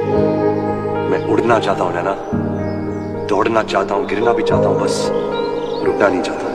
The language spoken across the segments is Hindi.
मैं उड़ना चाहता हूँ नैना, दौड़ना चाहता हूँ, गिरना भी चाहता हूँ, बस रुकना नहीं चाहता।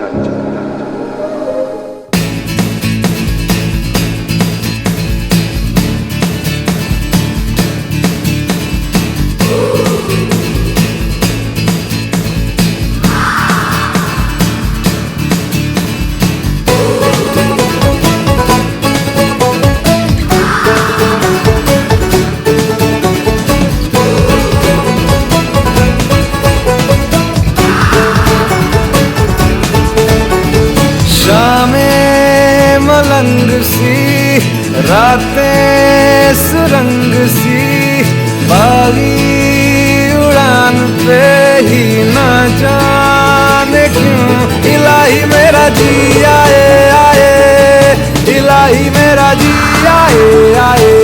शामें मलंग सी, रातें सुरंग सी, बागी उड़ान पे ही न जाने क्यों इलाही मेरा जी आए आए, इलाही मेरा जी आए आए।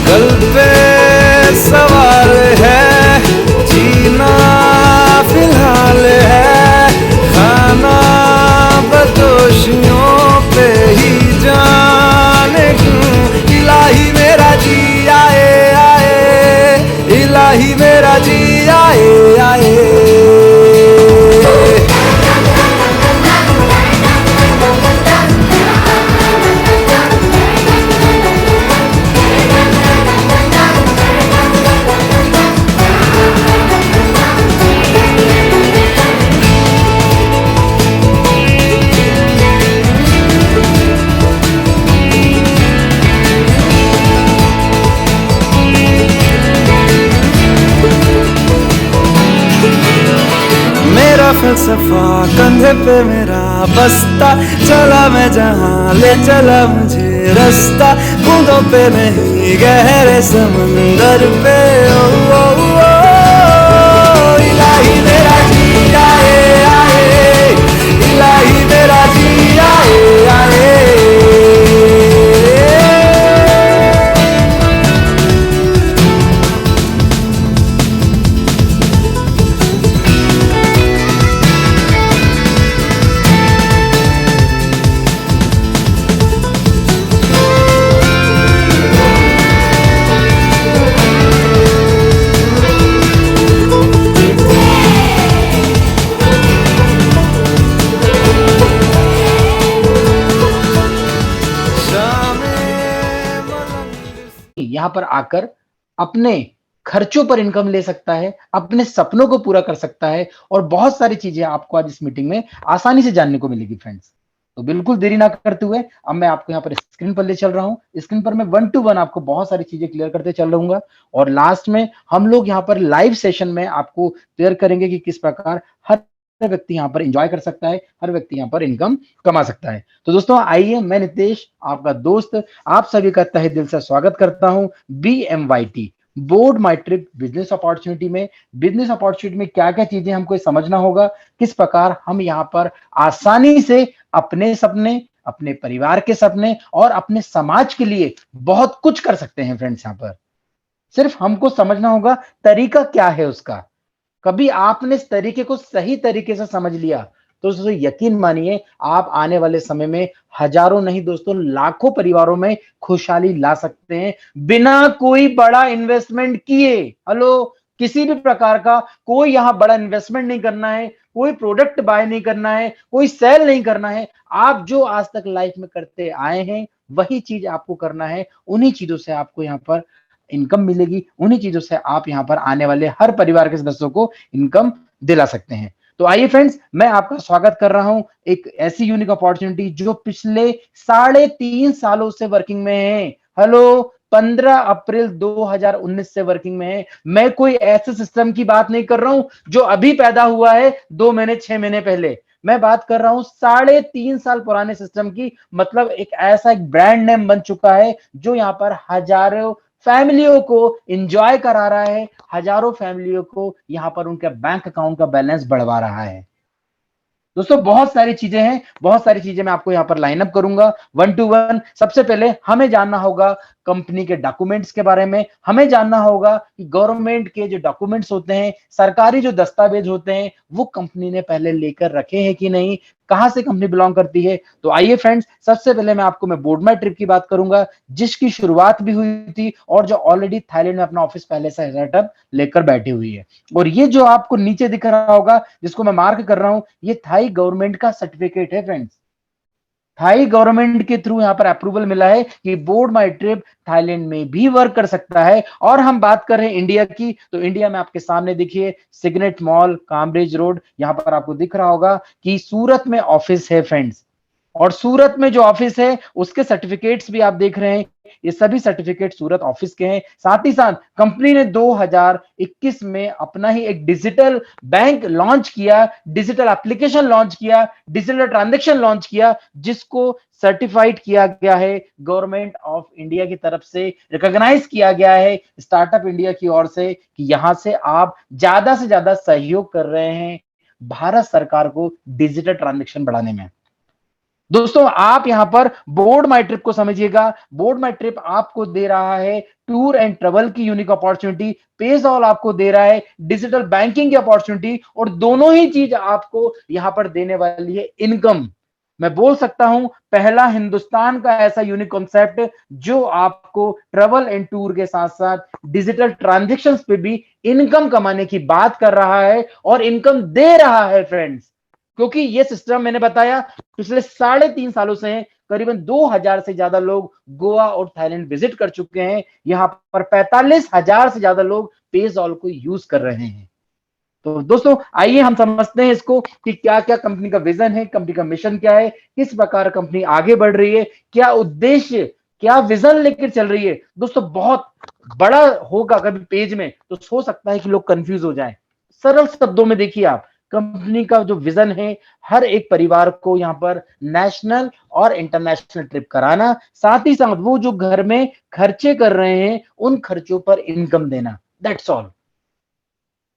कल पे सवार है, जीना फिलहाल है, खाना बदोशियों पे ही जाने क्यों इलाही मेरा जी आए आए, इलाही मेरा जी आए आए। मेरा फलसफा कंधे पे मेरा बस्ता, चला मैं जहाँ ले चला मुझे रास्ता, बूंदों पे नहीं गहरे समंदर पे। ओ, ओ, ओ, इलाही मेरा जी आए आए, इलाही मेरा जी आए आए। यहाँ पर आकर अपने खर्चों पर इनकम ले सकता है, अपने सपनों को पूरा कर सकता है और बहुत सारी चीजें आपको आज इस मीटिंग में आसानी से जानने को मिलेगी फ्रेंड्स। तो बिल्कुल देरी ना करते हुए अब मैं आपको यहाँ पर स्क्रीन पर ले चल रहा हूँ। स्क्रीन पर मैं 1 to 1 आपको बहुत सारी चीजें क्लियर करते चल रहूंगा और लास्ट में हम लोग यहाँ पर लाइव सेशन में आपको क्लियर करेंगे कि किस प्रकार हर व्यक्ति यहाँ पर एंजॉय कर सकता है, हर व्यक्ति यहाँ पर इनकम कमा सकता है। तो दोस्तों आइए, मैं नितेश आपका दोस्त आप सभी का तहे दिल से स्वागत करता हूं BMYT board matric business opportunity में। बिजनेस अपॉर्चुनिटी में क्या क्या चीजें हमको समझना होगा, किस प्रकार हम यहाँ पर आसानी से अपने सपने, अपने परिवार के सपने और अपने समाज के लिए बहुत कुछ कर सकते हैं फ्रेंड्स। यहाँ पर सिर्फ हमको समझना होगा तरीका क्या है उसका। कभी आपने इस तरीके को सही तरीके से समझ लिया तो दोस्तों यकीन मानिए आप आने वाले समय में हजारों नहीं दोस्तों लाखों परिवारों में खुशहाली ला सकते हैं बिना कोई बड़ा इन्वेस्टमेंट किए। हेलो, किसी भी प्रकार का कोई यहां बड़ा इन्वेस्टमेंट नहीं करना है, कोई प्रोडक्ट बाय नहीं करना है, कोई सेल नहीं करना है। आप जो आज तक लाइफ में करते आए हैं वही चीज आपको करना है। उन्हीं चीजों से आपको यहाँ पर इनकम मिलेगी, उन्हीं चीजों से आप यहाँ पर आने वाले हर परिवार के सदस्यों को इनकम दिला सकते हैं। तो आइए फ्रेंड्स, मैं आपका स्वागत कर रहा हूं एक ऐसी यूनिक अपॉर्चुनिटी जो पिछले 3.5 सालों से वर्किंग में है। हेलो, 15 अप्रैल 2019 से वर्किंग में है। मैं कोई ऐसे सिस्टम की बात नहीं कर रहा हूं जो अभी पैदा हुआ है 2 महीने 6 महीने पहले। मैं बात कर रहा हूं 3.5 साल पुराने सिस्टम की। मतलब एक ऐसा एक ब्रांड नेम बन चुका है जो यहाँ पर हजारों फैमिलियों को एंजॉय करा रहा है, हजारों फैमिलियों को यहाँ पर उनके बैंक अकाउंट का बैलेंस बढ़वा रहा है। दोस्तों बहुत सारी चीजें हैं, बहुत सारी चीजें मैं आपको यहाँ पर लाइन अप करूंगा 1 to 1। सबसे पहले हमें जानना होगा कंपनी के डॉक्यूमेंट्स के बारे में। हमें जानना होगा कि गवर्नमेंट के जो डॉक्यूमेंट्स होते हैं, सरकारी जो दस्तावेज होते हैं, वो कंपनी ने पहले लेकर रखे हैं कि नहीं, कहां से कंपनी बिलोंग करती है। तो आइए फ्रेंड्स, सबसे पहले मैं बोर्ड माई ट्रिप की बात करूंगा, जिसकी शुरुआत भी हुई थी और जो ऑलरेडी थाईलैंड में अपना ऑफिस पहले से सेटअप लेकर बैठी हुई है। और ये जो आपको नीचे दिख रहा होगा, जिसको मैं मार्क कर रहा हूं, ये थाई गवर्नमेंट का सर्टिफिकेट है फ्रेंड्स। थाई गवर्नमेंट के थ्रू यहां पर अप्रूवल मिला है कि बोर्ड माई ट्रिप थाईलैंड में भी वर्क कर सकता है। और हम बात कर रहे हैं इंडिया की, तो इंडिया में आपके सामने देखिए सिग्नेट मॉल, काम्ब्रिज रोड, यहां पर आपको दिख रहा होगा कि सूरत में ऑफिस है फ्रेंड्स। और सूरत में जो ऑफिस है उसके सर्टिफिकेट्स भी आप देख रहे हैं, ये सभी सर्टिफिकेट सूरत ऑफिस के हैं। साथ ही साथ कंपनी ने 2021 में अपना ही एक डिजिटल बैंक लॉन्च किया, डिजिटल एप्लीकेशन लॉन्च किया, डिजिटल ट्रांजैक्शन लॉन्च किया, जिसको सर्टिफाइड किया गया है गवर्नमेंट ऑफ इंडिया की तरफ से, रिकॉग्नाइज किया गया है स्टार्टअप इंडिया की ओर से कि यहां से आप ज्यादा से ज्यादा सहयोग कर रहे हैं भारत सरकार को डिजिटल ट्रांजैक्शन बढ़ाने में। दोस्तों आप यहां पर बोर्ड माई ट्रिप को समझिएगा। बोर्ड माई ट्रिप आपको दे रहा है टूर एंड ट्रेवल की यूनिक अपॉर्चुनिटी, पेज़ॉल आपको दे रहा है डिजिटल बैंकिंग की अपॉर्चुनिटी, और दोनों ही चीज आपको यहां पर देने वाली है इनकम। मैं बोल सकता हूं पहला हिंदुस्तान का ऐसा यूनिक कॉन्सेप्ट जो आपको ट्रेवल एंड टूर के साथ साथ डिजिटल ट्रांजेक्शन्स पे भी इनकम कमाने की बात कर रहा है और इनकम दे रहा है फ्रेंड्स। क्योंकि ये सिस्टम मैंने बताया पिछले 3.5 सालों से करीबन 2000 से ज्यादा लोग गोवा और थाईलैंड विजिट कर चुके हैं। यहां पर 45,000 से ज्यादा लोग पेज़ॉल को यूज कर रहे हैं। तो दोस्तों आइए हम समझते हैं इसको कि क्या क्या कंपनी का विजन है, कंपनी का मिशन क्या है, किस प्रकार कंपनी आगे बढ़ रही है, क्या उद्देश्य, क्या विजन लेकर चल रही है। दोस्तों बहुत बड़ा होगा कभी पेज में तो हो सकता है कि लोग कंफ्यूज हो जाएं। सरल शब्दों में देखिए आप, कंपनी का जो विजन है हर एक परिवार को यहां पर नेशनल और इंटरनेशनल ट्रिप कराना, साथ ही साथ वो जो घर में खर्चे कर रहे हैं उन खर्चों पर इनकम देना। That's all.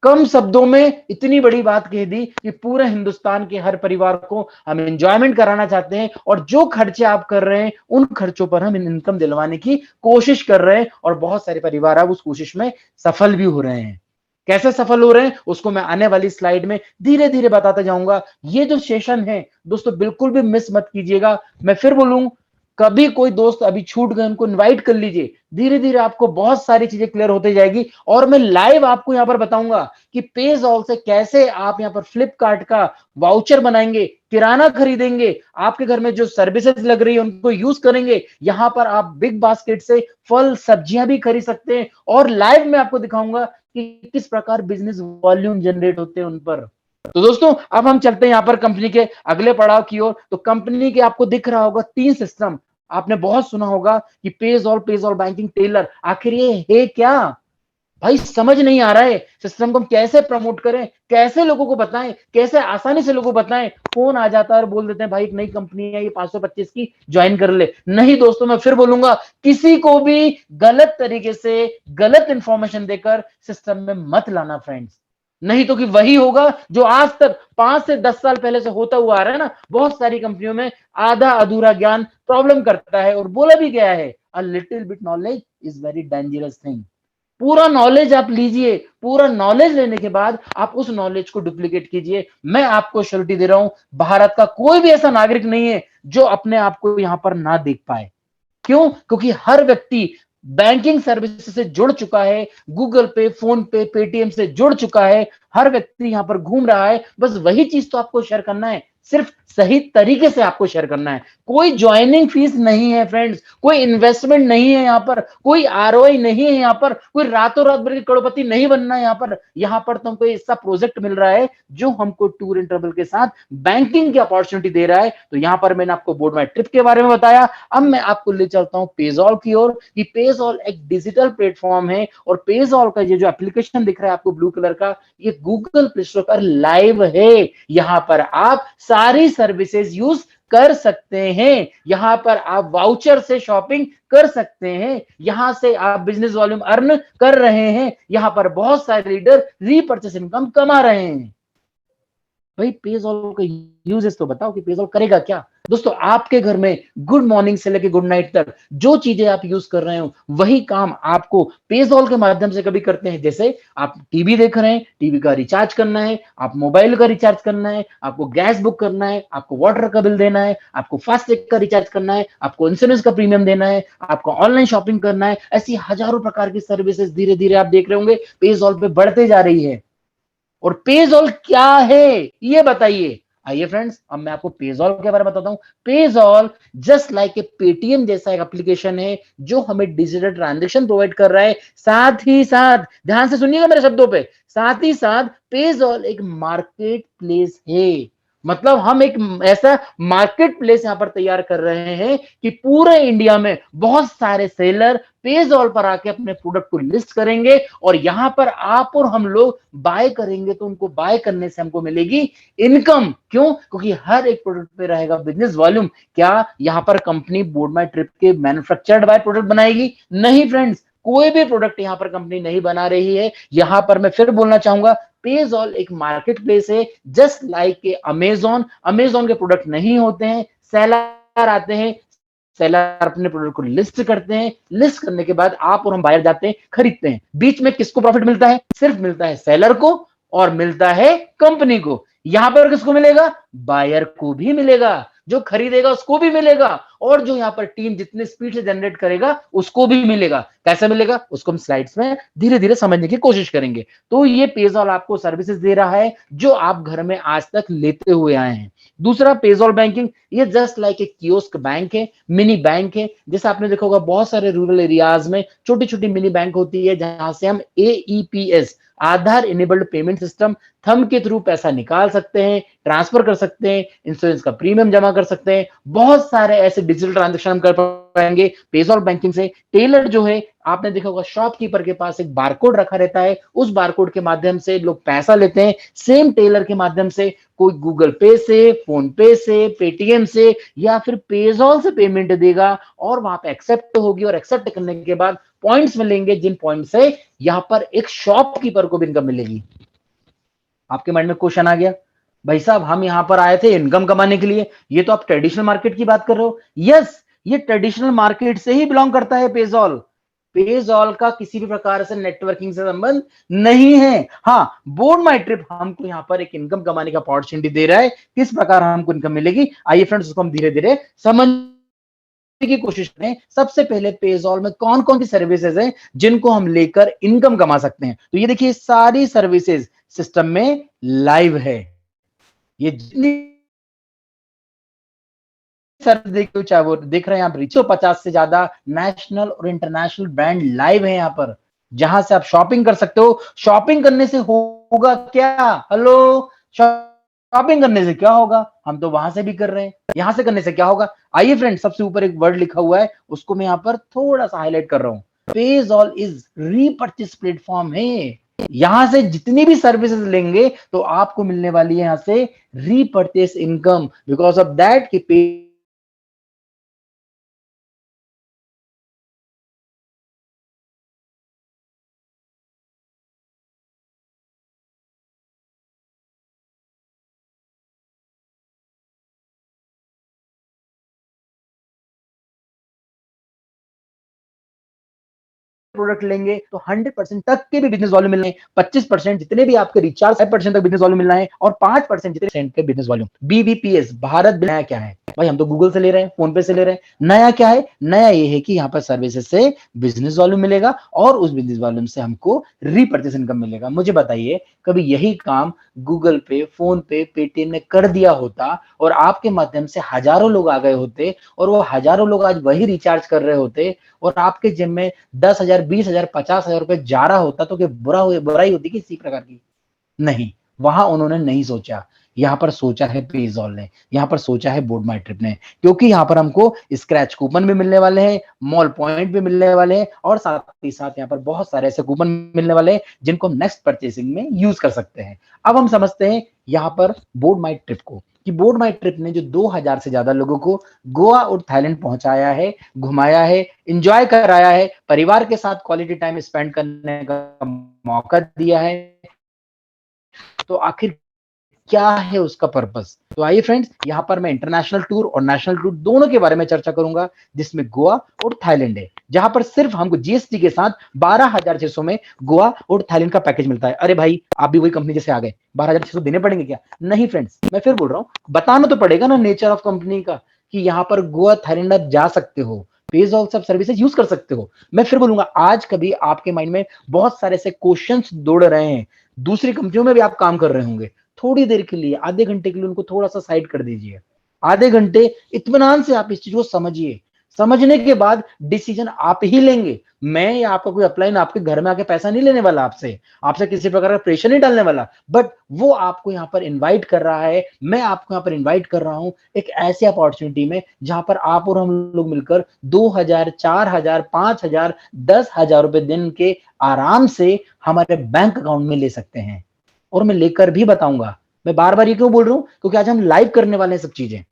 कम शब्दों में इतनी बड़ी बात कह दी कि पूरे हिंदुस्तान के हर परिवार को हम एंजॉयमेंट कराना चाहते हैं और जो खर्चे आप कर रहे हैं उन खर्चों पर हम इनकम दिलवाने की कोशिश कर रहे हैं, और बहुत सारे परिवार अब उस कोशिश में सफल भी हो रहे हैं। कैसे सफल हो रहे हैं उसको मैं आने वाली स्लाइड में धीरे धीरे बताता जाऊंगा। ये जो सेशन है दोस्तों बिल्कुल भी मिस मत कीजिएगा। मैं फिर बोलूं, कभी कोई दोस्त अभी छूट गए उनको इनवाइट कर लीजिए, धीरे धीरे आपको बहुत सारी चीजें क्लियर होती जाएगी। और मैं लाइव आपको यहां पर बताऊंगा कि पेज़ॉल से कैसे आप यहां पर फ्लिपकार्ट का वाउचर बनाएंगे, किराना खरीदेंगे, आपके घर में जो सर्विसेज लग रही है उनको यूज करेंगे, यहां पर आप बिग बास्केट से फल सब्जियां भी खरीद सकते हैं, और लाइव में आपको दिखाऊंगा कि किस प्रकार बिजनेस वॉल्यूम जनरेट होते हैं उन पर। तो दोस्तों अब हम चलते हैं यहां पर कंपनी के अगले पड़ाव की ओर। तो कंपनी के आपको दिख रहा होगा 3 सिस्टम, आपने बहुत सुना होगा कि पेज़ॉल बैंकिंग टेलर, आखिर ये है क्या? भाई समझ नहीं आ रहा है सिस्टम को हम कैसे प्रमोट करें, कैसे लोगों को बताएं, कैसे आसानी से लोगों को बताएं। फोन आ जाता है और बोल देते हैं भाई एक नई कंपनी है ये 525 की, ज्वाइन कर ले। नहीं दोस्तों, मैं फिर बोलूंगा, किसी को भी गलत तरीके से गलत इंफॉर्मेशन देकर सिस्टम में मत लाना फ्रेंड्स। नहीं तो कि वही होगा जो आज तक 5 से 10 साल पहले से होता हुआ आ रहा है ना, बहुत सारी कंपनियों में आधा अधूरा ज्ञान प्रॉब्लम करता है। और बोला भी गया है a little bit knowledge is very dangerous thing. पूरा नॉलेज आप लीजिए, पूरा नॉलेज लेने के बाद आप उस नॉलेज को डुप्लीकेट कीजिए। मैं आपको श्योरिटी दे रहा हूं, भारत का कोई भी ऐसा नागरिक नहीं है जो अपने आप को यहां पर ना देख पाए। क्यों? क्योंकि हर व्यक्ति बैंकिंग सर्विस से जुड़ चुका है, गूगल पे, फोन पे, पेटीएम से जुड़ चुका है। हर व्यक्ति यहां पर घूम रहा है। बस वही चीज तो आपको शेयर करना है, सिर्फ सही तरीके से आपको शेयर करना है। कोई ज्वाइनिंग फीस नहीं है फ्रेंड्स, कोई इन्वेस्टमेंट नहीं है यहां पर, कोई आरओआई नहीं है यहां पर, कोई रातों रात भर के करोड़पति नहीं बनना है यहां पर। यहां पर तुमको ऐसा प्रोजेक्ट मिल रहा है जो हमको टूर एंड ट्रेवल के साथ बैंकिंग की अपॉर्चुनिटी दे रहा है। तो यहां पर मैंने आपको बोर्ड माई ट्रिप के बारे में बताया। अब मैं आपको ले चलता हूं पेज़ॉल की ओर, कि पेज़ॉल एक डिजिटल प्लेटफॉर्म है, और पेज़ॉल का ये जो एप्लीकेशन दिख रहा है आपको ब्लू कलर का, ये गूगल प्ले स्टोर पर लाइव है। यहां पर आप सारी सर्विसेज यूज कर सकते हैं, यहां पर आप वाउचर से शॉपिंग कर सकते हैं, यहां से आप बिजनेस वॉल्यूम अर्न कर रहे हैं, यहां पर बहुत सारे लीडर रीपर्चेस इनकम कमा रहे हैं। भाई पेजॉल का यूजेस तो बताओ कि पेजॉल करेगा क्या। दोस्तों आपके घर में गुड मॉर्निंग से लेकर गुड नाइट तक जो चीजें आप यूज कर रहे हो वही काम आपको पेजॉल के माध्यम से कभी करते हैं। जैसे आप टीवी देख रहे हैं, टीवी का रिचार्ज करना है, आप मोबाइल का रिचार्ज करना है, आपको गैस बुक करना है, आपको वाटर का बिल देना है, आपको फास्टैग का रिचार्ज करना है, आपको इंश्योरेंस का प्रीमियम देना है, आपको ऑनलाइन शॉपिंग करना है, ऐसी हजारों प्रकार की सर्विसेज धीरे धीरे आप देख रहे होंगे पेजॉल पे बढ़ते जा रही है। और पेजॉल क्या है ये बताइए। आइए फ्रेंड्स, अब मैं आपको पेजॉल के बारे में बताता हूं। पेजॉल जस्ट लाइक ए पेटीएम जैसा एक एप्लीकेशन है जो हमें डिजिटल ट्रांजैक्शन प्रोवाइड कर रहा है। साथ ही साथ ध्यान से सुनिएगा मेरे शब्दों पे, साथ ही साथ पेजॉल एक मार्केट प्लेस है। मतलब हम एक ऐसा मार्केट प्लेस यहां पर तैयार कर रहे हैं कि पूरे इंडिया में बहुत सारे सेलर पेजॉल पर आके अपने प्रोडक्ट को लिस्ट करेंगे और यहां पर आप और हम लोग बाय करेंगे तो उनको बाय करने से हमको मिलेगी इनकम। क्यों? क्योंकि हर एक प्रोडक्ट पे रहेगा बिजनेस वॉल्यूम। क्या यहां पर कंपनी बोर्ड माई ट्रिप के मैन्युफैक्चर्ड बाय प्रोडक्ट बनाएगी? नहीं फ्रेंड्स, कोई भी प्रोडक्ट यहां पर कंपनी नहीं बना रही है। यहां पर मैं फिर बोलना चाहूंगा, पेजॉल एक मार्केट प्लेस है जस्ट लाइक के अमेजॉन। अमेजॉन के प्रोडक्ट नहीं होते हैं, सेलर आते हैं, सेलर अपने प्रोडक्ट को लिस्ट करते हैं, लिस्ट करने के बाद आप और हम बायर जाते हैं, खरीदते हैं। बीच में किसको प्रॉफिट मिलता है? सिर्फ मिलता है सेलर को और मिलता है कंपनी को। यहां पर किसको मिलेगा? बायर को भी मिलेगा, जो खरीदेगा उसको भी मिलेगा, और जो यहां पर टीम जितने स्पीड से जनरेट करेगा उसको भी मिलेगा। कैसे मिलेगा उसको हम स्लाइड्स में धीरे धीरे समझने की कोशिश करेंगे। तो ये पेजॉल आपको सर्विसेज दे रहा है जो आप घर में आज तक लेते हुए आए हैं। दूसरा, पेजॉल बैंकिंग। ये जस्ट लाइक एक कियोस्क बैंक है, मिनी बैंक है। जैसे आपने देखा होगा बहुत सारे रूरल एरियाज में छोटी छोटी मिनी बैंक होती है जहां से हम एईपीएस, आधार इनेबल्ड पेमेंट सिस्टम, थंब के थ्रू पैसा निकाल सकते हैं, ट्रांसफर कर सकते हैं, इंश्योरेंस का प्रीमियम जमा कर सकते हैं। बहुत सारे ऐसे डिजिटल ट्रांजेक्शन हम कर पाएंगे पेजॉल बैंकिंग से। टेलर जो है, आपने देखा होगा शॉपकीपर के पास एक बारकोड रखा रहता है, उस बारकोड के माध्यम से लोग पैसा लेते हैं। सेम टेलर के माध्यम से कोई गूगल पे से, फोन पे से, पेटीएम से या फिर पेजॉल से पेमेंट देगा और वहां पे एक्सेप्ट होगी, और एक्सेप्ट करने के बाद पॉइंट्स मिलेंगे, जिन पॉइंट से यहां पर एक शॉपकीपर को भी इनकम मिलेगी। आपके माइंड में क्वेश्चन आ गया, भाई साहब हम यहां पर आए थे इनकम कमाने के लिए, ये तो आप ट्रेडिशनल मार्केट की बात कर रहे हो। यस, ये ट्रेडिशनल मार्केट से ही बिलोंग करता है पेजॉल। पेजॉल का किसी भी प्रकार से नेटवर्किंग से संबंध नहीं है। हाँ, बोर्ड माई ट्रिप हमको यहां पर एक इनकम कमाने का अपॉर्चुनिटी दे रहा है। किस प्रकार हमको इनकम मिलेगी, आइए फ्रेंड्स उसको हम धीरे धीरे समझ की कोशिश करें। सबसे पहले पेजॉल में कौन कौन सी सर्विसेज हैं जिनको हम लेकर इनकम कमा सकते हैं। तो ये देखिए सारी सर्विसेज सिस्टम में लाइव है। ये जितनी सर्विस देखिए, चाहे वो देख रहे हैं आप, 150 से ज्यादा नेशनल और इंटरनेशनल ब्रांड लाइव है यहाँ पर, जहां से आप शॉपिंग कर सकते हो। शॉपिंग करने से होगा क्या? हेलो, शॉपिंग करने से क्या होगा? हम तो वहां से भी कर रहे हैं, यहां से करने से क्या होगा? आइए फ्रेंड, सबसे ऊपर एक वर्ड लिखा हुआ है, उसको मैं यहां पर थोड़ा सा हाईलाइट कर रहा हूं। पेजॉल इज रीपर्चेस प्लेटफॉर्म है। यहां से जितनी भी सर्विसेज लेंगे तो आपको मिलने वाली है यहां से repurchase income, because of that कि प्रोडक्ट लेंगे तो 100% तक के भी बिजनेस वॉल्यूम मिलने, 25% जितने भी आपके रिचार्ज 5% तक बिजनेस वॉल्यूम मिलना है, और 5% जितने परसेंट के business volume. BBPS, Bharat bill. नया क्या है भाई? हम तो गूगल से ले रहे हैं, फोन पे से ले रहे हैं। नया क्या है? नया ये है कि यहाँ पर सर्विसेज से बिजनेस वॉल्यूम मिलेगा और उस बिजनेस वॉल्यूम से हमको रीपर्चेस इनकम मिलेगा। मुझे बताइए, कभी यही काम गूगल पे, फोन पे, पेटीएम ने कर दिया होता और आपके माध्यम से हजारों लोग आ गए होते और वो हजारों लोग आज वही रिचार्ज कर रहे होते और आपके जिम में 10,000, 20,000, 50,000 रुपए जा रहा होता, तो क्या बुराई होती किसी प्रकार की? नहीं, वहां उन्होंने नहीं सोचा। यहां पर सोचा है पेजॉल ने, यहां पर सोचा है बोर्ड माई ट्रिप ने, क्योंकि यहां पर हमको स्क्रैच कूपन भी मिलने वाले हैं, मॉल पॉइंट भी मिलने वाले हैं, और साथ ही साथ यहां पर बहुत सारे ऐसे कूपन मिलने वाले हैं जिनको हम नेक्स्ट परचेसिंग में यूज कर सकते हैं। अब हम समझते हैं यहां पर बोर्ड माई ट्रिप को, कि बोर्ड माई ट्रिप ने जो 2000 से ज्यादा लोगों को गोवा और थाईलैंड पहुंचाया है, घुमाया है, इंजॉय कराया है, परिवार के साथ क्वालिटी टाइम स्पेंड करने का मौका दिया है, तो आखिर क्या है उसका पर्पस। तो आइए फ्रेंड्स, यहाँ पर मैं इंटरनेशनल टूर और नेशनल टूर दोनों के बारे में चर्चा करूंगा, जिसमें गोवा और थाईलैंड है, जहां पर सिर्फ हमको जीएसटी के साथ 12,600 में गोवा और थाईलैंड का पैकेज मिलता है। अरे भाई, आप भी वही कंपनी जैसे आ गए, 12,600 देने पड़ेंगे क्या? नहीं फ्रेंड्स, मैं फिर बोल रहा हूँ, बताना तो पड़ेगा ना नेचर ऑफ कंपनी का, कि यहाँ पर गोवा थाईलैंड आप जा सकते हो, पेज ऑल सब सर्विसेज यूज कर सकते हो। मैं फिर बोलूंगा, आज कभी आपके माइंड में बहुत सारे ऐसे क्वेश्चंस दौड़ रहे हैं, दूसरी कंपनियों में भी आप काम कर रहे होंगे, थोड़ी देर के लिए, आधे घंटे के लिए उनको थोड़ा सा साइड कर दीजिए। आधे घंटे इत्मीनान से आप इस चीज को समझिए। समझने के बाद डिसीजन आप ही लेंगे। मैं या आपका कोई अपलाइन आपके घर में आके पैसा नहीं लेने वाला, आपसे आपसे किसी प्रकार का प्रेशर नहीं डालने वाला, बट वो आपको यहाँ पर इनवाइट कर रहा है, मैं आपको यहाँ पर इनवाइट कर रहा हूं एक ऐसी अपॉर्चुनिटी में जहां पर आप और हम लोग मिलकर 2,000, 4,000, 5,000, 10,000 रुपए दिन के आराम से हमारे बैंक अकाउंट में ले सकते हैं। और मैं लेकर भी बताऊंगा। मैं बार बार ये क्यों बोल रहा हूं? क्योंकि आज हम लाइव करने वाले हैं सब चीजें।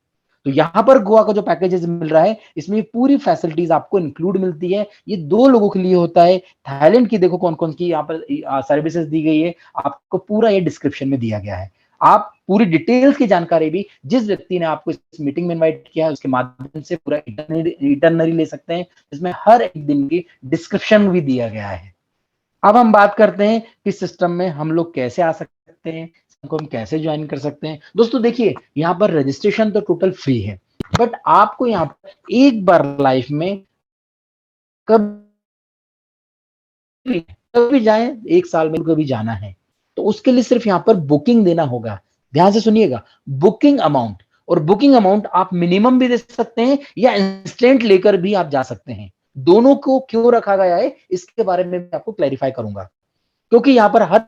तो यहां पर गोवा का जो पैकेजेस मिल रहा है, इसमें पूरी फैसिलिटीज आपको इंक्लूड मिलती है। ये 2 लोगों के लिए होता है। थाईलैंड की देखो कौन कौन की यहाँ पर सर्विसेज दी गई है, आपको पूरा ये डिस्क्रिप्शन में दिया गया है। आप पूरी डिटेल्स की जानकारी भी जिस व्यक्ति ने आपको इस मीटिंग में इनवाइट किया है उसके माध्यम से पूरा इटरनरी ले सकते हैं, जिसमें हर एक दिन की डिस्क्रिप्शन भी दिया गया है। अब हम बात करते हैं कि सिस्टम में हम लोग कैसे आ सकते हैं, को हम कैसे ज्वाइन कर सकते हैं। दोस्तों देखिए, यहाँ पर रजिस्ट्रेशन तो टोटल फ्री है, बट आपको यहाँ पर एक बार लाइफ में कभी कभी जाए, एक साल में कभी जाना है, तो उसके लिए सिर्फ यहाँ पर बुकिंग देना होगा। ध्यान से सुनिएगा, बुकिंग अमाउंट, और बुकिंग अमाउंट आप मिनिमम भी दे सकते हैं या इंस्टेंट लेकर भी आप जा सकते हैं। दोनों को क्यों रखा गया है इसके बारे में मैं आपको क्लैरिफाई करूंगा, क्योंकि यहाँ पर हर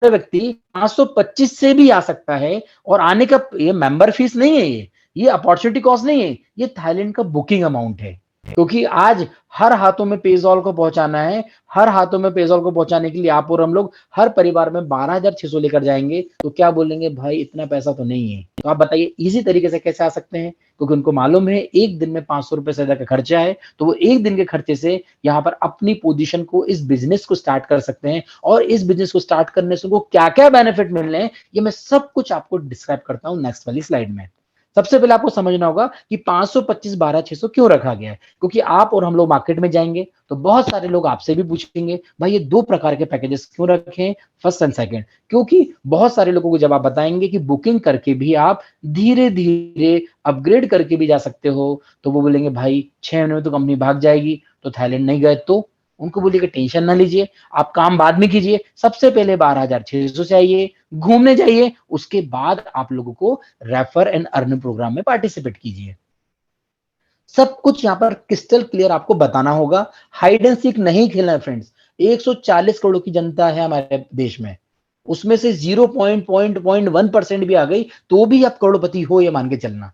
व्यक्ति 525 से भी आ सकता है, और आने का ये मेंबर फीस नहीं है, ये अपॉर्चुनिटी कॉस्ट नहीं है, ये थाईलैंड का बुकिंग अमाउंट है। क्योंकि आज हर हाथों में पेजॉल को पहुंचाना है, हर हाथों में पेजॉल को पहुंचाने के लिए आप और हम लोग हर परिवार में 12,600 लेकर जाएंगे, तो क्या बोलेंगे भाई इतना पैसा तो नहीं है। तो आप बताइए इजी तरीके से कैसे आ सकते हैं, क्योंकि उनको मालूम है एक दिन में 500 रुपए से ज्यादा का खर्चा है, तो वो एक दिन के खर्चे से यहाँ पर अपनी पोजीशन को, इस बिजनेस को स्टार्ट कर सकते हैं। और इस बिजनेस को स्टार्ट करने से उनको क्या क्या बेनिफिट मिल रहे हैं, ये मैं सब कुछ आपको डिस्क्राइब करता हूं नेक्स्ट वाली स्लाइड में। सबसे पहले आपको समझना होगा कि 525 12,600 क्यों रखा गया है, क्योंकि आप और हम लोग मार्केट में जाएंगे तो बहुत सारे लोग आपसे भी पूछेंगे भाई ये 2 प्रकार के पैकेजेस क्यों रखे हैं, फर्स्ट एंड सेकंड। क्योंकि बहुत सारे लोगों को जब आप बताएंगे कि बुकिंग करके भी आप धीरे धीरे अपग्रेड करके भी जा सकते हो, तो वो बोलेंगे भाई 6 महीने में तो कंपनी भाग जाएगी, तो थाईलैंड नहीं गए। तो उनको बोलिए कि टेंशन ना लीजिए, आप काम बाद में कीजिए, सबसे पहले 12,600 चाहिए, घूमने जाइए, उसके बाद आप लोगों को रेफर एंड अर्न प्रोग्राम में पार्टिसिपेट कीजिए। सब कुछ यहाँ पर क्रिस्टल क्लियर आपको बताना होगा। हाइड एंड सीक नहीं खेलना है फ्रेंड्स। 140 करोड़ की जनता है हमारे देश में, उसमें से 0.1% भी आ गई तो भी आप करोड़पति हो, ये मान के चलना।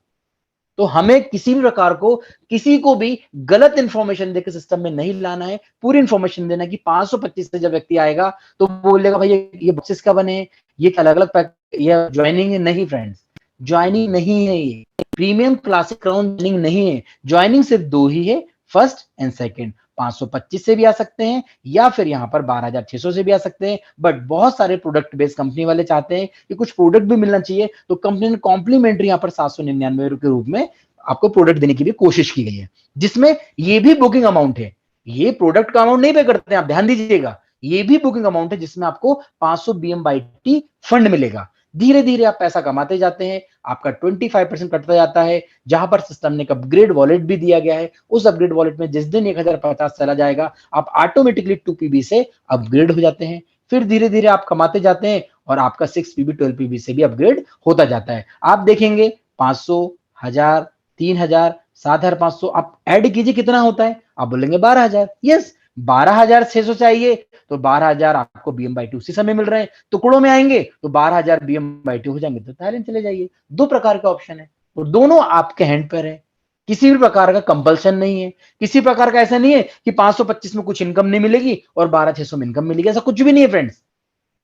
तो हमें किसी भी प्रकार को, किसी को भी गलत इंफॉर्मेशन देकर सिस्टम में नहीं लाना है। पूरी इंफॉर्मेशन देना कि 525 से जब व्यक्ति आएगा तो बोलेगा भाई ये बॉक्सेस का बने, ये अलग अलग ये ज्वाइनिंग है। नहीं फ्रेंड्स, ज्वाइनिंग नहीं है, ये प्रीमियम क्लासिक क्राउन ज्वाइनिंग नहीं है। ज्वाइनिंग सिर्फ 2 ही है, फर्स्ट एंड सेकंड। 525 से भी आ सकते हैं या फिर यहाँ पर 12,600 से भी आ सकते हैं, बट बहुत सारे प्रोडक्ट बेस्ड कंपनी वाले चाहते हैं कि कुछ प्रोडक्ट भी मिलना चाहिए, तो कंपनी ने कॉम्प्लीमेंट्री यहाँ पर 799 के रूप में आपको प्रोडक्ट देने की भी कोशिश की गई है, जिसमें ये भी बुकिंग अमाउंट है। ये प्रोडक्ट का अमाउंट नहीं पे करते हैं, आप ध्यान दीजिएगा, ये भी बुकिंग अमाउंट है, जिसमें आपको 500 BMYT फंड मिलेगा। धीरे धीरे आप पैसा कमाते जाते हैं, आपका 25% कटता जाता है, जहां पर सिस्टम ने एक अपग्रेड वॉलेट भी दिया गया है। उस अपग्रेड वॉलेट में जिस दिन 1050 चला जाएगा, आप ऑटोमेटिकली 2 PB से अपग्रेड हो जाते हैं। फिर धीरे धीरे आप कमाते जाते हैं और आपका 6 PB 12 PB से भी अपग्रेड होता जाता है। आप देखेंगे 500, 1000, 3000, 7500, आप ऐड कीजिए कितना होता है, आप बोलेंगे 12,000। यस, 12,600 चाहिए तो 12,000 आपको BMYT उसी समय मिल रहे हैं। टुकड़ों में आएंगे तो 12,000 BMYT हो जाएंगे तो थाईलैंड चले जाइए। 2 प्रकार का ऑप्शन है और दोनों आपके हैंड पर है। किसी भी प्रकार का कंपल्सन नहीं है, किसी प्रकार का ऐसा नहीं है कि 525 में कुछ इनकम नहीं मिलेगी और 12,600 में इनकम मिलेगी, ऐसा कुछ भी नहीं है फ्रेंड्स।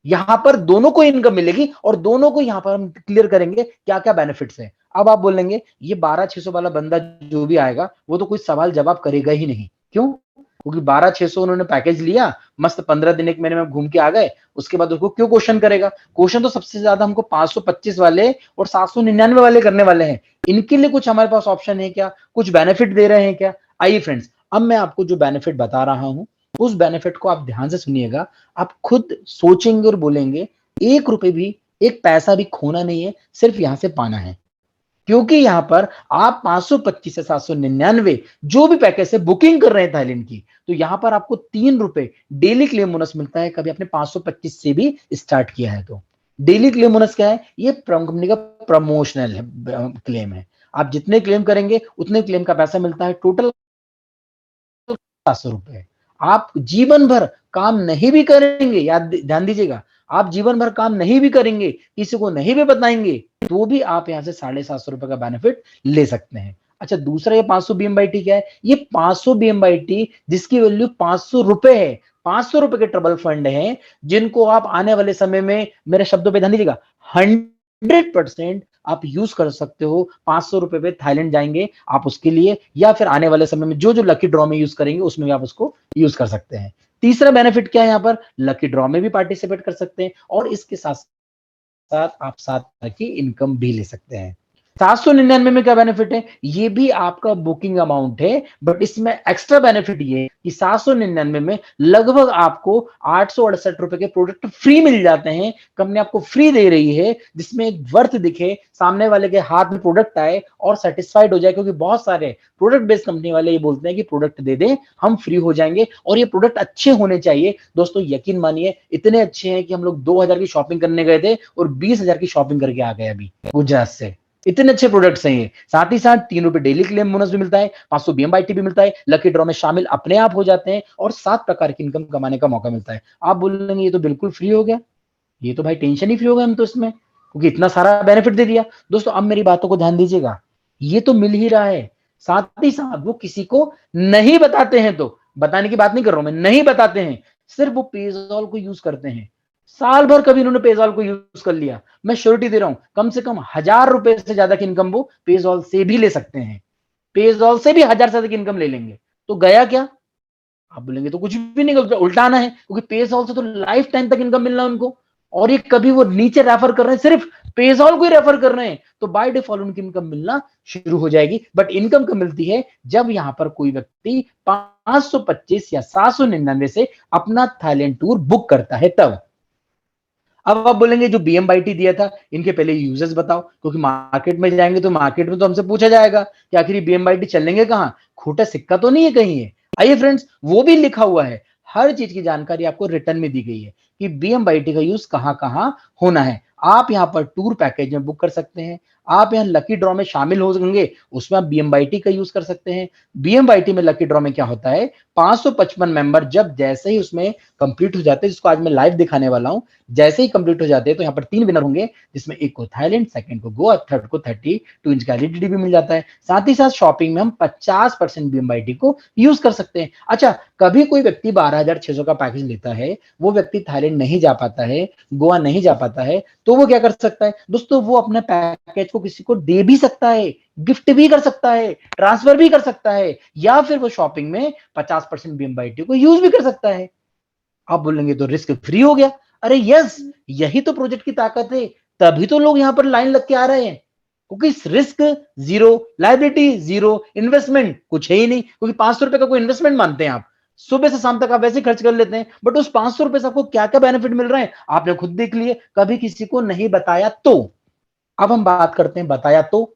यहां पर दोनों को इनकम मिलेगी और दोनों को यहां पर हम क्लियर करेंगे क्या क्या बेनिफिट्स है। अब आप बोलेंगे ये 12,600 वाला बंदा जो भी आएगा वो तो कोई सवाल जवाब करेगा ही नहीं। क्यों? क्योंकि 12,600 उन्होंने पैकेज लिया, मस्त 15 दिन 1 महीने में घूम के आ गए, उसके बाद उसको क्यों क्वेश्चन करेगा? क्वेश्चन तो सबसे ज्यादा हमको 525 वाले और 799 वाले करने वाले हैं। इनके लिए कुछ हमारे पास ऑप्शन है क्या? कुछ बेनिफिट दे रहे हैं क्या? आइए फ्रेंड्स, अब मैं आपको जो बेनिफिट बता रहा हूं, उस बेनिफिट को आप ध्यान से सुनिएगा। आप खुद सोचेंगे और बोलेंगे, 1 रुपए भी, 1 पैसा भी खोना नहीं है, सिर्फ यहां से पाना है। क्योंकि यहां पर आप 525 से 799 जो भी पैकेज से बुकिंग कर रहे हैं थाईलैंड की, तो यहां पर आपको 3 रुपए डेली क्लेम बोनस मिलता है। कभी आपने 525 से भी स्टार्ट किया है तो डेली क्लेम बोनस क्या है? ये कंपनी का प्रमोशनल क्लेम है। आप जितने क्लेम करेंगे उतने क्लेम का पैसा मिलता है। टोटल 700 रुपए। आप जीवन भर काम नहीं भी करेंगे, याद ध्यान दीजिएगा, आप जीवन भर काम नहीं भी करेंगे, किसी को नहीं भी बताएंगे, तो भी आप यहां से 750 रुपए का बेनिफिट ले सकते हैं। अच्छा, दूसरा ये 500 BMYT क्या है? ये 500 BMYT जिसकी वैल्यू 500 रुपए है, 500 रुपए के ट्रबल फंड है, जिनको आप आने वाले समय में, मेरे शब्दों पे ध्यान दीजिएगा, 100% आप यूज कर सकते हो। 500 रुपए पे थाईलैंड जाएंगे आप उसके लिए, या फिर आने वाले समय में जो जो लकी ड्रॉ में यूज करेंगे उसमें भी आप उसको यूज कर सकते हैं। तीसरा बेनिफिट क्या है? यहाँ पर लकी ड्रॉ में भी पार्टिसिपेट कर सकते हैं और इसके साथ साथ आप 7 की इनकम भी ले सकते हैं। 799 में क्या बेनिफिट है? ये भी आपका बुकिंग अमाउंट है, बट इसमें एक्स्ट्रा बेनिफिट ये है कि 799 में लगभग आपको 868 रुपए के प्रोडक्ट फ्री मिल जाते हैं। कंपनी आपको फ्री दे रही है, जिसमें एक वर्थ दिखे, सामने वाले के हाथ में प्रोडक्ट आए और सेटिस्फाइड हो जाए। क्योंकि बहुत सारे प्रोडक्ट बेस्ड कंपनी वाले ये बोलते हैं कि प्रोडक्ट दे दें, हम फ्री हो जाएंगे, और ये प्रोडक्ट अच्छे होने चाहिए। दोस्तों यकीन मानिए, इतने अच्छे हैं कि हम लोग 2000 की शॉपिंग करने गए थे और 20,000 की शॉपिंग करके आ गए अभी गुजरात से। इतने अच्छे प्रोडक्ट्स हैं ये। साथ ही साथ 3 रुपए डेली क्लेम बोनस भी मिलता है, 500 BMYT भी मिलता है, लकी ड्रॉ में शामिल अपने आप हो जाते हैं, और 7 प्रकार की इनकम कमाने का मौका मिलता है। आप बोलेंगे ये तो बिल्कुल फ्री हो गया, ये तो भाई टेंशन ही फ्री हो गया हम तो इसमें, क्योंकि इतना सारा बेनिफिट दे दिया। दोस्तों अब मेरी बातों को ध्यान दीजिएगा, ये तो मिल ही रहा है, साथ ही साथ वो किसी को नहीं बताते हैं। तो बताने की बात नहीं कर रहा हूं मैं, नहीं बताते हैं, सिर्फ वो पेजॉल को यूज करते हैं। साल भर कभी उन्होंने पेजॉल को यूज कर लिया, मैं श्योरिटी दे रहा हूं, कम से कम 1000 रुपए से ज्यादा की इनकम वो पेजॉल से भी ले सकते हैं। पेजॉल से भी 1000 से ज्यादा की इनकम ले लेंगे। तो गया क्या? आप बोलेंगे तो कुछ भी नहीं, उल्टा आना है, क्योंकि पेजॉल से तो लाइफ टाइम तक इनकम मिलना है उनको, और ये कभी वो नीचे रेफर कर रहे हैं, सिर्फ पेजॉल को ही रेफर कर रहे हैं, तो बाय डिफॉल्ट उनकी इनकम मिलना शुरू हो जाएगी। बट इनकम कब मिलती है? जब यहां पर कोई व्यक्ति 525 या 799 से अपना थाईलैंड टूर बुक करता है तब। अब आप बोलेंगे जो BMYT दिया था, इनके पहले यूजर्स बताओ, क्योंकि मार्केट में जाएंगे तो मार्केट में तो हमसे पूछा जाएगा कि आखिर ये BMYT चलेंगे कहाँ, खोटा सिक्का तो नहीं है कहीं ये। आइए फ्रेंड्स, वो भी लिखा हुआ है, हर चीज की जानकारी आपको रिटर्न में दी गई है कि BMYT का यूज कहाँ कहाँ होना है। आप यहाँ पर टूर पैकेज में बुक कर सकते हैं, आप यहाँ लकी ड्रॉ में शामिल हो सकेंगे, उसमें आप BMYT का यूज कर सकते हैं। BMYT में लकी ड्रॉ में क्या होता है, 555 मेंबर जब जैसे ही उसमें कंप्लीट हो जाते हैं, जिसको आज मैं लाइव दिखाने वाला हूं, जैसे ही कंप्लीट हो जाते हैं तो यहाँ पर 3 विनर होंगे, जिसमें एक को थाईलैंड, सेकंड को गोवा, थर्ड को 32 इंच का LED भी मिल जाता है। साथ ही साथ शॉपिंग में हम 50% BMYT को यूज कर सकते हैं। अच्छा, कभी कोई व्यक्ति 12,600 का पैकेज लेता है, वो व्यक्ति थाईलैंड नहीं जा पाता है, गोवा नहीं जा पाता है, तो वो क्या कर सकता है? दोस्तों वो अपने पैकेज को किसी को दे भी सकता है, गिफ्ट भी कर सकता है, ट्रांसफर भी कर सकता है, या फिर वो शॉपिंग में 50% BMYT को यूज भी कर सकता है। आप बोलेंगे तो रिस्क फ्री हो गया। अरे यस, यही तो प्रोजेक्ट की ताकत है, तभी तो लोग यहां पर लाइन लग के आ रहे हैं, क्योंकि risk zero, liability zero, investment कुछ है ही नहीं। क्योंकि 500 रुपए का कोई इन्वेस्टमेंट मानते हैं आप, सुबह से शाम तक आप वैसे खर्च कर लेते हैं, बट उस 500 रुपए से आपको क्या क्या बेनिफिट मिल रहे हैं आपने खुद देख लिए, कभी किसी को नहीं बताया तो। अब हम बात करते हैं बताया तो,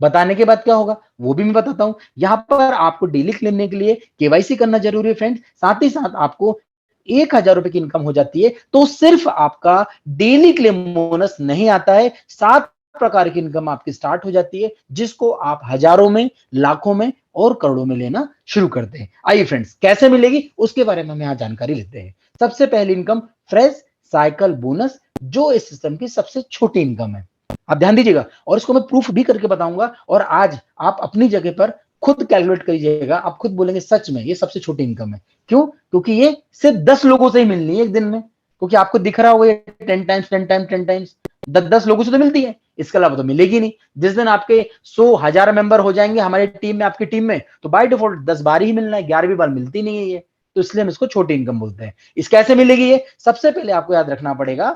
बताने के बाद क्या होगा वो भी मैं बताता हूं। यहां पर आपको डेली क्लेम लेने के लिए केवाईसी करना जरूरी है फ्रेंड्स, साथ ही साथ आपको 1000 रुपए की इनकम हो जाती है तो सिर्फ आपका डेली क्लेम बोनस नहीं आता है, 7 प्रकार की इनकम आपकी स्टार्ट हो जाती है, जिसको आप हजारों में, लाखों में और करोड़ों में लेना शुरू करते हैं। आइए फ्रेंड्स, कैसे मिलेगी उसके बारे में हम यहां जानकारी लेते हैं। सबसे पहली इनकम फ्रेश साइकिल बोनस, जो इस सिस्टम की सबसे छोटी इनकम है। आप ध्यान दीजिएगा, और इसको मैं प्रूफ भी करके बताऊंगा, और आज आप अपनी जगह पर खुद कैलकुलेट करिएगा, आप खुद बोलेंगे सच में ये सबसे छोटी इनकम है। क्यों? क्योंकि ये सिर्फ 10 लोगों से ही मिलनी है एक दिन में, क्योंकि आपको दिख रहा होगा ये 10 टाइम्स 10 टाइम्स 10 टाइम्स 10 लोगों से तो मिलती है, इसके अलावा तो मिलेगी नहीं। जिस दिन आपके 100,000 मेंबर हो जाएंगे हमारी टीम में, आपकी टीम में, तो बाय डिफॉल्ट 10 बार ही मिलना है, 11वीं बार मिलती नहीं है ये। तो इसलिए हम इसको छोटी इनकम बोलते हैं। इस कैसे मिलेगी ये? सबसे पहले आपको याद रखना पड़ेगा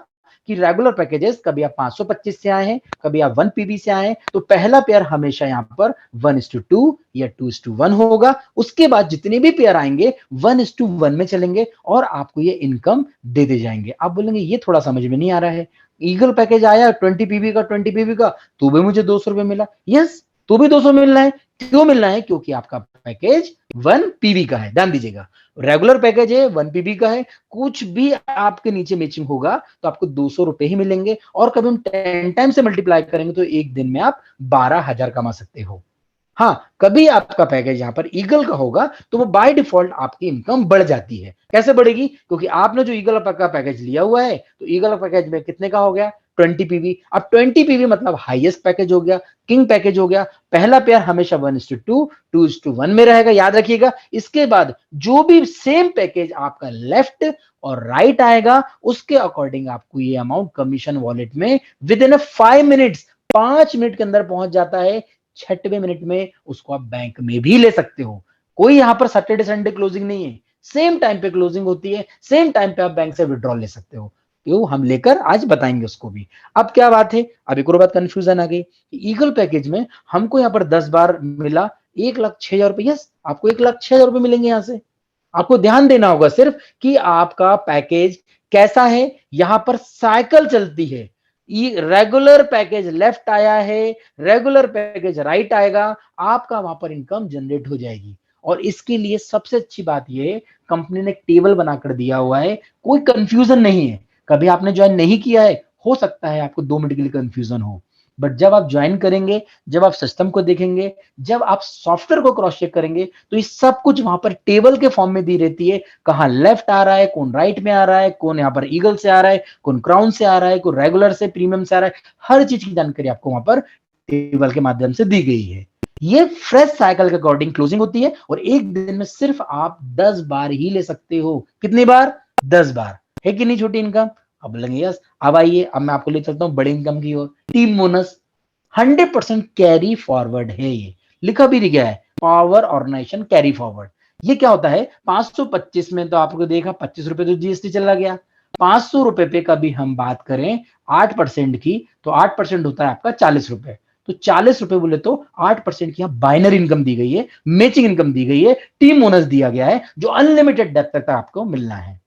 कि रेगुलर पैकेजेस कभी आप 525 से आए हैं, कभी आप 1 पीबी से आए हैं, तो पहला पेयर हमेशा यहां पर 1:2 या 2:1 होगा। उसके बाद जितने भी पेयर आएंगे 1:1 में चलेंगे और आपको ये इनकम देते जाएंगे। आप बोलेंगे ये थोड़ा समझ में नहीं आ रहा है, ईगल पैकेज आया 20 पीबी का, 20 पीबी का, तो भी मुझे 200 रुपए मिला। यस, तो भी 200 मिल रहा है। क्यों मिल रहा है? क्योंकि आपका पैकेज 1 पीबी का है। ध्यान दीजिएगा, रेगुलर पैकेज है, 1 पीबी का है, कुछ भी आपके नीचे मैचिंग होगा तो आपको 200 रुपए ही मिलेंगे। और कभी हम 10 टाइम से मल्टीप्लाई करेंगे तो एक दिन में आप 12,000 कमा सकते हो। हाँ, कभी आपका पैकेज यहां पर ईगल का होगा तो वो बाय डिफॉल्ट आपकी इनकम बढ़ जाती है। कैसे बढ़ेगी? क्योंकि आपने जो ईगल का पैकेज लिया हुआ है तो ईगल पैकेज में कितने का हो गया? 20 पीवी। अब 20 पीवी मतलब हाईएस्ट पैकेज हो गया, किंग पैकेज हो गया। पहला पेयर हमेशा 1:2, 2:1 में रहेगा, याद रखिएगा। इसके बाद जो भी सेम पैकेज आपका लेफ्ट और राइट आएगा उसके अकॉर्डिंग आपको ये अमाउंट कमीशन वॉलेट में विद इन 5 मिनट्स, 5 मिनट के अंदर पहुंच जाता है। 6वें मिनट में उसको आप बैंक में भी ले सकते हो। कोई यहां पर सैटरडे संडे क्लोजिंग नहीं है, सेम टाइम पे क्लोजिंग होती है, सेम टाइम पे आप बैंक से विड्रॉल ले सकते हो। क्यों? हम लेकर आज बताएंगे उसको भी। अब क्या बात है, अब एक और बात कंफ्यूजन आ गई। ईगल पैकेज में हमको यहाँ पर 10 बार मिला 1,06,000 रुपए। यस, आपको 1,06,000 रुपए मिलेंगे यहां से। आपको ध्यान देना होगा सिर्फ कि आपका पैकेज कैसा है। यहां पर साइकिल चलती है, रेगुलर पैकेज लेफ्ट आया है, रेगुलर पैकेज राइट आएगा, आपका वहां पर इनकम जनरेट हो जाएगी। और इसके लिए सबसे अच्छी बात यह कंपनी ने एक टेबल बनाकर दिया हुआ है, कोई कंफ्यूजन नहीं है। कभी आपने ज्वाइन नहीं किया है, हो सकता है आपको 2 मिनट के लिए कंफ्यूजन हो, बट जब आप ज्वाइन करेंगे, जब आप सिस्टम को देखेंगे, जब आप सॉफ्टवेयर को क्रॉस चेक करेंगे तो ये सब कुछ वहां पर टेबल के फॉर्म में दी रहती है। कहां लेफ्ट आ रहा है, कौन राइट में आ रहा है, कौन यहाँ पर ईगल से आ रहा है, कौन क्राउन से आ रहा है, कौन रेगुलर से प्रीमियम से आ रहा है, हर चीज की जानकारी आपको वहां पर टेबल के माध्यम से दी गई है। ये फ्रेश साइकिल के अकॉर्डिंग क्लोजिंग होती है और एक दिन में सिर्फ आप 10 बार ही ले सकते हो। कितनी बार? 10 बार। है कि नहीं छोटी इनकम? अब बोलेंगे यस। अब आइए, अब मैं आपको ले चलता हूं बड़ी इनकम की ओर। टीम बोनस 100% कैरी फॉरवर्ड है। ये लिखा भी गया है, पावर ऑर्गेनाइजेशन कैरी फॉरवर्ड। ये क्या होता है? 525 में तो आपको देखा 25 रुपए तो जीएसटी चला गया। 500 रुपए पे कभी हम बात करें 8% की तो 8% होता है आपका 40 रुपए। तो 40 रुपए बोले तो 8% की बाइनरी इनकम दी गई है, मैचिंग इनकम दी गई है, टीम बोनस दिया गया है जो अनलिमिटेड डेप्थ तक आपको मिलना है।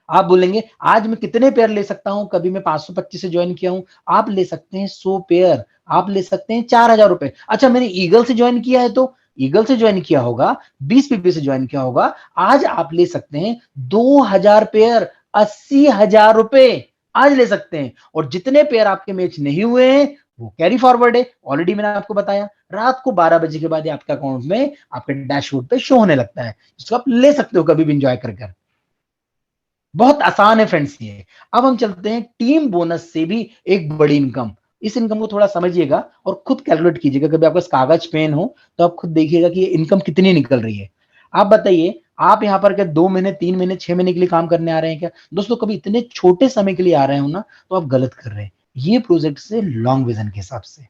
आप बोलेंगे आज मैं कितने पेयर ले सकता हूं? कभी मैं 525 से ज्वाइन किया हूं, आप ले सकते हैं 100 पेयर, आप ले सकते हैं 4,000 रुपए। अच्छा, मैंने ईगल से ज्वाइन किया है तो ईगल से ज्वाइन किया होगा, 20 पीपी से ज्वाइन किया होगा, आज आप ले सकते हैं 2,000 पेयर, 80,000 रुपए आज ले सकते हैं। और जितने पेयर आपके मैच नहीं हुए हैं वो कैरी फॉरवर्ड है। ऑलरेडी मैंने आपको बताया, रात को 12 बजे के बाद आपके अकाउंट में आपके डैशबोर्ड पे शो होने लगता है, जिसको आप ले सकते हो कभी भी इंजॉय कर। बहुत आसान है फ्रेंड्स ये। अब हम चलते हैं टीम बोनस से भी एक बड़ी इनकम। इस इनकम को थोड़ा समझिएगा और खुद कैलकुलेट कीजिएगा। कभी आपके पास कागज पेन हो तो आप खुद देखिएगा कि ये इनकम कितनी निकल रही है। आप बताइए, आप यहाँ पर क्या 2 महीने, 3 महीने, 6 महीने के लिए काम करने आ रहे हैं क्या? दोस्तों, कभी इतने छोटे समय के लिए आ रहे हो ना तो आप गलत कर रहे हैं। ये प्रोजेक्ट से लॉन्ग विजन के हिसाब से,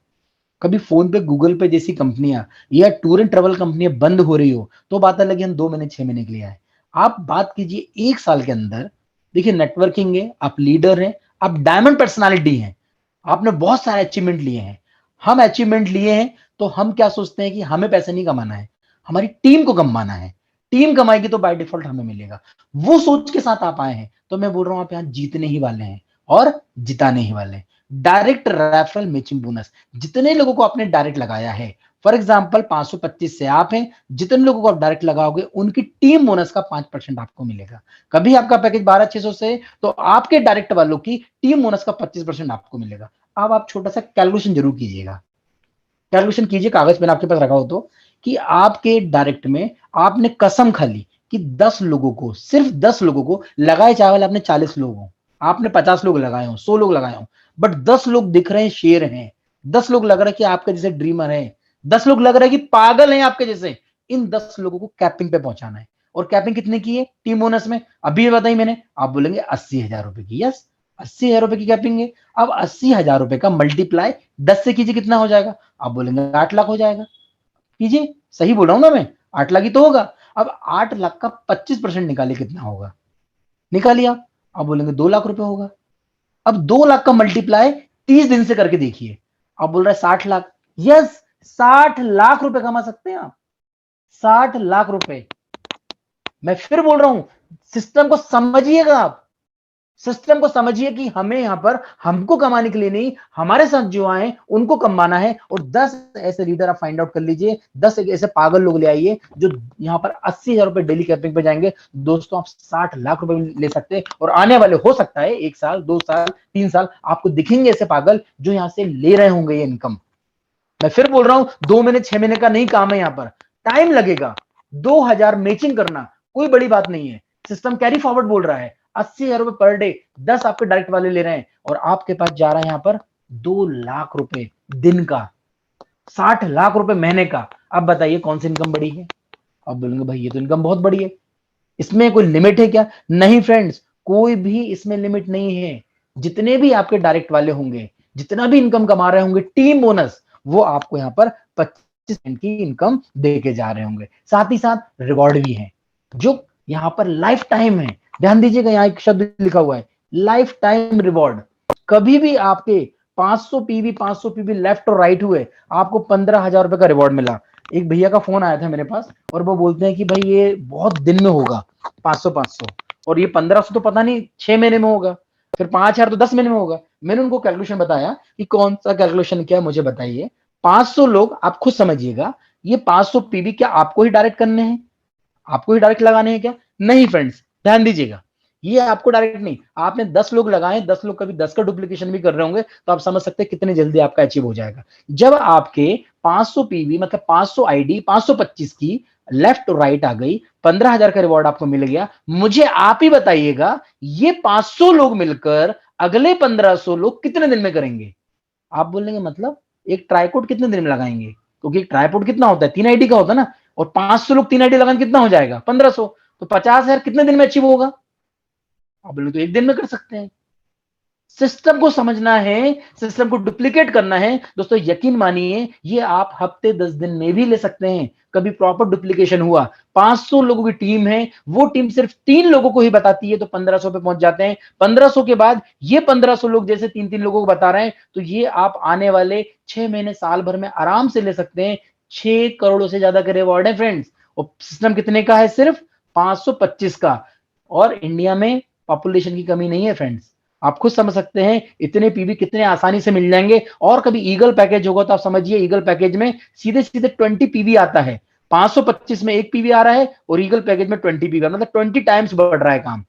कभी फोन पे, गूगल पे जैसी कंपनियां या टूर एंड ट्रेवल कंपनियां बंद हो रही हो तो बात अलग है, हम 2 महीने, 6 महीने के लिए आए। आप बात कीजिए 1 साल के अंदर। देखिए, नेटवर्किंग है, आप लीडर हैं, आप डायमंड पर्सनालिटी हैं, आपने बहुत सारे अचीवमेंट लिए हैं। हम अचीवमेंट लिए हैं तो हम क्या सोचते हैं कि हमें पैसे नहीं कमाना है, हमारी टीम को कमाना है। टीम कमाएगी तो बाय डिफॉल्ट हमें मिलेगा। वो सोच के साथ आप आए हैं तो मैं बोल रहा हूं आप यहां जीतने ही वाले हैं और जिताने ही वाले हैं। डायरेक्ट रेफरल मैचिंग बोनस, जितने लोगों को आपने डायरेक्ट लगाया है, फॉर एग्जाम्पल 525 से आप हैं, जितने लोगों को आप डायरेक्ट लगाओगे उनकी टीम बोनस का 5% आपको मिलेगा। कभी आपका पैकेज 12,600 से तो आपके डायरेक्ट वालों की टीम बोनस का 25% आपको मिलेगा। अब आप छोटा सा कैलकुलेशन जरूर कीजिएगा, कैलकुलेशन कीजिए, कागज पेन आपके पास रखा हो तो, कि आपके डायरेक्ट में आपने कसम खा ली कि 10 लोगों को, सिर्फ 10 लोगों को लगाए, चावल आपने 40 लोग हो, आपने 50 लोग लगाए हो, 100 लोग लगाए हो, बट 10 लोग दिख रहे हैं शेर हैं, 10 लोग लग रहा है कि आपके जैसे ड्रीमर है, 10 लोग लग रहा है कि पागल हैं आपके जैसे। इन 10 लोगों को कैपिंग पे पहुंचाना है। और कैपिंग कितने की है टीम बोनस में? अभी बताई मैंने। आप बोलेंगे 80,000 रुपए की। यस, 80,000 रुपए की कैपिंग है। अब 80,000 रुपए का मल्टीप्लाई 10 से कीजिए, कितना हो जाएगा? आप बोलेंगे 8 लाख हो जाएगा। कीजिए, सही बोल रहा हूं ना मैं, 8 लाख ही तो होगा। अब 8 लाख का 25% निकालिए, कितना होगा? निकालिए आप बोलेंगे 2 लाख रुपए होगा। अब 2 लाख का मल्टीप्लाई 30 दिन से करके देखिए, आप बोल रहे हैं 60 लाख। यस, 60 लाख रुपए कमा सकते हैं आप, 60 लाख रुपए। मैं फिर बोल रहा हूं, सिस्टम को समझिएगा आप, सिस्टम को समझिए कि हमें यहां पर हमको कमाने के लिए नहीं, हमारे साथ जो आए उनको कमाना है। और 10 ऐसे लीडर आप फाइंड आउट कर लीजिए, 10 ऐसे पागल लोग ले आइए जो यहां पर 80,000 रुपए डेली कैपिंग पे जाएंगे। दोस्तों, आप 60 लाख रुपए ले सकते हैं, और आने वाले हो सकता है 1 साल, 2 साल, 3 साल आपको दिखेंगे ऐसे पागल जो यहां से ले रहे होंगे ये इनकम। मैं फिर बोल रहा हूं, 2 महीने 6 महीने का नहीं काम है, यहां पर टाइम लगेगा। 2,000 मैचिंग करना कोई बड़ी बात नहीं है, सिस्टम कैरी फॉरवर्ड बोल रहा है। 80,000 रुपए पर डे, 10 आपके डायरेक्ट वाले ले रहे हैं, और आपके पास जा रहा है यहां पर 2 लाख रुपए दिन का, 60 लाख रुपए महीने का। अब बताइए कौन सी इनकम बड़ी है? अब बोलेंगे भाई ये तो इनकम बहुत बड़ी है, इसमें कोई लिमिट है क्या? नहीं फ्रेंड्स, कोई भी इसमें लिमिट नहीं है। जितने भी आपके डायरेक्ट वाले होंगे, जितना भी इनकम कमा रहे होंगे, टीम बोनस वो आपको यहाँ पर 25% की इनकम देके जा रहे होंगे। साथ ही साथ रिवॉर्ड भी है जो यहाँ पर लाइफ टाइम है। ध्यान दीजिएगा, यहाँ एक शब्द लिखा हुआ है, लाइफ टाइम रिवॉर्ड। कभी भी आपके 500 पीवी लेफ्ट और राइट हुए, आपको 15,000 रुपए का रिवॉर्ड मिला। एक भैया का फोन आया था मेरे पास, और वो बोलते हैं कि भाई ये बहुत दिन में होगा 500, और ये 1500 तो पता नहीं 6 महीने में होगा, फिर 5,000 तो 10 महीने में होगा। मैंने उनको कैलकुलेशन बताया कि कौन सा कैलकुलेशन क्या है मुझे बताइए। 500 लोग आप खुद समझिएगा, ये 500 पीवी क्या आपको ही डायरेक्ट करने हैं? आपको ही डायरेक्ट लगाने हैं क्या? नहीं फ्रेंड्स, ध्यान दीजिएगा, ये आपको डायरेक्ट नहीं, आपने 10 लोग लगाए, 10 लोग कभी 10 का डुप्लीकेशन भी कर रहे होंगे, तो आप समझ सकते हैं कितने जल्दी आपका अचीव हो जाएगा। जब आपके 500 पीवी मतलब 500 आईडी 525 की लेफ्ट और राइट आ गई, 15,000 का रिवॉर्ड आपको मिल गया। मुझे आप ही बताइएगा, ये 500 लोग मिलकर अगले 1500 लोग कितने दिन में करेंगे? आप बोलेंगे मतलब एक ट्राइपोड कितने दिन में लगाएंगे? क्योंकि एक ट्राइपोड कितना होता है, 3 आईडी का होता है ना, और 500 लोग 3 आईडी लगाने कितना हो जाएगा? 1500। तो 50,000 कितने दिन में अचीव होगा? आप बोले तो 1 दिन में कर सकते हैं। सिस्टम को समझना है, सिस्टम को डुप्लीकेट करना है। दोस्तों यकीन मानिए, ये आप हफ्ते 10 दिन में भी ले सकते हैं। कभी प्रॉपर डुप्लीकेशन हुआ, 500 लोगों की टीम है, वो टीम सिर्फ 3 लोगों को ही बताती है, तो 1500 पे पहुंच जाते हैं। 1500 के बाद ये 1500 लोग जैसे 3-3 लोगों को बता रहे हैं, तो ये आप आने वाले 6 महीने साल भर में आराम से ले सकते हैं। 6 करोड़ से ज्यादा के रिवॉर्ड है फ्रेंड्स, और सिस्टम कितने का है? सिर्फ 525 का। और इंडिया में पॉपुलेशन की कमी नहीं है फ्रेंड्स, आप खुद समझ सकते हैं इतने पीवी कितने आसानी से मिल जाएंगे। और कभी ईगल पैकेज होगा तो आप समझिए, ईगल पैकेज में सीधे सीधे 20 पीवी आता है। 525 में 1 पीवी आ रहा है, और ईगल पैकेज में 20 पीवी, मतलब 20 टाइम्स बढ़ रहा है काम।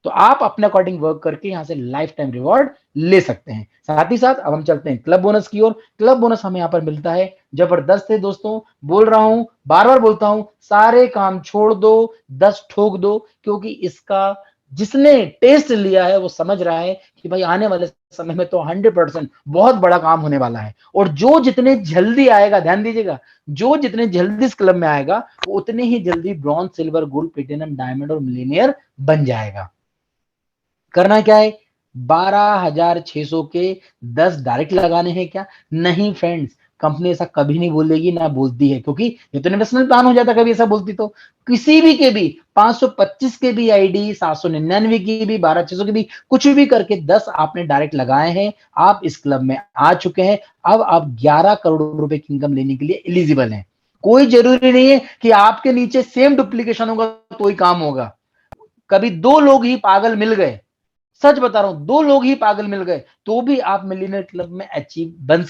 तो आप अपने अकॉर्डिंग वर्क करके यहां से लाइफ टाइम रिवॉर्ड ले सकते हैं। साथ ही साथ अब हम चलते हैं क्लब बोनस की ओर। क्लब बोनस हमें यहां पर मिलता है, जबरदस्त है दोस्तों। बोल रहा हूं, बार बार बोलता हूं, सारे काम छोड़ दो, 10 ठोक दो, क्योंकि इसका जिसने टेस्ट लिया है वो समझ रहा है कि भाई आने वाले समय में तो 100% बहुत बड़ा काम होने वाला है। और जो जितने जल्दी आएगा, ध्यान दीजिएगा, जो जितने जल्दी इस क्लब में आएगा वो उतने ही जल्दी bronze, silver, gold, platinum, diamond और मिलीनियर बन जाएगा। करना क्या है? 12,600 के 10 डायरेक्ट लगाने हैं क्या? नहीं फ्रेंड्स, कंपनी ऐसा कभी नहीं बोलेगी, ना बोलती है, क्योंकि ये तो इन्वेस्टमेंट प्लान हो जाता कभी ऐसा बोलती तो। किसी भी के भी 525 के भी आईडी, 799 की भी, 12,600 की भी, कुछ भी करके 10 आपने डायरेक्ट लगाए हैं, आप इस क्लब में आ चुके हैं। अब आप 11 करोड़ रुपए की इनकम लेने के लिए एलिजिबल हैं। कोई जरूरी नहीं है कि आपके नीचे सेम डुप्लीकेशन होगा तो ही काम होगा। कभी 2 लोग ही पागल मिल गए, सच बता रहा हूं, 2 लोग ही पागल मिल गए तो भी आप मिलियनर क्लब में बन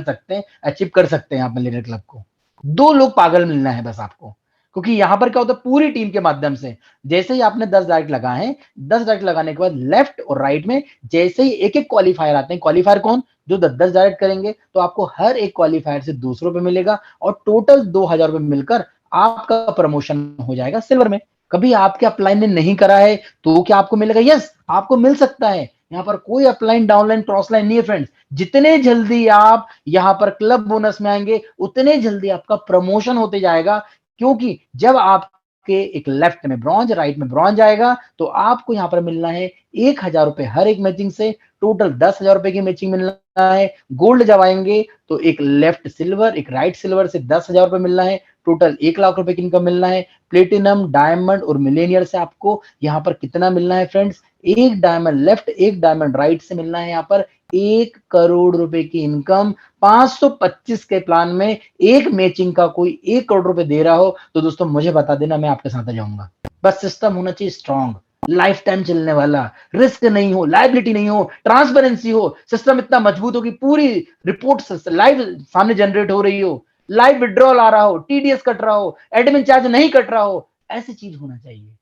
सकते हैं, अचीव कर सकते हैं आप मिलियनर क्लब को। 2 लोग पागल मिलना है बस आपको, क्योंकि यहां पर क्या होता है, पूरी टीम के माध्यम से जैसे ही आपने 10 डायरेक्ट लगाए हैं, 10 डायरेक्ट लगाने के बाद लेफ्ट और राइट में जैसे ही एक एक क्वालिफायर आते हैं, क्वालिफायर कौन? जो 10 डायरेक्ट करेंगे, तो आपको हर एक क्वालिफायर से 200 रुपए मिलेगा, और टोटल 2,000 रुपए मिलकर आपका प्रमोशन हो जाएगा सिल्वर में। कभी आपके अपलाइन ने नहीं करा है तो क्या आपको मिलेगा? यस, आपको मिल सकता है। यहाँ पर कोई अपलाइन, डाउनलाइन, क्रॉस लाइन नहीं है फ्रेंड्स। जितने जल्दी आप यहाँ पर क्लब बोनस में आएंगे, उतने जल्दी आपका प्रमोशन होते जाएगा, क्योंकि जब आपके एक लेफ्ट में ब्रॉन्ज, राइट में ब्रॉन्ज आएगा, तो आपको यहाँ पर मिलना है 1,000 रुपए हर एक मैचिंग से, टोटल 10,000 रुपए की मैचिंग मिलना है। गोल्ड जब आएंगे तो एक लेफ्ट सिल्वर, एक राइट सिल्वर से 10,000 रुपए मिलना है, टोटल 1 लाख रुपए की इनकम मिलना है। प्लेटिनम, डायमंड और मिलेनियर से आपको यहाँ पर कितना मिलना है फ्रेंड्स? एक डायमंड लेफ्ट, एक डायमंड राइट से मिलना है यहाँ पर 1 करोड़ रुपए की इनकम। 525 के प्लान में एक मैचिंग का कोई 1 करोड़ रुपए दे रहा हो तो दोस्तों मुझे बता देना, मैं आपके साथ आ जाऊंगा। बस सिस्टम होना चाहिए स्ट्रांग, लाइफ टाइम चलने वाला, रिस्क नहीं हो, लाइबिलिटी नहीं हो, ट्रांसपेरेंसी हो, सिस्टम इतना मजबूत हो कि पूरी रिपोर्ट लाइव सामने जनरेट हो रही हो, लाइव विड्रॉल आ रहा हो, टीडीएस कट रहा हो, एडमिन चार्ज नहीं कट रहा हो, ऐसी चीज होना चाहिए।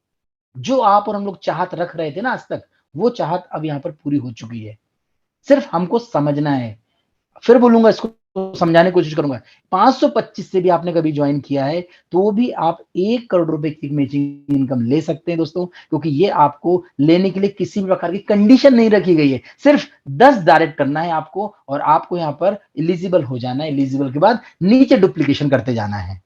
जो आप और हम लोग चाहत रख रहे थे ना आज तक, वो चाहत अब यहां पर पूरी हो चुकी है। सिर्फ हमको समझना है। फिर बोलूंगा, इसको समझाने की कोशिश करूंगा। 525 से भी आपने कभी ज्वाइन किया है तो भी आप 1 करोड़ रुपए की मैचिंग इनकम ले सकते हैं दोस्तों, क्योंकि ये आपको लेने के लिए किसी भी प्रकार की कंडीशन नहीं रखी गई है। सिर्फ 10 डायरेक्ट करना है आपको और आपको यहाँ पर एलिजिबल हो जाना है। एलिजिबल के बाद नीचे डुप्लीकेशन करते जाना है।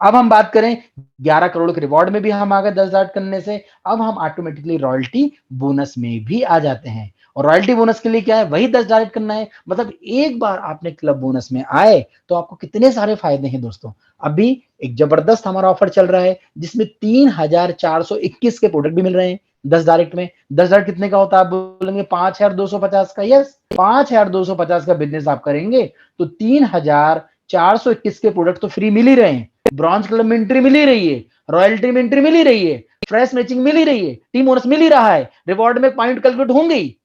अब हम बात करें 11 करोड़ के रिवॉर्ड में भी हम आ गए 10 डायरेक्ट करने से। अब हम ऑटोमेटिकली रॉयल्टी बोनस में भी आ जाते हैं। और रॉयल्टी बोनस के लिए क्या है? वही 10 डायरेक्ट करना है। मतलब एक बार आपने क्लब बोनस में आए तो आपको कितने सारे फायदे हैं दोस्तों। अभी एक जबरदस्त हमारा ऑफर चल रहा है जिसमें 3,421 के प्रोडक्ट भी मिल रहे हैं 10 डायरेक्ट में। 10 डायरेक्ट कितने का होता है? आप बोलेंगे 5,250 का। यस, 5,250 का बिजनेस आप करेंगे तो 3,421 के प्रोडक्ट तो फ्री मिल ही रहे हैं। ब्रॉन्ज क्लब में एंट्री मिल ही रही है, रॉयल्टी में एंट्री मिल ही रही है, फ्रेश मैचिंग मिल ही रही है, टीम बोनस मिल ही रहा है, रिवॉर्ड में पॉइंट कैलकुलेट होंगे ही,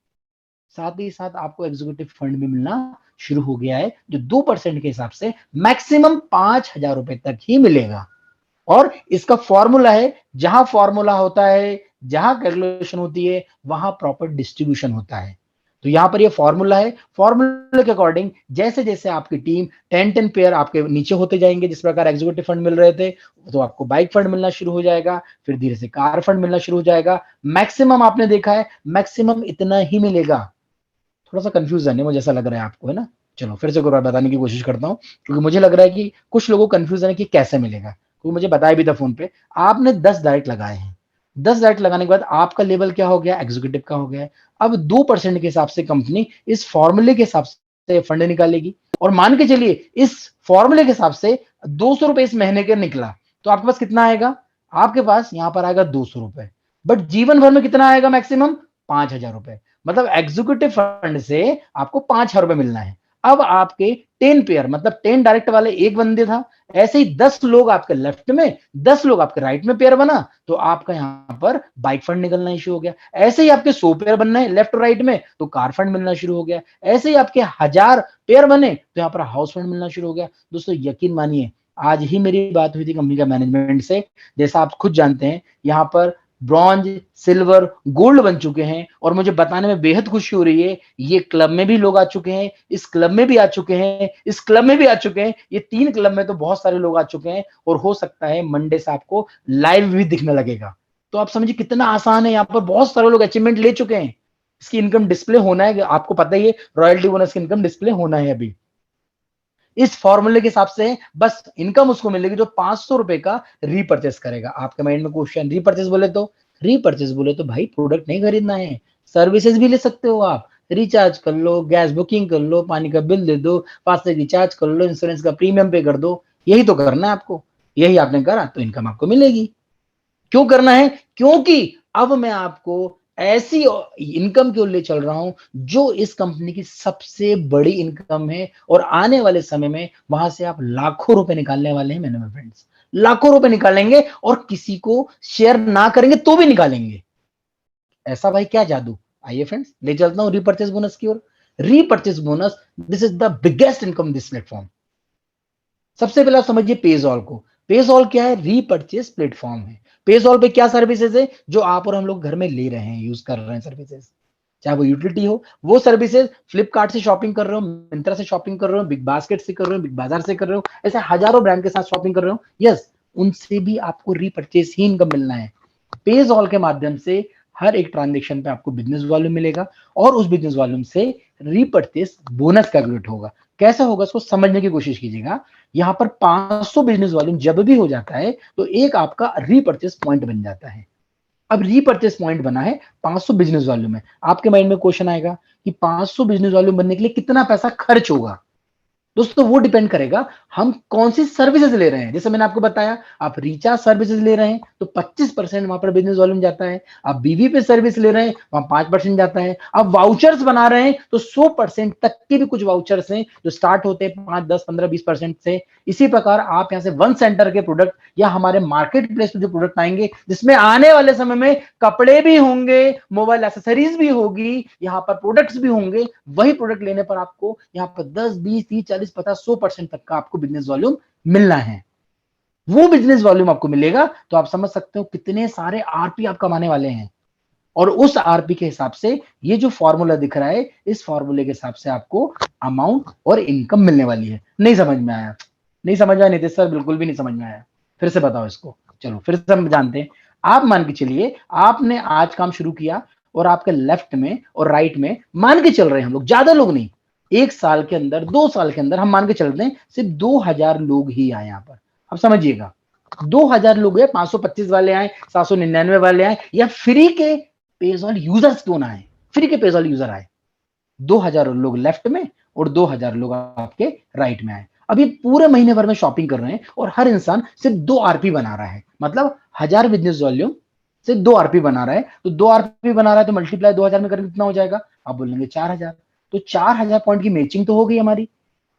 साथ ही साथ आपको एग्जीक्यूटिव फंड भी मिलना शुरू हो गया है जो 2% के हिसाब से मैक्सिमम 5,000 रुपए तक ही मिलेगा। और इसका फॉर्मूला है, जहां फॉर्मूला होता है, जहां कैलकुलेशन होती है, वहां प्रॉपर डिस्ट्रीब्यूशन होता है। तो यहां पर ये फॉर्मूला है। फॉर्मूले के अकॉर्डिंग जैसे जैसे आपकी टीम 10-10 पेयर आपके नीचे होते जाएंगे, जिस प्रकार एग्जीक्यूटिव फंड मिल रहे थे, तो आपको बाइक फंड मिलना शुरू हो जाएगा, फिर धीरे से कार फंड मिलना शुरू हो जाएगा। मैक्सिमम आपने देखा है, मैक्सिमम इतना ही मिलेगा। थोड़ा सा कंफ्यूजन है, मुझे ऐसा लग रहा है आपको, है ना? चलो फिर से एक बार बताने की कोशिश करता हूँ, क्योंकि मुझे लग रहा है कि कुछ लोगों को कंफ्यूजन है कि कैसे मिलेगा, क्योंकि मुझे बताया भी था फोन पे। आपने 10 डायरेक्ट लगाए हैं, 10 डायरेक्ट लगाने के बाद आपका लेवल क्या हो गया? एग्जीक्यूटिव का हो गया है। अब 2% के हिसाब से कंपनी इस फॉर्मूले के हिसाब से फंड निकालेगी, और मान के चलिए इस फॉर्मूले के हिसाब से 200 रुपए इस महीने के निकला, तो आपके पास कितना आएगा? आपके पास यहां पर आएगा 200 रुपए। बट जीवन भर में कितना आएगा मैक्सिमम? 5,000 रुपए। मतलब एग्जीक्यूटिव फंड से आपको 5,000 रुपए मिलना है। अब आपके 10 पेयर, मतलब 10 डायरेक्ट वाले एक बंदे था, ऐसे ही 10 लोग आपके लेफ्ट में, 10 लोग आपके राइट में पेयर बना, तो आपका यहां पर बाइक फंड निकलना शुरू हो गया। ऐसे ही आपके 100 पेयर बनना है लेफ्ट और राइट में, तो कार फंड मिलना शुरू हो गया। ऐसे ही आपके 1,000 पेयर बने तो यहाँ पर हाउस फंड मिलना शुरू हो गया। दोस्तों यकीन मानिए, आज ही मेरी बात हुई थी कंपनी का मैनेजमेंट से। जैसा आप खुद जानते हैं, यहाँ पर ब्रॉन्ज, सिल्वर, गोल्ड बन चुके हैं, और मुझे बताने में बेहद खुशी हो रही है, ये क्लब में भी लोग आ चुके हैं, इस क्लब में भी आ चुके हैं, इस क्लब में भी आ चुके हैं। ये 3 क्लब में तो बहुत सारे लोग आ चुके हैं, और हो सकता है मंडे से आपको लाइव भी दिखने लगेगा। तो आप समझिए कितना आसान है। यहाँ पर बहुत सारे लोग अचीवमेंट ले चुके हैं। इसकी इनकम डिस्प्ले होना है, आपको पता ही है, रॉयल्टी बोनस की इनकम डिस्प्ले होना है अभी। इस फॉर्मूले के हिसाब से बस इनकम उसको मिलेगी जो 500 रुपए का रीपर्चेस करेगा। आपके माइंड में क्वेश्चन, रीपर्चेस बोले तो भाई प्रोडक्ट नहीं खरीदना है, सर्विसेज भी ले सकते हो आप। रिचार्ज कर लो, गैस बुकिंग कर लो, पानी का बिल दे दो, फास्टैग रिचार्ज कर लो, इंश्योरेंस का प्रीमियम पे कर दो। यही तो करना है आपको। यही आपने करा तो इनकम आपको मिलेगी। क्यों करना है? क्योंकि अब मैं आपको ऐसी इनकम क्यों ले चल रहा हूं जो इस कंपनी की सबसे बड़ी इनकम है, और आने वाले समय में वहां से आप लाखों रुपए निकालने वाले हैं। मैंने फ्रेंड्स, लाखों रुपए निकालेंगे, और किसी को शेयर ना करेंगे तो भी निकालेंगे। ऐसा भाई क्या जादू। आइए फ्रेंड्स, ले चलता हूं रीपर्चेस बोनस की ओर। Repurchase bonus, this is the biggest income this platform. सबसे पहले आप समझिए पेजॉल को। पेजॉल क्या है? रीपर्चेस प्लेटफॉर्म है। पेजॉल पे क्या सर्विसेज है जो आप और हम लोग घर में ले रहे हैं, यूज कर रहे हैं सर्विसेज, चाहे वो यूटिलिटी हो, वो सर्विसेज फ्लिपकार्ट से शॉपिंग कर रहे हो, मिंत्रा से शॉपिंग कर रहे हो, बिग बास्केट से कर रहे हो, बिग बाजार से कर रहे हो, ऐसे हजारों ब्रांड के साथ शॉपिंग कर रहे हो, यस, उनसे भी आपको रीपर्चेस ही इनकम मिलना है। पेजॉल के माध्यम से हर एक ट्रांजेक्शन पे आपको बिजनेस वॉल्यूम मिलेगा, और उस बिजनेस वॉल्यूम से रीपर्चेस बोनस कैलकुलेट होगा। कैसा होगा इसको समझने की कोशिश कीजिएगा। यहाँ पर 500 बिजनेस वॉल्यूम जब भी हो जाता है तो एक आपका रीपर्चेस पॉइंट बन जाता है। अब रीपर्चेस पॉइंट बना है 500 बिजनेस वॉल्यूम में। आपके माइंड में क्वेश्चन आएगा कि 500 बिजनेस वॉल्यूम बनने के लिए कितना पैसा खर्च होगा। दोस्तों वो डिपेंड करेगा हम कौन सी सर्विसेज ले रहे हैं। जैसे मैंने आपको बताया, आप रिचार्ज सर्विसेज ले रहे हैं तो 25% वहां पर बिजनेस वॉल्यूम जाता है। आप बीवी पे सर्विस ले रहे हैं वहां 5% जाता है। आप वाउचर्स बना रहे हैं तो 100% तक के भी कुछ वाउचर्स हैं जो स्टार्ट होते हैं 5, 10, 15, 20% से। इसी प्रकार आप यहाँ से वन सेंटर के प्रोडक्ट या हमारे मार्केट प्लेस पे जो प्रोडक्ट आएंगे, जिसमें आने वाले समय में कपड़े भी होंगे, मोबाइल एसेसरीज भी होगी, यहाँ पर प्रोडक्ट्स भी होंगे, वही प्रोडक्ट लेने पर आपको यहाँ पर 10, 20, 30, 40, 50, 100% तक का आपको बिजनेस वॉल्यूम मिलना है। वो बिजनेस वॉल्यूम आपको मिलेगा तो आप समझ सकते हो कितने सारे आरपी आप कमाने वाले हैं। और उस आरपी के हिसाब से ये जो फॉर्मूला दिख रहा है, इस फॉर्मूले के हिसाब से आपको अमाउंट और इनकम मिलने वाली है। नहीं समझ में आया? नहीं समझ में आया नितेश सर? बिल्कुल भी नहीं समझ में आया। फिर से बताओ इसको। चलो फिर से हम जानते हैं। आप मान के चलिए आपने आज काम शुरू किया और आपके लेफ्ट में और राइट में मान के चल रहे हैं हम लोग, ज्यादा लोग नहीं, 1 साल के अंदर 2 साल के अंदर हम मान के चलते हैं सिर्फ 2000 लोग ही आए यहाँ पर। अब समझिएगा 2000 लोग है, 525 वाले आए, 799 वाले आए, या फ्री के पेजॉल यूजर्स क्यों ना आए, फ्री के पेजॉल यूजर आए। 2000 लोग लेफ्ट में और 2000 लोग आपके राइट में आए। अब ये पूरे महीने भर में शॉपिंग कर रहे हैं और हर इंसान सिर्फ 2 आरपी बना रहा है, मतलब 1000 बिजनेस वॉल्यूम से 2 आरपी बना रहा है। तो 2 आरपी बना रहा है तो मल्टीप्लाई 2000 में करेंगे कितना हो जाएगा? आप बोलेंगे 4000। तो 4000 पॉइंट की मैचिंग तो हो गई हमारी।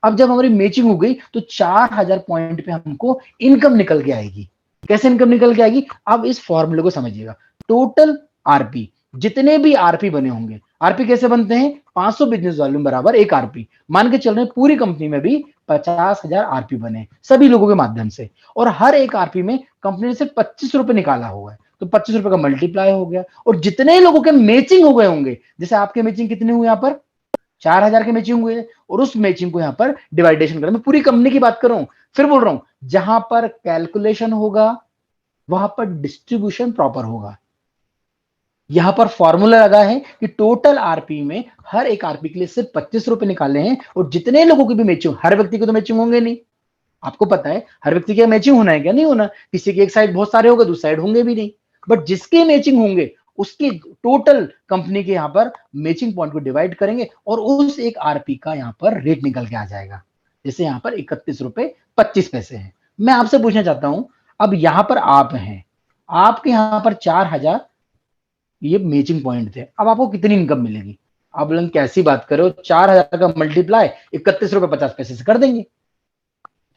अब जब हमारी मैचिंग हो गई तो 4000 पॉइंट पे हमको इनकम निकल के आएगी। कैसे इनकम निकल के आएगी? अब इस फॉर्मूले को समझिएगा। टोटल आरपी, जितने भी आरपी बने होंगे, आरपी कैसे बनते हैं? 500 बिजनेस वॉल्यूम बराबर 1 आरपी। मान के चल रहे हैं पूरी कंपनी में भी 50,000 आरपी बने सभी लोगों के माध्यम से, और हर एक आरपी में कंपनी ने सिर्फ 25 रुपए निकाला हुआ है, तो 25 रुपए का मल्टीप्लाई हो गया। और जितने लोगों के मैचिंग हो गए होंगे, जैसे आपके मैचिंग कितने हुए यहाँ पर? 4000 के मैचिंग हुए, और उस मैचिंग को यहाँ पर डिवाइडेशन करें। मैं पूरी कंपनी की बात कर रहा हूं, फिर बोल रहा हूं जहां पर कैलकुलेशन होगा वहां पर डिस्ट्रीब्यूशन प्रॉपर होगा। यहां पर फॉर्मूला लगा है कि टोटल आरपी में हर एक आरपी के लिए सिर्फ 25 रुपए निकाले हैं, और जितने लोगों की भी मैचिंग, हर व्यक्ति को तो मैचिंग होंगे नहीं, आपको पता है हर व्यक्ति की मैचिंग होना है क्या? नहीं होना। किसी की एक साइड बहुत सारे होंगे, दूसरी साइड होंगे भी नहीं, बट जिसके मैचिंग होंगे उसकी टोटल कंपनी के यहाँ पर मैचिंग पॉइंट को डिवाइड करेंगे और उस एक आरपी का यहाँ पर रेट निकल के आ जाएगा। जैसे यहाँ पर 31 रुपए 25 पैसे है। मैं आपसे पूछना चाहता हूं, अब यहाँ पर आप हैं, आपके यहाँ पर 4000 ये मैचिंग पॉइंट थे, अब आपको कितनी इनकम मिलेगी? आप बोलेंगे कैसी बात करो, 4000 का मल्टीप्लाई 31 रुपए 50 पैसे से कर देंगे।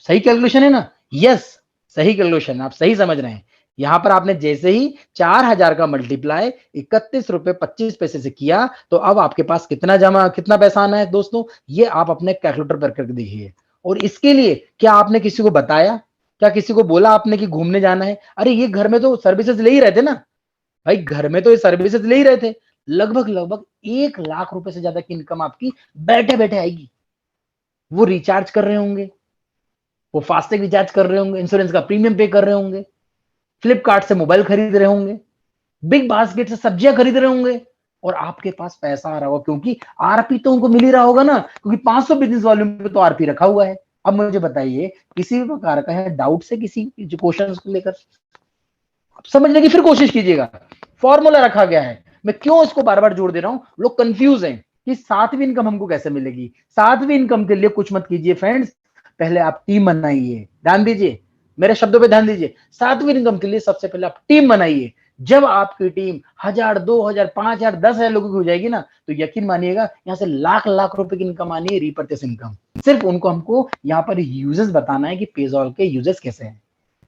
सही कैलकुलेशन है ना? यस, सही कैलकुलेशन, आप सही समझ रहे हैं। यहां पर आपने जैसे ही 4000 का मल्टीप्लाई 31 रुपए 25 पैसे से किया, तो अब आपके पास कितना पैसा आना है दोस्तों, ये आप अपने कैलकुलेटर पर करके देखिए। और इसके लिए क्या आपने किसी को बताया? क्या किसी को बोला आपने कि घूमने जाना है? अरे ये घर में तो सर्विसेज ले ही रहे थे ना भाई, घर में तो ये सर्विसेज ले ही रहे थे। लगभग लगभग 1 लाख रुपए से ज्यादा की इनकम आपकी बैठे बैठे आएगी। वो रिचार्ज कर रहे होंगे, वो फास्टैग रिचार्ज कर रहे होंगे, इंश्योरेंस का प्रीमियम पे कर रहे होंगे, फ्लिपकार्ट से मोबाइल खरीद रहे होंगे, बिग बास्केट से सब्जियां खरीद रहे होंगे, और आपके पास पैसा आ रहा होगा क्योंकि आरपी तो उनको मिल ही रहा होगा ना, क्योंकि 500 बिजनेस वॉल्यूम पे तो आरपी रखा हुआ है। अब मुझे बताइए, किसी भी प्रकार का है डाउट से किसी क्वेश्चन को लेकर समझने की फिर कोशिश कीजिएगा। फॉर्मूला रखा गया है, मैं क्यों इसको बार बार जोड़ दे रहा हूं, लोग कंफ्यूज हैं कि 7वीं इनकम हमको कैसे मिलेगी। 7वीं इनकम के लिए कुछ मत कीजिए फ्रेंड्स, पहले आप टीम बनाइए। ध्यान दीजिए, मेरे शब्दों पे ध्यान दीजिए। 7वीं इनकम के लिए सबसे पहले आप टीम बनाइए। जब आपकी टीम 1000, 2000, 5000, 10,000 लोगों की हो जाएगी ना, तो यकीन मानिएगा यहां से लाख लाख रुपए की इनकम आनी है, रीपर्चेस इनकम। सिर्फ उनको हमको यहाँ पर यूजर्स बताना है कि पेजॉल के यूजर्स कैसे हैं।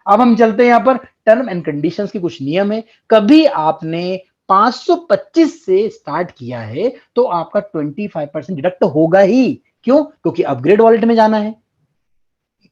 अब हम चलते हैं यहाँ पर टर्म एंड कंडीशंस के कुछ नियम है। कभी आपने 525 से स्टार्ट किया है तो आपका 25% डिडक्ट होगा ही। क्यों? क्योंकि अपग्रेड वॉलेट में जाना है।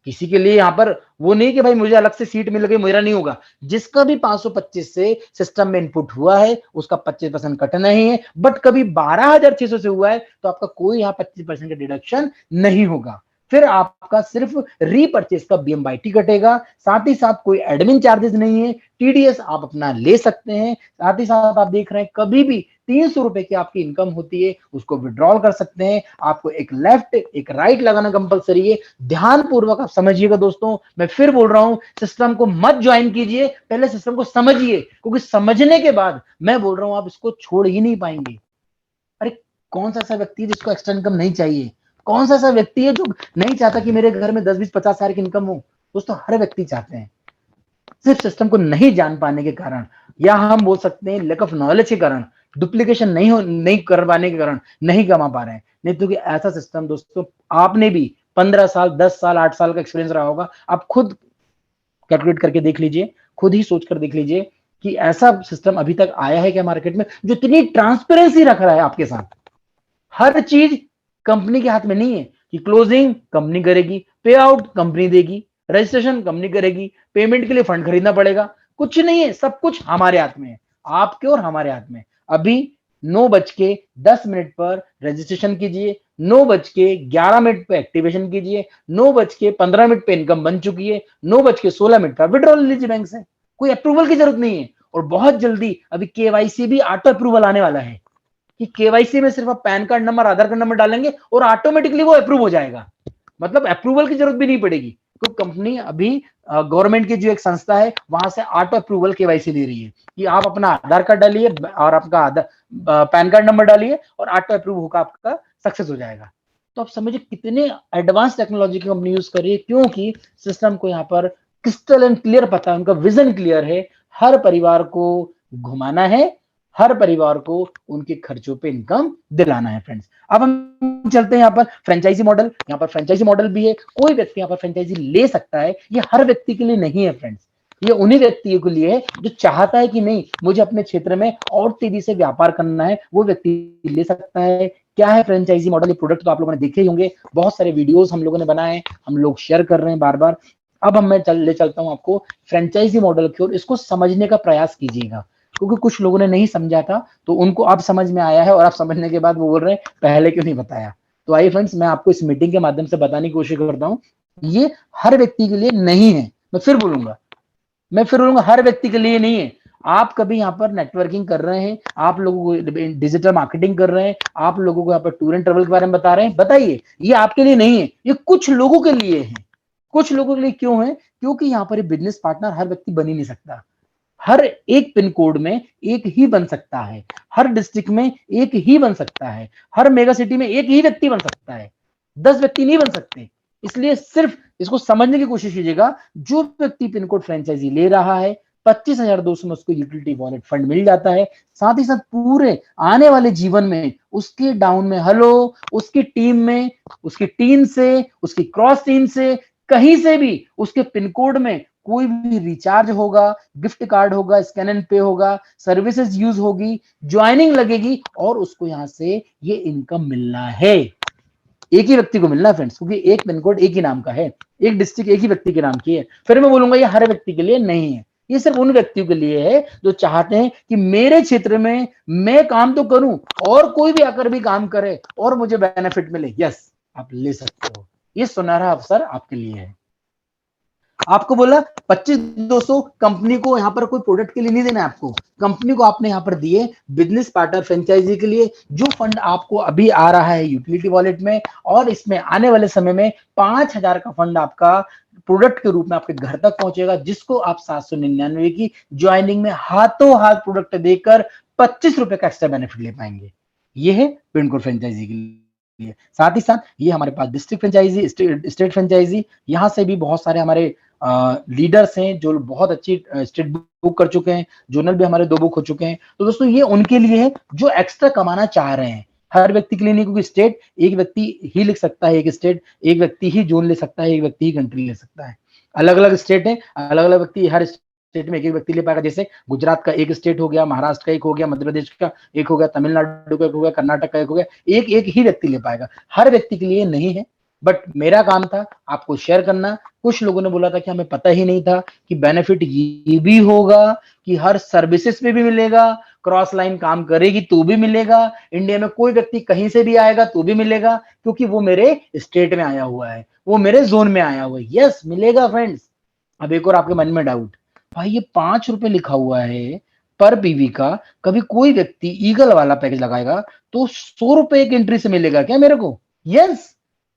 किसी के लिए यहां पर वो नहीं कि भाई मुझे अलग से सीट मिल गई मेरा नहीं होगा। जिसका भी 525 से सिस्टम में इनपुट हुआ है उसका 25% कटना ही है। बट कभी 12,600 से हुआ है तो आपका कोई यहाँ 25% का डिडक्शन नहीं होगा। फिर आपका सिर्फ रीपरचेस का बीएमआईटी कटेगा, साथ ही साथ कोई एडमिन चार्जेस नहीं है। टीडीएस आप अपना ले सकते हैं। साथ ही साथ आप देख रहे हैं कभी भी 300 रुपए की आपकी इनकम होती है उसको विड्रॉल कर सकते हैं। आपको एक लेफ्ट एक राइट लगाना कंपलसरी है। ध्यान पूर्वक आप समझिएगा दोस्तों, मैं फिर बोल रहा हूं, सिस्टम को मत ज्वाइन कीजिए, पहले सिस्टम को समझिए, क्योंकि समझने के बाद मैं बोल रहा हूं आप इसको छोड़ ही नहीं पाएंगे। अरे कौन सा ऐसा व्यक्ति जिसको एक्स्ट्रा इनकम नहीं चाहिए? कौन सा ऐसा व्यक्ति है जो नहीं चाहता कि मेरे घर में 10, 20, 50 हजार की इनकम हो? दोस्तों हर व्यक्ति चाहते हैं, सिर्फ सिस्टम को नहीं जान पाने के कारण, या हम बोल सकते हैं लेक ऑफ नॉलेज के कारण, डुप्लीकेशन नहीं कर पाने के कारण नहीं कमा पा रहे हैं। नहीं तो कि ऐसा सिस्टम दोस्तों, आपने भी 15 साल, 10 साल, 8 साल का एक्सपीरियंस रहा होगा, आप खुद कैलकुलेट करके देख लीजिए, खुद ही सोच कर देख लीजिए कि ऐसा सिस्टम अभी तक आया है क्या मार्केट में जो इतनी ट्रांसपेरेंसी रख रहा है आपके साथ। हर चीज कंपनी के हाथ में नहीं है कि क्लोजिंग कंपनी करेगी, पे आउट कंपनी देगी, रजिस्ट्रेशन कंपनी करेगी, पेमेंट के लिए फंड खरीदना पड़ेगा, कुछ नहीं है, सब कुछ हमारे हाथ में है, आपके और हमारे हाथ में। अभी 9:10 पर रजिस्ट्रेशन कीजिए, 9:11 पे एक्टिवेशन कीजिए, 9:15 पे इनकम बन चुकी है, 9:16 पर विड्रॉल लीजिए बैंक से, कोई अप्रूवल की जरूरत नहीं है। और बहुत जल्दी अभी केवाईसी भी ऑटो अप्रूवल आने वाला है कि केवाईसी में सिर्फ आप पैन कार्ड नंबर, आधार कार्ड नंबर डालेंगे और ऑटोमेटिकली वो अप्रूव हो जाएगा, मतलब अप्रूवल की जरूरत भी नहीं पड़ेगी। तो कंपनी अभी गवर्नमेंट की जो एक संस्था है वहां से ऑटो अप्रूवल केवाईसी दे रही है कि आप अपना आधार कार्ड डालिए और आपका पैन कार्ड नंबर डालिए और ऑटो अप्रूव होकर आपका सक्सेस हो जाएगा। तो आप समझिए कितने एडवांस टेक्नोलॉजी की कंपनी यूज कर रही है, क्योंकि सिस्टम को यहाँ पर क्रिस्टल एंड क्लियर पता है, उनका विजन क्लियर है, हर परिवार को घुमाना है, हर परिवार को उनके खर्चों पे इनकम दिलाना है। फ्रेंड्स अब हम चलते हैं यहाँ पर फ्रेंचाइजी मॉडल। यहाँ पर फ्रेंचाइजी मॉडल भी है, कोई व्यक्ति यहाँ पर फ्रेंचाइजी ले सकता है, ये हर व्यक्ति के लिए नहीं है फ्रेंड्स, ये उन्हीं व्यक्तियों के लिए है जो चाहता है कि नहीं मुझे अपने क्षेत्र में और तेजी से व्यापार करना है, वो व्यक्ति ले सकता है। क्या है फ्रेंचाइजी मॉडल? ये प्रोडक्ट तो आप लोगों ने देखे ही होंगे, बहुत सारे वीडियोस हम लोगों ने बनाए, हम लोग शेयर कर रहे हैं बार बार। अब मैं ले चलता हूं आपको फ्रेंचाइजी मॉडल की ओर, इसको समझने का प्रयास कीजिएगा, क्योंकि कुछ लोगों ने नहीं समझा था तो उनको अब समझ में आया है, और आप समझने के बाद वो बोल रहे हैं पहले क्यों नहीं बताया। तो आइए फ्रेंड्स, मैं आपको इस मीटिंग के माध्यम से बताने की कोशिश करता हूं, ये हर व्यक्ति के लिए नहीं है। मैं फिर बोलूंगा हर व्यक्ति के लिए नहीं है। आप कभी यहाँ पर नेटवर्किंग कर रहे हैं, आप लोगों को डिजिटल मार्केटिंग कर रहे हैं, आप लोगों को यहाँ पर टूर एंड ट्रेवल के बारे में बता रहे हैं, बताइए ये आपके लिए नहीं है, ये कुछ लोगों के लिए है। कुछ लोगों के लिए क्यों है? क्योंकि यहाँ पर बिजनेस पार्टनर हर व्यक्ति बन ही नहीं सकता, हर एक पिन कोड में एक ही बन सकता है, हर डिस्ट्रिक्ट में एक ही बन सकता है, हर मेगा सिटी में एक ही व्यक्ति बन सकता है, 10 व्यक्ति नहीं बन सकते। इसलिए सिर्फ इसको समझने की कोशिश कीजिएगा, जो व्यक्ति पिन कोड फ्रेंचाइजी ले रहा है 25,200 में उसको यूटिलिटी वॉलेट फंड मिल जाता है, साथ ही साथ पूरे आने वाले जीवन में उसके डाउन में हेलो, उसकी टीम में, उसकी टीम से, उसकी क्रॉस टीम से, कहीं से भी उसके पिन कोड में कोई भी रिचार्ज होगा, गिफ्ट कार्ड होगा, स्कैन एंड पे होगा, सर्विसेज यूज होगी, ज्वाइनिंग लगेगी और उसको यहां से ये इनकम मिलना है। एक ही व्यक्ति को मिलना है फ्रेंड्स, क्योंकि एक पिन कोड एक ही नाम का है, एक डिस्ट्रिक्ट एक ही व्यक्ति के नाम की है। फिर मैं बोलूंगा ये हर व्यक्ति के लिए नहीं है, ये सिर्फ उन व्यक्तियों के लिए है जो चाहते हैं कि मेरे क्षेत्र में मैं काम तो करूं और कोई भी आकर भी काम करे और मुझे बेनिफिट मिले। यस, आप ले सकते हो, ये सुनहरा अवसर आपके लिए है। आपको बोला 25,200 कंपनी को यहाँ पर कोई प्रोडक्ट के लिए नहीं देना है, आपको कंपनी को आपने यहाँ पर दिए बिजनेस पार्टनर फ्रेंचाइजी के लिए, जो फंड आपको अभी आ रहा है यूटिलिटी वॉलेट में, और इसमें आने वाले समय में 5,000 का फंड आपका प्रोडक्ट के रूप में आपके घर तक पहुंचेगा, जिसको आप 799 की ज्वाइनिंग में हाथों हाथ प्रोडक्ट देकर 25 रुपए का एक्स्ट्रा बेनिफिट ले पाएंगे। ये है पिन कोड फ्रेंचाइजी के लिए। साथ ही साथ ये हमारे पास डिस्ट्रिक्ट फ्रेंचाइजी, स्टेट फ्रेंचाइजी, यहाँ से भी बहुत सारे हमारे लीडर्स हैं जो बहुत अच्छी स्टेट बुक कर चुके हैं, जोनल भी हमारे 2 बुक हो चुके हैं। तो दोस्तों ये उनके लिए है जो एक्स्ट्रा कमाना चाह रहे हैं, हर व्यक्ति के लिए नहीं, क्योंकि स्टेट एक व्यक्ति ही लिख सकता है, एक स्टेट एक व्यक्ति ही जोन ले सकता है, एक व्यक्ति ही कंट्री ले सकता है। अलग अलग स्टेट है, अलग अलग व्यक्ति हर स्टेट में एक एक व्यक्ति ले पाएगा। जैसे गुजरात का एक स्टेट हो गया, महाराष्ट्र का एक हो गया, मध्य प्रदेश का एक हो गया, तमिलनाडु का एक हो गया, कर्नाटक का एक हो गया, एक एक ही व्यक्ति ले पाएगा, हर व्यक्ति के लिए नहीं है। बट मेरा काम था आपको शेयर करना। कुछ लोगों ने बोला था कि हमें पता ही नहीं था कि बेनिफिट ये भी होगा कि हर सर्विसेज पे भी मिलेगा, क्रॉस लाइन काम करेगी तो भी मिलेगा, इंडिया में कोई व्यक्ति कहीं से भी आएगा तो भी मिलेगा, क्योंकि वो मेरे स्टेट में आया हुआ है, वो मेरे जोन में आया हुआ है। यस, मिलेगा फ्रेंड्स। अब एक और आपके मन में डाउट, भाई ये 5 रुपए लिखा हुआ है पर पीवी का, कभी कोई व्यक्ति ईगल वाला पैकेज लगाएगा तो 100 रुपए एक एंट्री से मिलेगा क्या मेरे को? यस,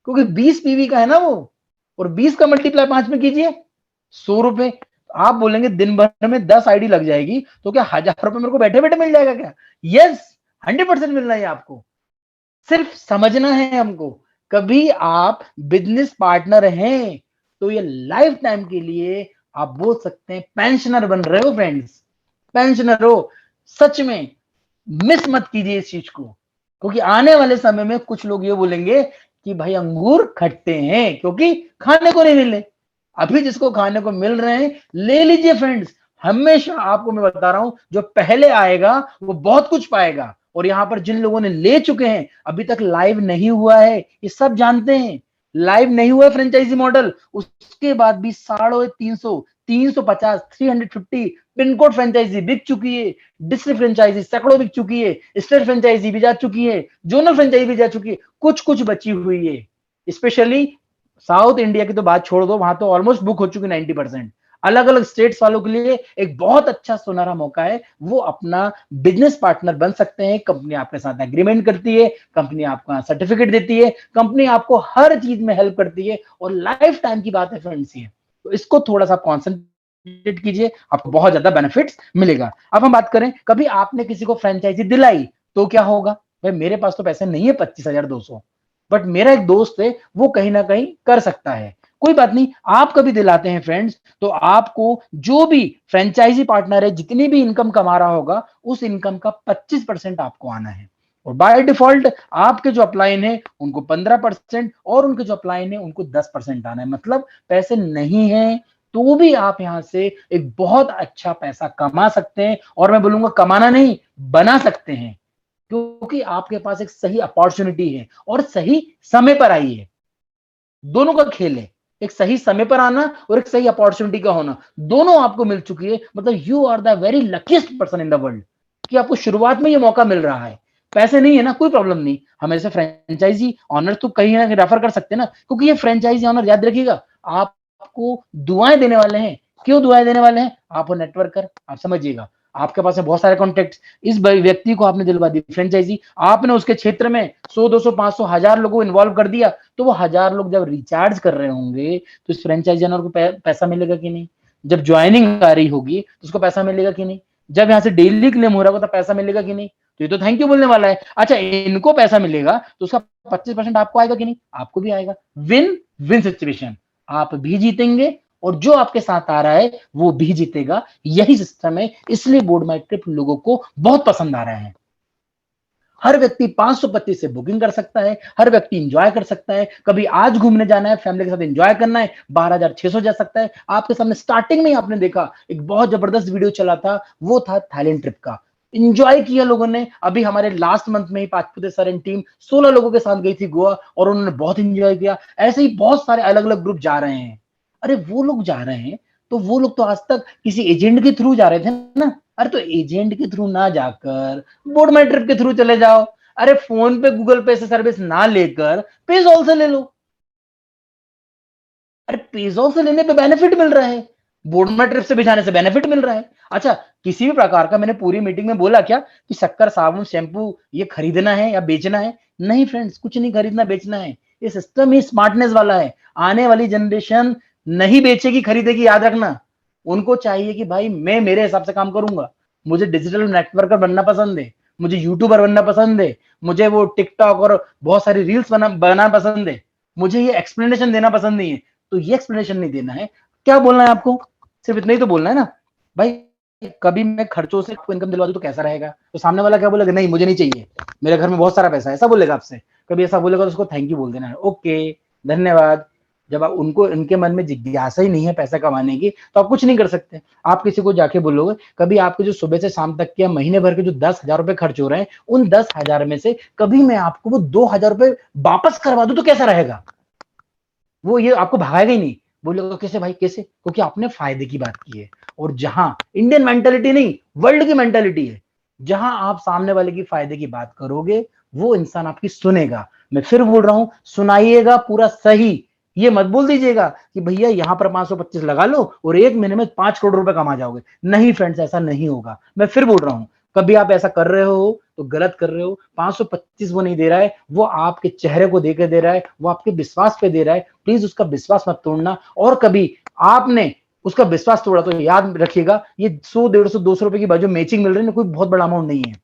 क्योंकि 20 पीवी का है ना वो, और 20 का मल्टीप्लाई 5 में कीजिए, 100 रुपए। आप बोलेंगे दिन भर में 10 आईडी लग जाएगी तो क्या 1000 रुपए मेरे को बैठे बैठे मिल जाएगा क्या? यस, 100% मिलना है आपको, सिर्फ समझना है हमको। कभी आप बिजनेस पार्टनर हैं तो ये लाइफ टाइम के लिए आप बोल सकते हैं पेंशनर बन रहे हो फ्रेंड्स, पेंशनर हो। सच में मिस मत कीजिए इस चीज को, क्योंकि आने वाले समय में कुछ लोग ये बोलेंगे कि भाई अंगूर खट्टे हैं क्योंकि खाने को नहीं मिले। अभी जिसको खाने को मिल रहे हैं ले लीजिए फ्रेंड्स। हमेशा आपको मैं बता रहा हूं, जो पहले आएगा वो बहुत कुछ पाएगा। और यहां पर जिन लोगों ने ले चुके हैं, अभी तक लाइव नहीं हुआ है, ये सब जानते हैं। लाइव नहीं हुआ फ्रेंचाइजी मॉडल, उसके बाद भी 350, 350, 350 पिन कोड फ्रेंचाइजी बिक चुकी है, डिस्ट्रिक्ट फ्रेंचाइजी सैकड़ों बिक चुकी है, स्टेट फ्रेंचाइजी भी जा चुकी है, जोनल फ्रेंचाइजी भी जा चुकी है, कुछ कुछ बची हुई है। स्पेशली साउथ इंडिया की तो बात छोड़ दो, वहां तो ऑलमोस्ट बुक हो चुकी 90%। अलग अलग स्टेट्स वालों के लिए एक बहुत अच्छा सुनहरा मौका है, वो अपना बिजनेस पार्टनर बन सकते हैं। कंपनी आपके साथ एग्रीमेंट करती है, कंपनी आपको सर्टिफिकेट देती है, कंपनी आपको हर चीज में हेल्प करती है, और लाइफ टाइम की बात है फ्रेंड्स ये। तो इसको थोड़ा सा कॉन्सेंट्रेट कीजिए, आपको बहुत ज्यादा बेनिफिट्स मिलेगा। अब हम बात करें, कभी आपने किसी को फ्रेंचाइजी दिलाई तो क्या होगा? भाई मेरे पास तो पैसे नहीं है 25,200, बट मेरा एक दोस्त है, वो कहीं ना कहीं कर सकता है। कोई बात नहीं, आप कभी दिलाते हैं फ्रेंड्स, तो आपको जो भी फ्रेंचाइजी पार्टनर है जितनी भी इनकम कमा रहा होगा, उस इनकम का 25% आपको आना है। और बाय डिफॉल्ट आपके जो अपलाइन है उनको 15% और उनके जो अपलाइन है उनको 10% आना है। मतलब पैसे नहीं है तो भी आप यहां से एक बहुत अच्छा पैसा कमा सकते हैं। और मैं बोलूंगा कमाना नहीं, बना सकते हैं, क्योंकि आपके पास एक सही अपॉर्चुनिटी है और सही समय पर आई है। दोनों का खेल है, एक सही समय पर आना और एक सही अपॉर्चुनिटी का होना, दोनों आपको मिल चुकी है। मतलब you are the very luckiest person in the world कि आपको शुरुआत में ये मौका मिल रहा है। पैसे नहीं है ना, कोई प्रॉब्लम नहीं, हम ऐसे फ्रेंचाइजी ऑनर तो कहीं ना कहीं रेफर कर सकते हैं ना, क्योंकि ये फ्रेंचाइजी ऑनर याद रखिएगा आपको दुआएं देने वाले हैं। क्यों दुआएं देने वाले हैं? आप हो नेटवर्कर, आप समझिएगा, आपके पास है बहुत सारे कॉन्टेक्ट। इस व्यक्ति को आपने दिलवा दी फ्रेंचाइजी, आपने उसके क्षेत्र में 100, 200, 500, 1000 लोगों को इन्वॉल्व कर दिया, तो वो 1000 लोग जब रिचार्ज कर रहे होंगे तो इस फ्रेंचाइजी ओनर को पैसा मिलेगा कि नहीं? जब ज्वाइनिंग आ रही होगी तो उसको पैसा मिलेगा कि नहीं? जब यहाँ से डेली क्लेम हो रहा होगा तो पैसा मिलेगा कि नहीं? तो ये तो थैंक यू बोलने वाला है। अच्छा, इनको पैसा मिलेगा तो उसका 25% आपको आएगा कि नहीं? आपको भी आएगा। विन विन सिचुएशन, आप भी जीतेंगे और जो आपके साथ आ रहा है वो भी जीतेगा। यही सिस्टम है, इसलिए बोर्ड माई ट्रिप लोगों को बहुत पसंद आ रहा है। हर व्यक्ति 525 से बुकिंग कर सकता है, हर व्यक्ति एंजॉय कर सकता है। कभी आज घूमने जाना है, फैमिली के साथ एंजॉय करना है, 12,600 जा सकता है। आपके सामने स्टार्टिंग में ही आपने देखा एक बहुत जबरदस्त वीडियो चला था, वो था थाईलैंड ट्रिप का। एंजॉय किया लोगों ने। अभी हमारे लास्ट मंथ में ही पाचपुते सर एंड टीम 16 लोगों के साथ गई थी गोवा, और उन्होंने बहुत एंजॉय किया। ऐसे ही बहुत सारे अलग अलग ग्रुप जा रहे हैं। अरे वो लोग जा रहे हैं तो वो लोग तो आज तक किसी एजेंट के थ्रू जा रहे थे ना। अरे तो एजेंट के थ्रू ना जाकर बोर्ड माई ट्रिप के थ्रू चले जाओ। अरे फोन पे गूगल पे से सर्विस ना लेकर पेजॉल से ले लो। अरे पेजॉल से लेने पे बेनिफिट मिल रहा है, बोर्ड माई ट्रिप से भिजाने से बेनिफिट मिल रहा है। अच्छा, किसी भी प्रकार का मैंने पूरी मीटिंग में बोला क्या कि शक्कर, साबुन, शैम्पू ये खरीदना है या बेचना है? नहीं फ्रेंड्स, कुछ नहीं खरीदना बेचना है। ये सिस्टम ही स्मार्टनेस वाला है। आने वाली जनरेशन नहीं बेचेगी, खरीदेगी, याद रखना। उनको चाहिए कि भाई मैं मेरे हिसाब से काम करूंगा, मुझे डिजिटल नेटवर्कर बनना पसंद है, मुझे यूट्यूबर बनना पसंद है, मुझे वो टिकटॉक और बहुत सारी रील्स बना पसंद है, मुझे ये एक्सप्लेनेशन देना पसंद नहीं है। तो ये एक्सप्लेनेशन नहीं देना है। क्या बोलना है आपको? सिर्फ इतना ही तो बोलना है ना भाई। कभी मैं खर्चों से आपको इनकम दिलवा दूं तो कैसा रहेगा? तो सामने वाला क्या बोलेगा? नहीं मुझे नहीं चाहिए, मेरे घर में बहुत सारा पैसा है, ऐसा बोलेगा आपसे। कभी ऐसा बोलेगा तो उसको थैंक यू बोल देना है, ओके धन्यवाद। जब आप उनको, इनके मन में जिज्ञासा ही नहीं है पैसा कमाने की, तो आप कुछ नहीं कर सकते। आप किसी को जाके बोलोगे, कभी आपके जो सुबह से शाम तक के महीने भर के जो 10,000 रुपए खर्च हो रहे हैं, उन 10,000 में से कभी मैं आपको वो 2,000 रुपए वापस करवा दूं तो कैसा रहेगा? वो ये आपको भगाएगा ही नहीं, बोलेगा कैसे भाई कैसे? क्योंकि आपने फायदे की बात की है। और जहां इंडियन मेंटेलिटी नहीं, वर्ल्ड की मेंटेलिटी है, जहां आप सामने वाले की फायदे की बात करोगे वो इंसान आपकी सुनेगा। मैं फिर बोल रहा हूं, सुनाइएगा पूरा सही। ये मत बोल दीजिएगा कि भैया यहां पर 525 लगा लो और एक महीने में 5 करोड़ रुपए कमा जाओगे। नहीं फ्रेंड्स, ऐसा नहीं होगा। मैं फिर बोल रहा हूं, कभी आप ऐसा कर रहे हो तो गलत कर रहे हो। 525 वो नहीं दे रहा है, वो आपके चेहरे को देकर दे रहा है, वो आपके विश्वास पे दे रहा है। प्लीज उसका विश्वास मत तोड़ना। और कभी आपने उसका विश्वास तोड़ा तो याद रखिएगा, ये 100, 150, 200 रुपए की जो मैचिंग मिल रही है, कोई बहुत बड़ा अमाउंट नहीं है।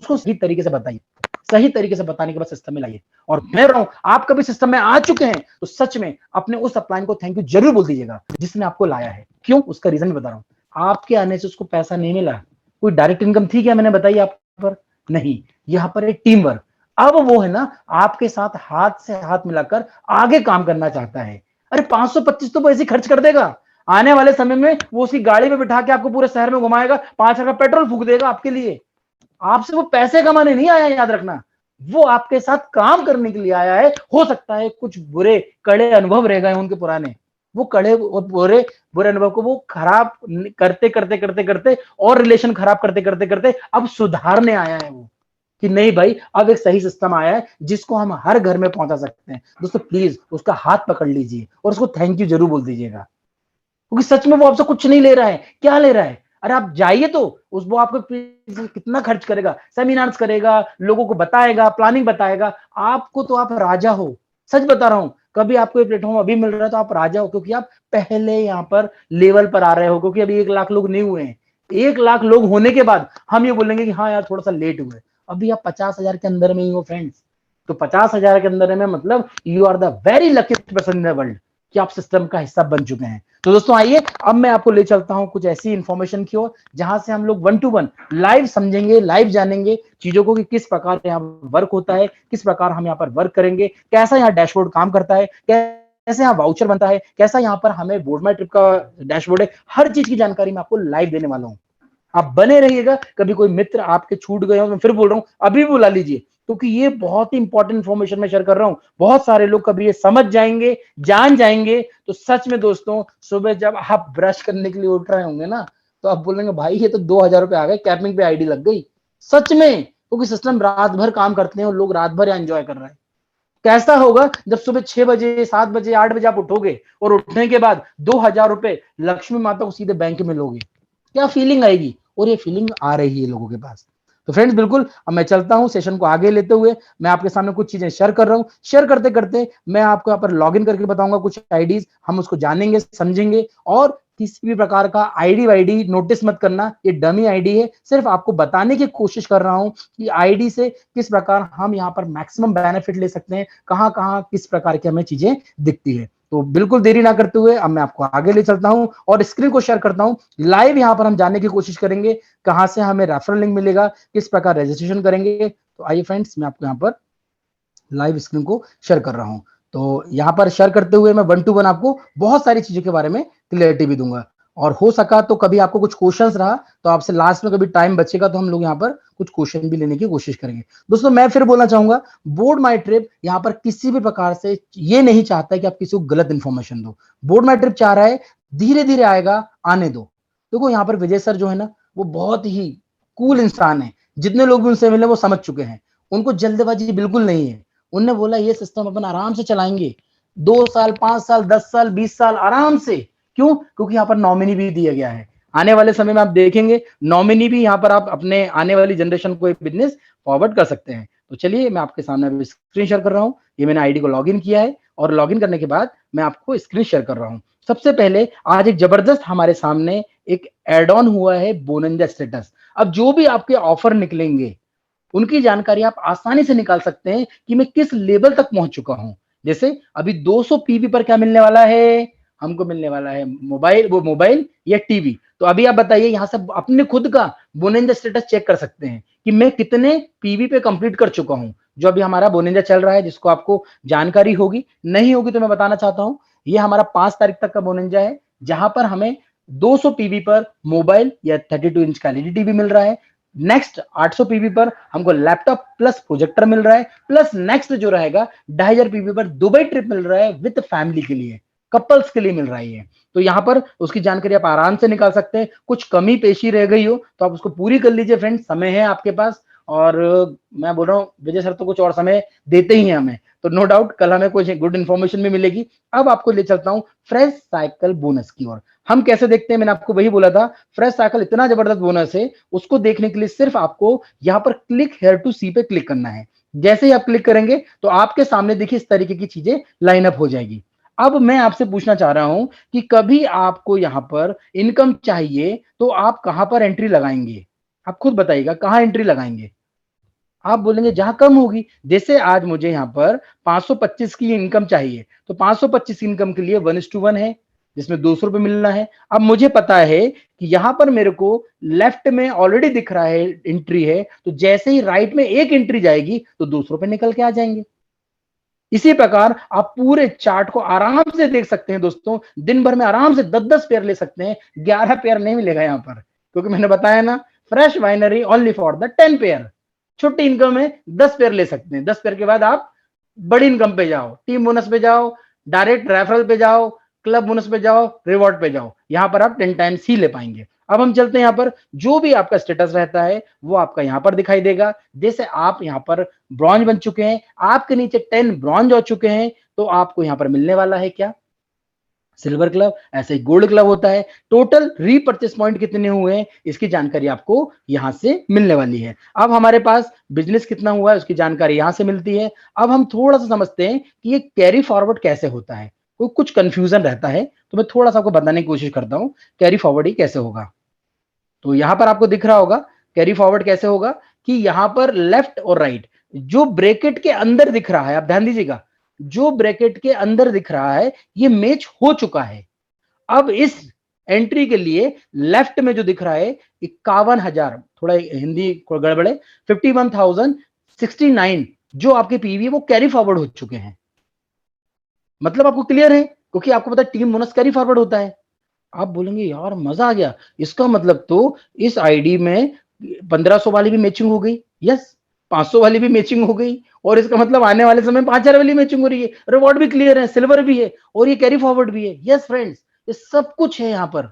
उसको सही तरीके से बताइए, सही तरीके से बताने के बाद सिस्टम में लाइए। और मैं रहा हूं, आप कभी सिस्टम में आ चुके हैं तो सच में अपने उस अपलाइन को थैंक यू जरूर बोल दीजिएगा जिसने आपको लाया है। क्यों? उसका रीजन बता रहा हूं। आपके आने से उसको पैसा नहीं मिला, कोई डायरेक्ट इनकम थी क्या मैंने बताई आप पर? नहीं, यहां पर एक टीम वर्क। अब वो है ना आपके साथ हाथ से हाथ मिलाकर आगे काम करना चाहता है। अरे 525 तो पैसे खर्च कर देगा, आने वाले समय में वो उसकी गाड़ी में बिठा के आपको पूरे शहर में घुमाएगा, 5 का पेट्रोल फूक देगा आपके लिए। आपसे वो पैसे कमाने नहीं आया, याद रखना, वो आपके साथ काम करने के लिए आया है। हो सकता है कुछ बुरे कड़े अनुभव रह गए उनके पुराने, वो कड़े बुरे बुरे अनुभव को वो खराब करते करते करते करते और रिलेशन खराब करते करते करते अब सुधारने आया है वो, कि नहीं भाई अब एक सही सिस्टम आया है जिसको हम हर घर में पहुंचा सकते हैं। दोस्तों प्लीज उसका हाथ पकड़ लीजिए और उसको थैंक यू जरूर बोल दीजिएगा, क्योंकि सच में वो आपसे कुछ नहीं ले रहा है। क्या ले रहा है? अरे आप जाइए तो उस वो आपको कितना खर्च करेगा, सेमिनार्स करेगा, लोगों को बताएगा, प्लानिंग बताएगा। आपको तो आप राजा हो, सच बता रहा हूं। कभी आपको ये प्लेटफॉर्म अभी मिल रहा है तो आप राजा हो, क्योंकि आप पहले यहाँ पर लेवल पर आ रहे हो, क्योंकि अभी 1 लाख लोग नहीं हुए हैं। 1 लाख लोग होने के बाद हम ये बोलेंगे कि हाँ यार थोड़ा सा लेट हुए। अभी आप 50,000 के अंदर में ही हो फ्रेंड्स, तो 50,000 के अंदर में मतलब you are the very lucky person in the world कि आप सिस्टम का हिस्सा बन चुके हैं। तो दोस्तों आइए अब मैं आपको ले चलता हूं कुछ ऐसी इंफॉर्मेशन की ओर जहां से हम लोग 1 to 1 लाइव समझेंगे, लाइव जानेंगे चीजों को कि किस प्रकार यहाँ वर्क होता है, किस प्रकार हम यहाँ पर वर्क करेंगे, कैसा यहाँ डैशबोर्ड काम करता है, कैसे यहाँ वाउचर बनता है, कैसा यहाँ पर हमें बोर्ड माई ट्रिप का डैशबोर्ड है। हर चीज की जानकारी मैं आपको लाइव देने वाला हूँ। आप बने रहिएगा। कभी कोई मित्र आपके छूट गए हो, मैं फिर बोल रहा हूं अभी बुला लीजिए, क्योंकि ये बहुत ही इंपॉर्टेंट इंफॉर्मेशन मैं शेयर कर रहा हूं। बहुत सारे लोग कभी ये समझ जाएंगे, जान जाएंगे तो सच में दोस्तों सुबह जब आप ब्रश करने के लिए उठ रहे होंगे ना तो आप बोलेंगे भाई ये तो 2,000 रुपए आ गए, कैपिंग पे आईडी लग गई। सच में, क्योंकि सिस्टम रात भर काम करते हैं और लोग रात भर एंजॉय कर रहे हैं। कैसा होगा जब सुबह 6 बजे 7 बजे 8 बजे आप उठोगे और उठने के बाद 2,000 रुपए लक्ष्मी माता को सीधे बैंक में लोगे, क्या फीलिंग आएगी? और ये फीलिंग आ रही है लोगों के पास। तो फ्रेंड्स बिल्कुल अब मैं चलता हूं सेशन को आगे लेते हुए, मैं आपके सामने कुछ चीजें शेयर कर रहा हूं। शेयर करते करते मैं आपको यहाँ पर लॉग इन करके बताऊंगा कुछ आईडीज, हम उसको जानेंगे समझेंगे। और किसी भी प्रकार का आईडी वाईडी नोटिस मत करना, ये डमी आईडी है। सिर्फ आपको बताने की कोशिश कर रहा हूं कि आईडी से किस प्रकार हम यहाँ पर मैक्सिमम बेनिफिट ले सकते हैं, कहां कहां किस प्रकार की हमें चीजें दिखती है। तो बिल्कुल देरी ना करते हुए अब मैं आपको आगे ले चलता हूं और स्क्रीन को शेयर करता हूं। लाइव यहां पर हम जानने की कोशिश करेंगे कहां से हमें रेफरल लिंक मिलेगा, किस प्रकार रजिस्ट्रेशन करेंगे। तो आइए फ्रेंड्स मैं आपको यहाँ पर लाइव स्क्रीन को शेयर कर रहा हूं। तो यहाँ पर शेयर करते हुए मैं 1 to 1 आपको बहुत सारी चीजों के बारे में क्लियरिटी भी दूंगा। और हो सका तो कभी आपको कुछ क्वेश्चंस रहा तो आपसे लास्ट में कभी टाइम बचेगा तो हम लोग यहाँ पर कुछ क्वेश्चन भी लेने की कोशिश करेंगे। दोस्तों मैं फिर बोलना चाहूंगा, बोर्ड माई ट्रिप यहाँ पर किसी भी प्रकार से ये नहीं चाहता कि आप किसी को गलत इंफॉर्मेशन दो। बोर्ड माई ट्रिप चाह रहा है धीरे धीरे आएगा, आने दो। देखो यहाँ पर विजय सर जो है ना वो बहुत ही कूल इंसान है, जितने लोग भी उनसे मिले वो समझ चुके हैं, उनको जल्दबाजी बिल्कुल नहीं है। उनने बोला ये सिस्टम अपन आराम से चलाएंगे, 2 साल 5 साल 10 साल 20 साल आराम से। क्यों? क्योंकि यहाँ पर नॉमिनी भी दिया गया है। आने वाले समय में आप देखेंगे नॉमिनी भी यहाँ पर आप अपने आने वाली जनरेशन को एक बिजनेस फॉरवर्ड कर सकते हैं। तो चलिए मैं आपके सामने अभी स्क्रीन शेयर कर रहा हूँ। ये मैंने आईडी को लॉगिन किया है और लॉगिन करने के बाद मैं आपको स्क्रीन शेयर कर रहा हूँ। सबसे पहले आज एक जबरदस्त हमारे सामने एक एड ऑन हुआ है बोनंजा स्टेटस। अब जो भी आपके ऑफर निकलेंगे उनकी जानकारी आप आसानी से निकाल सकते हैं कि मैं किस लेवल तक पहुंच चुका हूं। जैसे अभी 200 पीवी पर क्या मिलने वाला है, हमको मिलने वाला है मोबाइल, वो मोबाइल या टीवी। तो अभी आप बताइए, यहां से अपने खुद का बोनेंजा स्टेटस चेक कर सकते हैं कि मैं कितने पीवी पे कंप्लीट कर चुका हूं। जो अभी हमारा बोनेंजा चल रहा है, जिसको आपको जानकारी होगी, नहीं होगी तो मैं बताना चाहता हूं, ये हमारा 5 तारीख तक का बोनेंजा है, जहां पर हमें 200 पीवी पर मोबाइल या 32 इंच का एलईडी टीवी मिल रहा है। नेक्स्ट 800 पीवी पर हमको लैपटॉप प्लस प्रोजेक्टर मिल रहा है, प्लस नेक्स्ट जो रहेगा 2,500 पीवी पर दुबई ट्रिप मिल रहा है विद फैमिली के लिए, कपल्स के लिए मिल रही है। तो यहाँ पर उसकी जानकारी आप आराम से निकाल सकते हैं। कुछ कमी पेशी रह गई हो तो आप उसको पूरी कर लीजिए फ्रेंड्स, समय है आपके पास। और मैं बोल रहा हूँ विजय सर तो कुछ और समय देते ही हैं हमें, तो नो डाउट कल हमें कुछ गुड इन्फॉर्मेशन भी मिलेगी। अब आपको ले चलता हूँ फ्रेश साइकिल बोनस की ओर। हम कैसे देखते हैं, मैंने आपको वही बोला था, फ्रेश साइकिल इतना जबरदस्त बोनस है, उसको देखने के लिए सिर्फ आपको यहाँ पर क्लिक हेयर टू सी पे क्लिक करना है। जैसे ही आप क्लिक करेंगे तो आपके सामने देखिए इस तरीके की चीजें लाइनअप हो जाएगी। अब मैं आपसे पूछना चाह रहा हूं कि कभी आपको यहां पर इनकम चाहिए तो आप कहां पर एंट्री लगाएंगे? आप खुद बताइएगा कहां एंट्री लगाएंगे? आप बोलेंगे जहां कम होगी, जैसे आज मुझे यहाँ पर 525 की इनकम चाहिए, तो 525 इनकम के लिए 1:1 है, जिसमें 200 रुपए मिलना है। अब मुझे पता है कि यहां पर मेरे को लेफ्ट में ऑलरेडी दिख रहा है एंट्री है, तो जैसे ही राइट में एक एंट्री जाएगी तो 200 रुपए निकल के आ जाएंगे। इसी प्रकार आप पूरे चार्ट को आराम से देख सकते हैं दोस्तों, दिन भर में आराम से 10-10 पेयर ले सकते हैं, 11 पेयर नहीं मिलेगा यहाँ पर, क्योंकि मैंने बताया ना, fresh binary only for the 10 pair. छोटी इनकम है, 10 पेयर ले सकते हैं, 10 पेयर के बाद आप बड़ी इनकम पे जाओ, टीम बोनस पे जाओ, डायरेक्ट रेफरल पे जाओ, क्लब बोनस पे जाओ, रिवॉर्ड पे जाओ, यहां पर आप 10 टाइम्स ही ले पाएंगे। अब हम चलते हैं यहाँ पर, जो भी आपका स्टेटस रहता है वो आपका यहाँ पर दिखाई देगा। जैसे आप यहाँ पर ब्रॉन्ज बन चुके हैं, आपके नीचे 10 ब्रॉन्ज हो चुके हैं, तो आपको यहाँ पर मिलने वाला है क्या, सिल्वर क्लब। ऐसे ही गोल्ड क्लब होता है। टोटल रीपर्चेस पॉइंट कितने हुए हैं इसकी जानकारी आपको यहां से मिलने वाली है। अब हमारे पास बिजनेस कितना हुआ है उसकी जानकारी यहां से मिलती है। अब हम थोड़ा सा समझते हैं कि ये कैरी फॉरवर्ड कैसे होता है, कोई कुछ कंफ्यूजन रहता है तो मैं थोड़ा सा आपको बताने की कोशिश करता हूं कैरी फॉरवर्ड ही कैसे होगा। तो यहां पर आपको दिख रहा होगा कैरी फॉरवर्ड कैसे होगा, कि यहां पर लेफ्ट और राइट जो ब्रैकेट के अंदर दिख रहा है, आप ध्यान दीजिएगा, जो ब्रैकेट के अंदर दिख रहा है ये मैच हो चुका है। अब इस एंट्री के लिए लेफ्ट में जो दिख रहा है 51,000, थोड़ा हिंदी गड़बड़ है, 51,069 जो आपके पीवी है वो कैरी फॉरवर्ड हो चुके हैं। मतलब आपको क्लियर है, क्योंकि आपको पता है टीम बोनस कैरी फॉरवर्ड होता है। आप बोलेंगे यार मजा आ गया, इसका मतलब तो इस आईडी में 1500 वाली भी मैचिंग हो गई, यस, 500 वाली भी मैचिंग हो गई, और इसका मतलब आने वाले समय 5000 वाली मैचिंग हो रही है, रिवॉर्ड भी क्लियर है, सिल्वर भी है, और ये कैरी फॉरवर्ड भी है। यस फ्रेंड्स, ये सब कुछ है यहाँ पर,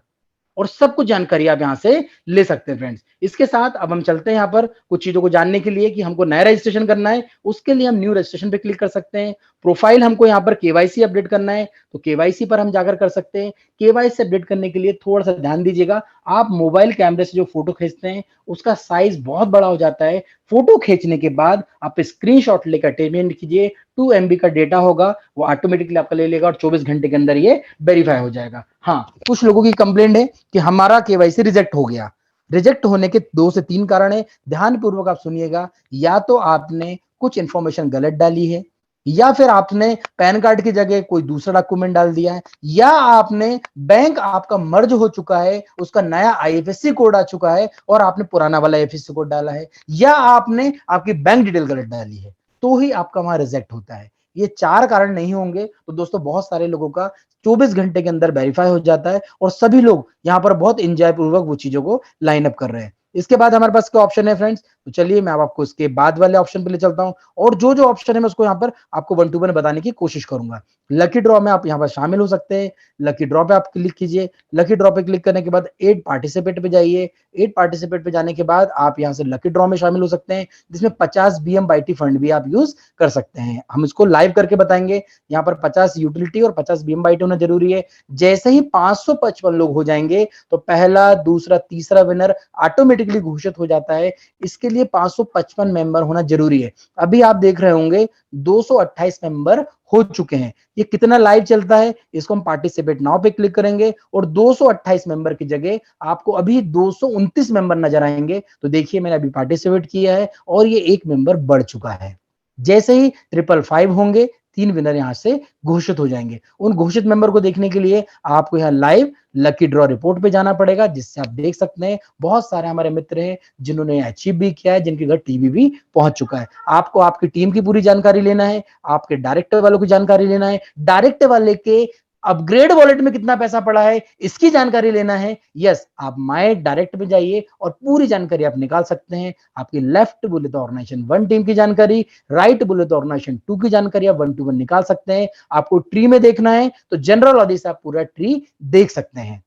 और सब कुछ जानकारी आप यहां से ले सकते हैं फ्रेंड्स। इसके साथ अब हम चलते हैं यहाँ पर कुछ चीजों को जानने के लिए कि हमको नया रजिस्ट्रेशन करना है, उसके लिए हम न्यू रजिस्ट्रेशन पे क्लिक कर सकते हैं। प्रोफाइल हमको यहाँ पर केवाईसी अपडेट करना है तो केवाईसी पर हम जाकर कर सकते हैं। केवाईसी अपडेट करने के लिए थोड़ा सा ध्यान दीजिएगा, आप मोबाइल कैमरे से जो फोटो खींचते हैं उसका साइज बहुत बड़ा हो जाता है। फोटो खींचने के बाद आप स्क्रीनशॉट लेकर अटैचमेंट कीजिए, 2 MB का डेटा होगा, वो ऑटोमेटिकली आपका ले लेगा और 24 घंटे के अंदर ये वेरीफाई हो जाएगा। हाँ, कुछ लोगों की कंप्लेंट है कि हमारा केवाईसी रिजेक्ट हो गया। रिजेक्ट होने के 2 से 3 कारण है, ध्यानपूर्वक आप सुनिएगा। या तो आपने कुछ इंफॉर्मेशन गलत डाली है, या फिर आपने पैन कार्ड की जगह कोई दूसरा डॉक्यूमेंट डाल दिया है, या आपने बैंक आपका मर्ज हो चुका है, उसका नया आईएफएससी कोड आ चुका है और आपने पुराना वाला आईएफएससी कोड डाला है, या आपने आपकी बैंक डिटेल गलत डाली है, तो ही आपका वहां रिजेक्ट होता है। ये 4 कारण नहीं होंगे तो दोस्तों बहुत सारे लोगों का 24 घंटे के अंदर वेरीफाई हो जाता है, और सभी लोग यहाँ पर बहुत एंजॉय पूर्वक वो चीजों को लाइन अप कर रहे हैं। इसके बाद हमारे पास क्या ऑप्शन है फ्रेंड्स, तो चलिए मैं अब आपको इसके बाद वाले ऑप्शन पे ले चलता हूं, और जो जो ऑप्शन है मैं उसको यहाँ पर आपको 1 to 1 बताने की कोशिश करूंगा। लकी ड्रॉ में आप यहाँ पर शामिल हो सकते हैं। लकी ड्रॉ पे आप क्लिक कीजिए। लकी ड्रॉ पे क्लिक करने के बाद 8 पार्टिसिपेट पे जाइए। 8 पार्टिसिपेट पे जाने के बाद आप यहाँ से लकी ड्रॉ में शामिल हो सकते हैं, जिसमें 50 BM फंड भी आप यूज कर सकते हैं। हम इसको लाइव करके बताएंगे। यहाँ पर 50 यूटिलिटी और 50 BM होना जरूरी है। जैसे ही 555 लोग हो जाएंगे तो पहला, दूसरा, तीसरा विनर ऑटोमेटिकली घोषित हो जाता है। इसके लिए 555 मेंबर होना जरूरी है। अभी आप देख रहे होंगे 228 मेंबर हो चुके हैं। ये कितना लाइव चलता है इसको हम पार्टिसिपेट नाउ पे क्लिक करेंगे, और 228 मेंबर की जगह आपको अभी 229 मेंबर नजर आएंगे। तो देखिए मैंने अभी पार्टिसिपेट किया है और ये 1 मेंबर बढ़ चुका है। जैसे ही 555 होंगे 3 विनर यहां से घोषित हो जाएंगे। उन घोषित मेंबर को देखने के लिए आपको यहाँ लाइव लकी ड्रॉ रिपोर्ट पे जाना पड़ेगा, जिससे आप देख सकते हैं बहुत सारे हमारे मित्र हैं जिन्होंने अचीव भी किया है, जिनके घर टीवी भी पहुंच चुका है। आपको आपकी टीम की पूरी जानकारी लेना है, आपके डायरेक्टर वालों की जानकारी लेना है, डायरेक्टर वाले के अपग्रेड वॉलेट में कितना पैसा पड़ा है इसकी जानकारी लेना है। यस, आप माय डायरेक्ट में जाइए और पूरी जानकारी आप निकाल सकते हैं। आपकी लेफ्ट बोले तो ऑर्गेनाइजेशन 1 टीम की जानकारी, राइट बोले तो ऑर्गेनाइजेशन 2 की जानकारी आप 1 to 1 निकाल सकते हैं। आपको ट्री में देखना है तो जनरल ऑडियो से आप पूरा ट्री देख सकते हैं।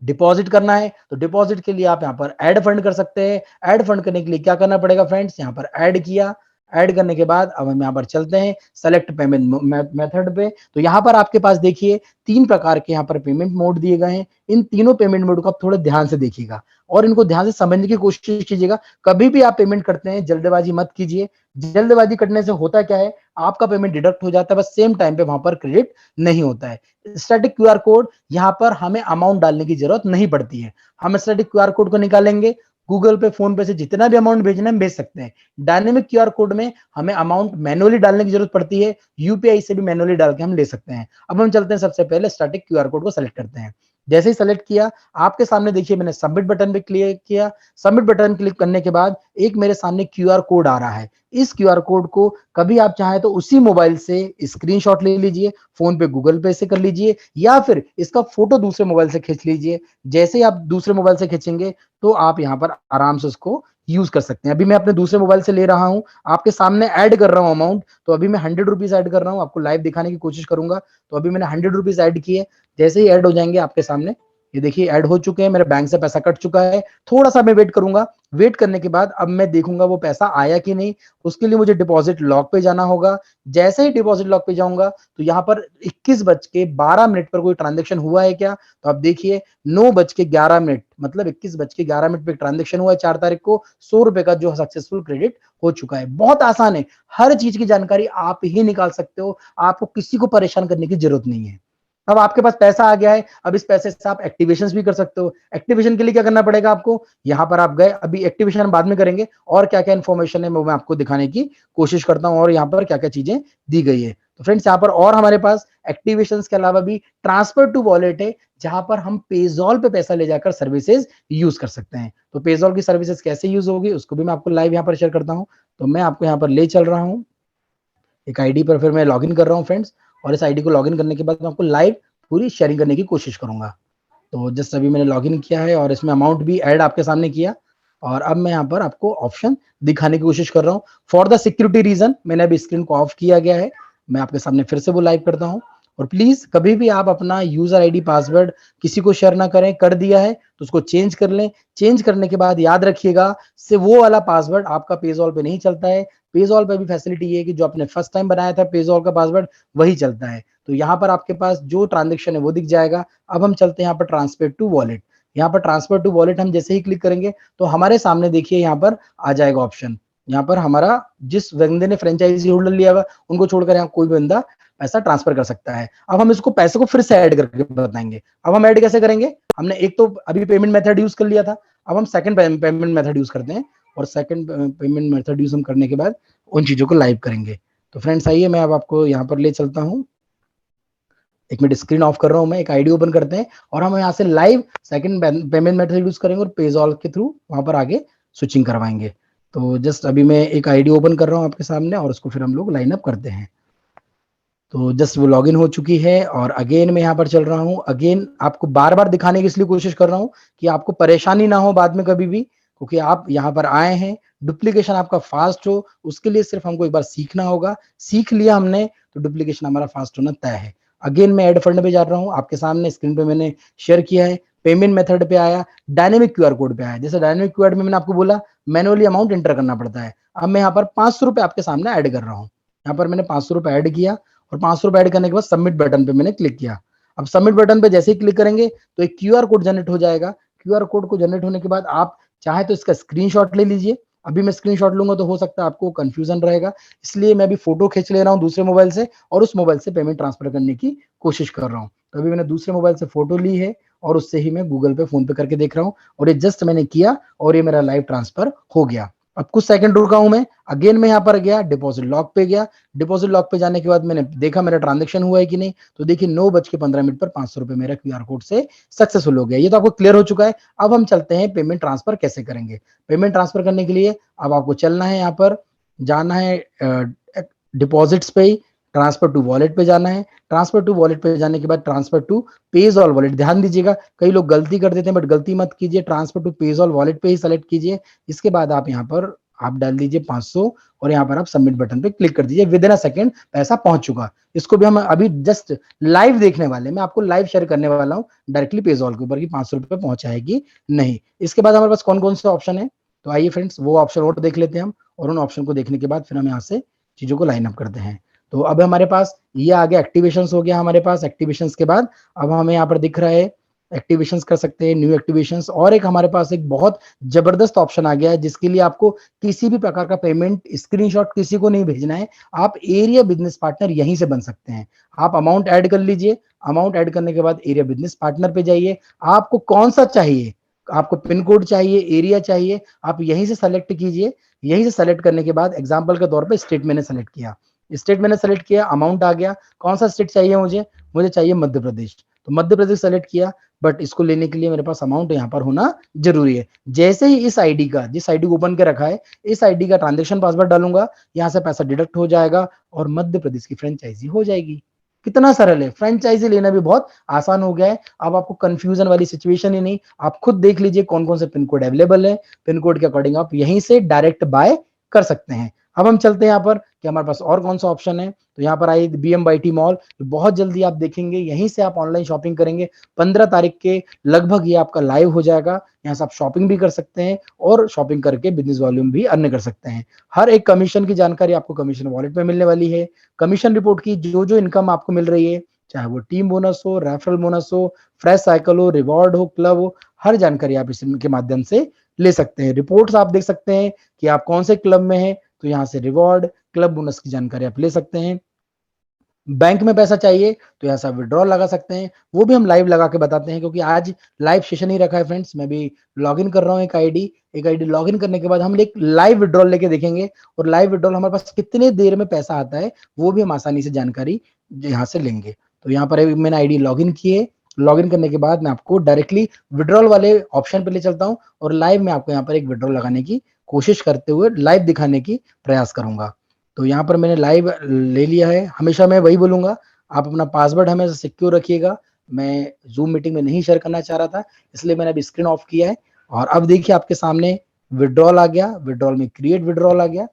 डिपॉजिट करना है तो डिपॉजिट के लिए आप यहाँ पर ऐड फंड कर सकते हैं। ऐड फंड करने के लिए क्या करना पड़ेगा फ्रेंड्स, यहाँ पर ऐड किया। ऐड करने के बाद अब हम यहाँ पर चलते हैं सेलेक्ट पेमेंट मेथड पे। तो यहाँ पर आपके पास देखिए 3 प्रकार के यहाँ पर पेमेंट मोड दिए गए हैं। इन तीनों पेमेंट मोड को आप थोड़े ध्यान से देखिएगा और इनको ध्यान से समझने की कोशिश कीजिएगा। कभी भी आप पेमेंट करते हैं जल्दबाजी मत कीजिए। जल्दबाजी करने से होता क्या है, आपका पेमेंट डिडक्ट हो जाता है, बस सेम टाइम पे वहां पर क्रेडिट नहीं होता है। स्टैटिक QR कोड, यहाँ पर हमें अमाउंट डालने की जरूरत नहीं पड़ती है। हम स्टैटिक QR कोड को निकालेंगे गूगल पे, फोन पे से जितना भी अमाउंट भेजना है हम भेज सकते हैं। डायनेमिक क्यूआर कोड में हमें अमाउंट मैनुअली डालने की जरूरत पड़ती है, यूपीआई से भी मैनुअली डाल के हम ले सकते हैं। अब हम चलते हैं, सबसे पहले स्टैटिक क्यूआर कोड को सेलेक्ट करते हैं। जैसे ही सेलेक्ट किया, आपके सामने देखिए मैंने सबमिट बटन पे क्लिक किया। सबमिट बटन क्लिक करने के बाद एक मेरे सामने क्यूआर कोड आ रहा है। इस क्यूआर कोड को कभी आप चाहें तो उसी मोबाइल से स्क्रीनशॉट ले लीजिए, फोन पे गूगल पे से कर लीजिए, या फिर इसका फोटो दूसरे मोबाइल से खींच लीजिए। जैसे ही आप दूसरे मोबाइल से खींचेंगे तो आप यहाँ पर आराम से उसको यूज कर सकते हैं। अभी मैं अपने दूसरे मोबाइल से ले रहा हूं, आपके सामने ऐड कर रहा हूं अमाउंट। तो अभी मैं 100 रुपीज ऐड कर रहा हूं, आपको लाइव दिखाने की कोशिश करूंगा। तो अभी मैंने 100 रुपीज ऐड किए। जैसे ही ऐड हो जाएंगे आपके सामने, ये देखिए ऐड हो चुके हैं, मेरे बैंक से पैसा कट चुका है। थोड़ा सा मैं वेट करूंगा। वेट करने के बाद अब मैं देखूंगा वो पैसा आया कि नहीं। उसके लिए मुझे डिपॉजिट लॉक पे जाना होगा। जैसे ही डिपॉजिट लॉक पे जाऊंगा तो यहाँ पर 21:12 पर कोई ट्रांजेक्शन हुआ है क्या, तो आप देखिए 9:11 मतलब 21:11 पे ट्रांजेक्शन हुआ है 4 तारीख को। 100 रुपए का जो सक्सेसफुल क्रेडिट हो चुका है। बहुत आसान है, हर चीज की जानकारी आप ही निकाल सकते हो, आपको किसी को परेशान करने की जरूरत नहीं है। अब आपके पास पैसा आ गया है, अब इस पैसे से आप एक्टिवेशन भी कर सकते हो। एक्टिवेशन के लिए क्या करना पड़ेगा आपको, यहां पर आप गए, अभी एक्टिवेशन हम बाद में करेंगे, और क्या क्या इन्फॉर्मेशन है वो मैं आपको दिखाने की कोशिश करता हूं, और यहाँ पर क्या क्या चीजें दी गई है। तो फ्रेंड्स यहाँ पर और हमारे पास एक्टिवेशन के अलावा भी ट्रांसफर टू वॉलेट है, जहां पर हम पेजॉल पे पैसा ले जाकर सर्विसेज यूज कर सकते हैं। तो पेजॉल की सर्विसेज कैसे यूज होगी उसको भी मैं आपको लाइव यहाँ पर शेयर करता हूँ। तो मैं आपको यहाँ पर ले चल रहा हूँ एक आईडी पर, फिर मैं लॉगिन कर रहा हूँ फ्रेंड्स, और इस आईडी को लॉगिन करने के बाद मैं आपको लाइव पूरी शेयरिंग करने की कोशिश करूंगा। तो जस्ट अभी मैंने लॉगिन किया है और इसमें अमाउंट भी ऐड आपके सामने किया, और अब मैं यहाँ पर आपको ऑप्शन दिखाने की कोशिश कर रहा हूँ। फॉर द सिक्योरिटी रीजन मैंने अभी स्क्रीन को ऑफ किया गया है, मैं आपके सामने फिर से वो लाइव करता हूँ। और प्लीज कभी भी आप अपना यूजर आईडी पासवर्ड किसी को शेयर ना करें, कर दिया है तो उसको चेंज कर लें। चेंज करने के बाद याद रखिएगा से वो वाला पासवर्ड आपका पेजॉल पे नहीं चलता है। पेजॉल पे भी फैसिलिटी ये है कि जो आपने फर्स्ट टाइम बनाया था पेजॉल का पासवर्ड वही चलता है। तो यहाँ पर आपके पास जो ट्रांजेक्शन है वो दिख जाएगा। अब हम चलते हैं यहाँ पर ट्रांसफर टू वॉलेट। यहाँ पर ट्रांसफर टू वॉलेट हम जैसे ही क्लिक करेंगे तो हमारे सामने देखिए यहाँ पर आ जाएगा ऑप्शन। यहाँ पर हमारा जिस बंदे ने फ्रेंचाइजी होल्डर लिया हुआ उनको छोड़कर यहाँ कोई भी बंदा पैसा ट्रांसफर कर सकता है। अब हम इसको पैसे को फिर से ऐड करके बताएंगे। अब हम ऐड कैसे करेंगे, हमने एक तो अभी पेमेंट मेथड यूज कर लिया था, अब हम सेकंड पेमेंट मेथड यूज करते हैं, और सेकंड पेमेंट मेथड यूज हम करने के बाद उन चीजों को लाइव करेंगे। तो फ्रेंड्स आइए मैं अब आपको यहाँ पर ले चलता हूँ। एक मिनट स्क्रीन ऑफ कर रहा हूं मैं, एक आईडी ओपन करते हैं और हम यहाँ से live second payment method use करेंगे और पेजॉल के थ्रू वहां पर आगे स्विचिंग करवाएंगे। तो जस्ट अभी मैं एक आईडी ओपन कर रहा हूँ आपके सामने और उसको फिर हम लोग लाइन अप करते हैं। तो जस्ट वो लॉगिन हो चुकी है और अगेन मैं यहाँ पर चल रहा हूँ। अगेन आपको बार बार दिखाने की इसलिए कोशिश कर रहा हूँ कि आपको परेशानी ना हो बाद में कभी भी, क्योंकि आप यहाँ पर आए हैं, डुप्लीकेशन आपका फास्ट हो उसके लिए सिर्फ हमको एक बार सीखना होगा। सीख लिया हमने तो डुप्लीकेशन हमारा फास्ट होना तय है। अगेन मैं एड फंड पे जा रहा हूँ, आपके सामने स्क्रीन पे मैंने शेयर किया है। पेमेंट मेथड पे आया, डायनेमिक क्यूआर कोड पे आया। जैसे डायनेमिक क्यूआर में मैंने आपको बोला मैनुअली अमाउंट एंटर करना पड़ता है। अब मैं यहाँ पर 500 रुपए आपके सामने ऐड कर रहा हूँ। यहाँ पर मैंने 500 रुपए ऐड किया और 500 रुपए ऐड करने के बाद सबमिट बटन पे मैंने क्लिक किया। अब सबमिट बटन पे जैसे ही क्लिक करेंगे तो एक क्यूआर कोड जनरेट हो जाएगा। क्यूआर कोड को जनरेट होने के बाद आप चाहे तो इसका स्क्रीनशॉट ले लीजिए। अभी मैं स्क्रीनशॉट लूंगा तो हो सकता है आपको कंफ्यूजन रहेगा, इसलिए मैं अभी फोटो खींच ले रहा हूँ दूसरे मोबाइल से और उस मोबाइल से पेमेंट ट्रांसफर करने की कोशिश कर रहा हूँ। तो अभी मैंने दूसरे मोबाइल से फोटो ली है और उससे ही मैं गूगल पे फोन पे करके देख रहा हूँ और ये जस्ट मैंने किया और ये मेरा लाइव ट्रांसफर हो गया। अब कुछ सेकंड रुका हूं मैं, अगेन मैं यहाँ पर गया, डिपॉजिट लॉक पे गया। डिपॉजिट लॉक पे जाने के बाद मैंने देखा मेरा ट्रांजेक्शन हुआ है कि नहीं, तो देखिए 9:15 पर 500 रुपए मेरा क्यूआर कोड से सक्सेसफुल हो गया। ये तो आपको क्लियर हो चुका है। अब हम चलते हैं पेमेंट ट्रांसफर कैसे करेंगे। पेमेंट ट्रांसफर करने के लिए अब आपको चलना है, यहाँ पर जाना है डिपॉजिट्स पे ही, ट्रांसफर टू वॉलेट पे जाना है। ट्रांसफर टू वॉलेट पे जाने के बाद ट्रांसफर टू पेजॉल वॉलेट, ध्यान दीजिएगा कई लोग गलती कर देते हैं बट गलती मत कीजिए, ट्रांसफर टू पेजॉल वॉलेट पे ही सेलेक्ट कीजिए। इसके बाद आप यहाँ पर आप डाल दीजिए 500 और यहाँ पर आप सबमिट बटन पे क्लिक कर दीजिए। विद इन अ सेकंड पैसा पहुंच चुका। इसको भी हम अभी जस्ट लाइव देखने वाले, मैं आपको लाइव शेयर करने वाला हूँ डायरेक्टली पेजॉल के ऊपर कि 500 रुपए पहुंचाएगी नहीं। इसके बाद हमारे पास कौन कौन से ऑप्शन है, तो आइए फ्रेंड्स वो ऑप्शन और देख लेते हैं हम, और उन ऑप्शन को देखने के बाद फिर हम यहाँ से चीजों को लाइन अप करते हैं। तो अब हमारे पास ये आगे एक्टिवेशंस हो गया। हमारे पास एक्टिवेशंस के बाद अब हमें यहाँ पर दिख रहा है एक्टिवेशंस कर सकते हैं, न्यू एक्टिवेशंस, और एक हमारे पास एक बहुत जबरदस्त ऑप्शन आ गया है जिसके लिए आपको किसी भी प्रकार का पेमेंट स्क्रीनशॉट किसी को नहीं भेजना है। आप एरिया बिजनेस पार्टनर यहीं से बन सकते हैं। आप अमाउंट ऐड कर लीजिए, अमाउंट ऐड करने के बाद एरिया बिजनेस पार्टनर पे जाइए, आपको कौन सा चाहिए आपको पिन कोड चाहिए, एरिया चाहिए, आप यहीं से सेलेक्ट कीजिए। यहीं से सेलेक्ट करने के बाद एग्जाम्पल के तौर पे स्टेट मैंने सेलेक्ट किया, स्टेट मैंने सेलेक्ट किया, अमाउंट आ गया। कौन सा स्टेट चाहिए मुझे? मुझे चाहिए मध्य प्रदेश, तो मध्य प्रदेश सेलेक्ट किया। बट इसको लेने के लिए मेरे पास अमाउंट यहाँ पर होना जरूरी है। जैसे ही इस आईडी का, जिस आईडी को ओपन के रखा है, इस आईडी का ट्रांजेक्शन पासवर्ड डालूंगा, यहाँ से पैसा डिडक्ट हो जाएगा और मध्य प्रदेश की फ्रेंचाइजी हो जाएगी। कितना सरल है, फ्रेंचाइजी लेना भी बहुत आसान हो गया है। अब आपको कंफ्यूजन वाली सिचुएशन ही नहीं। आप खुद देख लीजिए कौन कौन से पिन कोड अवेलेबल है, पिन कोड के अकॉर्डिंग आप यहीं से डायरेक्ट बाय कर सकते हैं। अब हम चलते हैं यहाँ पर कि हमारे पास और कौन सा ऑप्शन है। तो यहाँ पर आई BMYT मॉल, बहुत जल्दी आप देखेंगे, यहीं से आप ऑनलाइन शॉपिंग करेंगे। 15 तारीख के लगभग ये आपका लाइव हो जाएगा। यहाँ से आप शॉपिंग भी कर सकते हैं और शॉपिंग करके बिजनेस वॉल्यूम भी अर्न कर सकते हैं। हर एक कमीशन की जानकारी आपको कमीशन वॉलेट में मिलने वाली है। कमीशन रिपोर्ट की जो जो इनकम आपको मिल रही है, चाहे वो टीम बोनस हो, रेफरल बोनस हो, फ्रेश साइकिल हो, रिवॉर्ड हो, क्लब हो, हर जानकारी आप इसके माध्यम से ले सकते हैं। रिपोर्ट्स आप देख सकते हैं कि आप कौन से क्लब में हैं, तो यहाँ से रिवॉर्ड, क्लब बोनस की जानकारी आप ले सकते हैं। बैंक में पैसा चाहिए तो यहाँ से विड्रॉल लगा सकते हैं, वो भी हम लाइव लगा के बताते हैं, क्योंकि आज लाइव सेशन ही रखा है फ्रेंड्स। मैं भी लॉगिन कर रहा हूँ एक आईडी लॉगिन करने के बाद हम एक लाइव विड्रॉल लेके देखेंगे, और लाइव विड्रॉल हमारे पास कितने देर में पैसा आता है वो भी हम आसानी से जानकारी यहाँ से लेंगे। तो यहाँ पर मैंने आईडी लॉगिन की है। लॉगिन करने के बाद मैं आपको डायरेक्टली विड्रॉल वाले ऑप्शन पे ले चलता हूँ और लाइव में आपको यहाँ पर एक विड्रॉल लगाने की कोशिश करते हुए लाइव दिखाने की प्रयास करूंगा। तो यहाँ पर मैंने लाइव ले लिया है। हमेशा मैं वही बोलूंगा, आप अपना पासवर्ड हमेशा सिक्योर रखिएगा। मैं जूम मीटिंग में नहीं शेयर करना चाह रहा था, इसलिए मैंने अभी स्क्रीन ऑफ किया है। और अब देखिए आपके सामने विड्रॉल आ गया, विड्रॉल में क्रिएट विड्रॉल आ गया।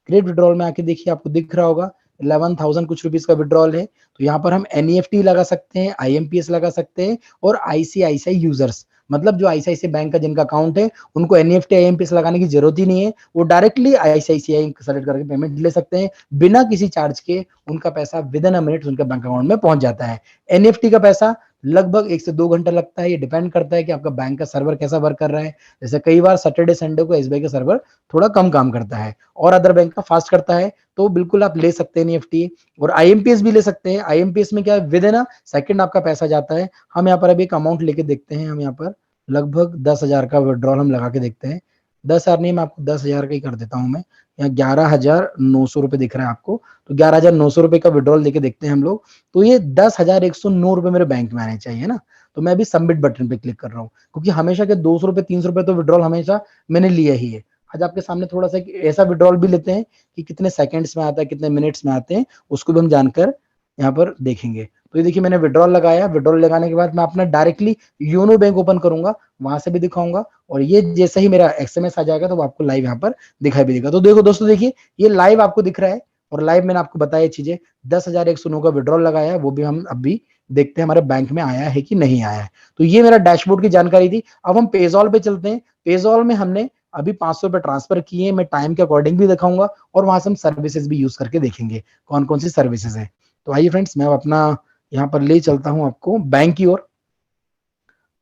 क्रिएट विड्रॉल में आके देखिए आपको दिख रहा होगा 11,000 कुछ रुपीस का विड्रॉल है। तो यहाँ पर हम NEFT लगा सकते हैं, IMPS लगा सकते हैं और ICICI यूजर्स, मतलब जो ICICI बैंक का जिनका अकाउंट है उनको NEFT IMPS लगाने की जरूरत ही नहीं है। वो डायरेक्टली ICICI सेलेक्ट करके पेमेंट ले सकते हैं बिना किसी चार्ज के। उनका पैसा विद इन अ मिनट उनके बैंक अकाउंट में पहुंच जाता है। NEFT का पैसा लगभग 1 से 2 घंटा लगता है। ये डिपेंड करता है कि आपका बैंक का सर्वर कैसा वर्क कर रहा है। जैसे कई बार सैटरडे संडे को SBI का सर्वर थोड़ा कम काम करता है और अदर बैंक का फास्ट करता है, तो बिल्कुल आप ले सकते हैं NEFT। और IMPS भी ले सकते हैं। IMPS में क्या है, विद इन अ सेकंड आपका पैसा जाता है। हम यहाँ पर अभी एक अमाउंट लेके देखते हैं। हम यहाँ पर लगभग 10,000 का विड्रॉल हम लगा के देखते हैं। 10,000 नहीं, मैं आपको 10,000 का ही कर देता हूँ। मैं यहाँ 11,900 रुपए दिख रहा है आपको, तो 11,900 रुपए का विड्रॉल लेके देखते हैं हम लोग। तो ये 10,109 रुपए मेरे बैंक में आने चाहिए ना। तो मैं अभी सबमिट बटन पे क्लिक कर रहा हूँ, क्योंकि हमेशा के 200 रुपए 300 रुपए तो विड्रॉल हमेशा मैंने लिया ही है। आज आपके सामने थोड़ा सा ऐसा विड्रॉल भी लेते हैं कि कितने सेकंड्स में आता है, कितने मिनट्स में आते हैं, उसको भी हम जानकर यहाँ पर देखेंगे। तो ये देखिए मैंने विड्रॉल लगाया। विड्रॉल लगाने के बाद मैं अपना डायरेक्टली योनो बैंक ओपन करूंगा, वहां से भी दिखाऊंगा। और ये जैसे ही मेरा SMS आ जाएगा तो वो आपको लाइव यहाँ पर दिखाई भी देगा। तो देखो दोस्तों, देखिए ये लाइव आपको दिख रहा है और लाइव मैंने आपको बताया चीजें। 10,109 का विड्रॉल लगाया है, वो भी हम अभी देखते हैं हमारे बैंक में आया है कि नहीं आया है। तो ये मेरा डैशबोर्ड की जानकारी थी। अब हम पेजॉल पे चलते हैं। पेजॉल में हमने अभी 500 रुपए ट्रांसफर किए। मैं टाइम के अकॉर्डिंग भी दिखाऊंगा और वहां से हम सर्विसेज भी यूज करके देखेंगे कौन कौन सी सर्विसेज है। तो आइए फ्रेंड्स, मैं अपना यहाँ पर ले चलता हूँ आपको बैंक की ओर।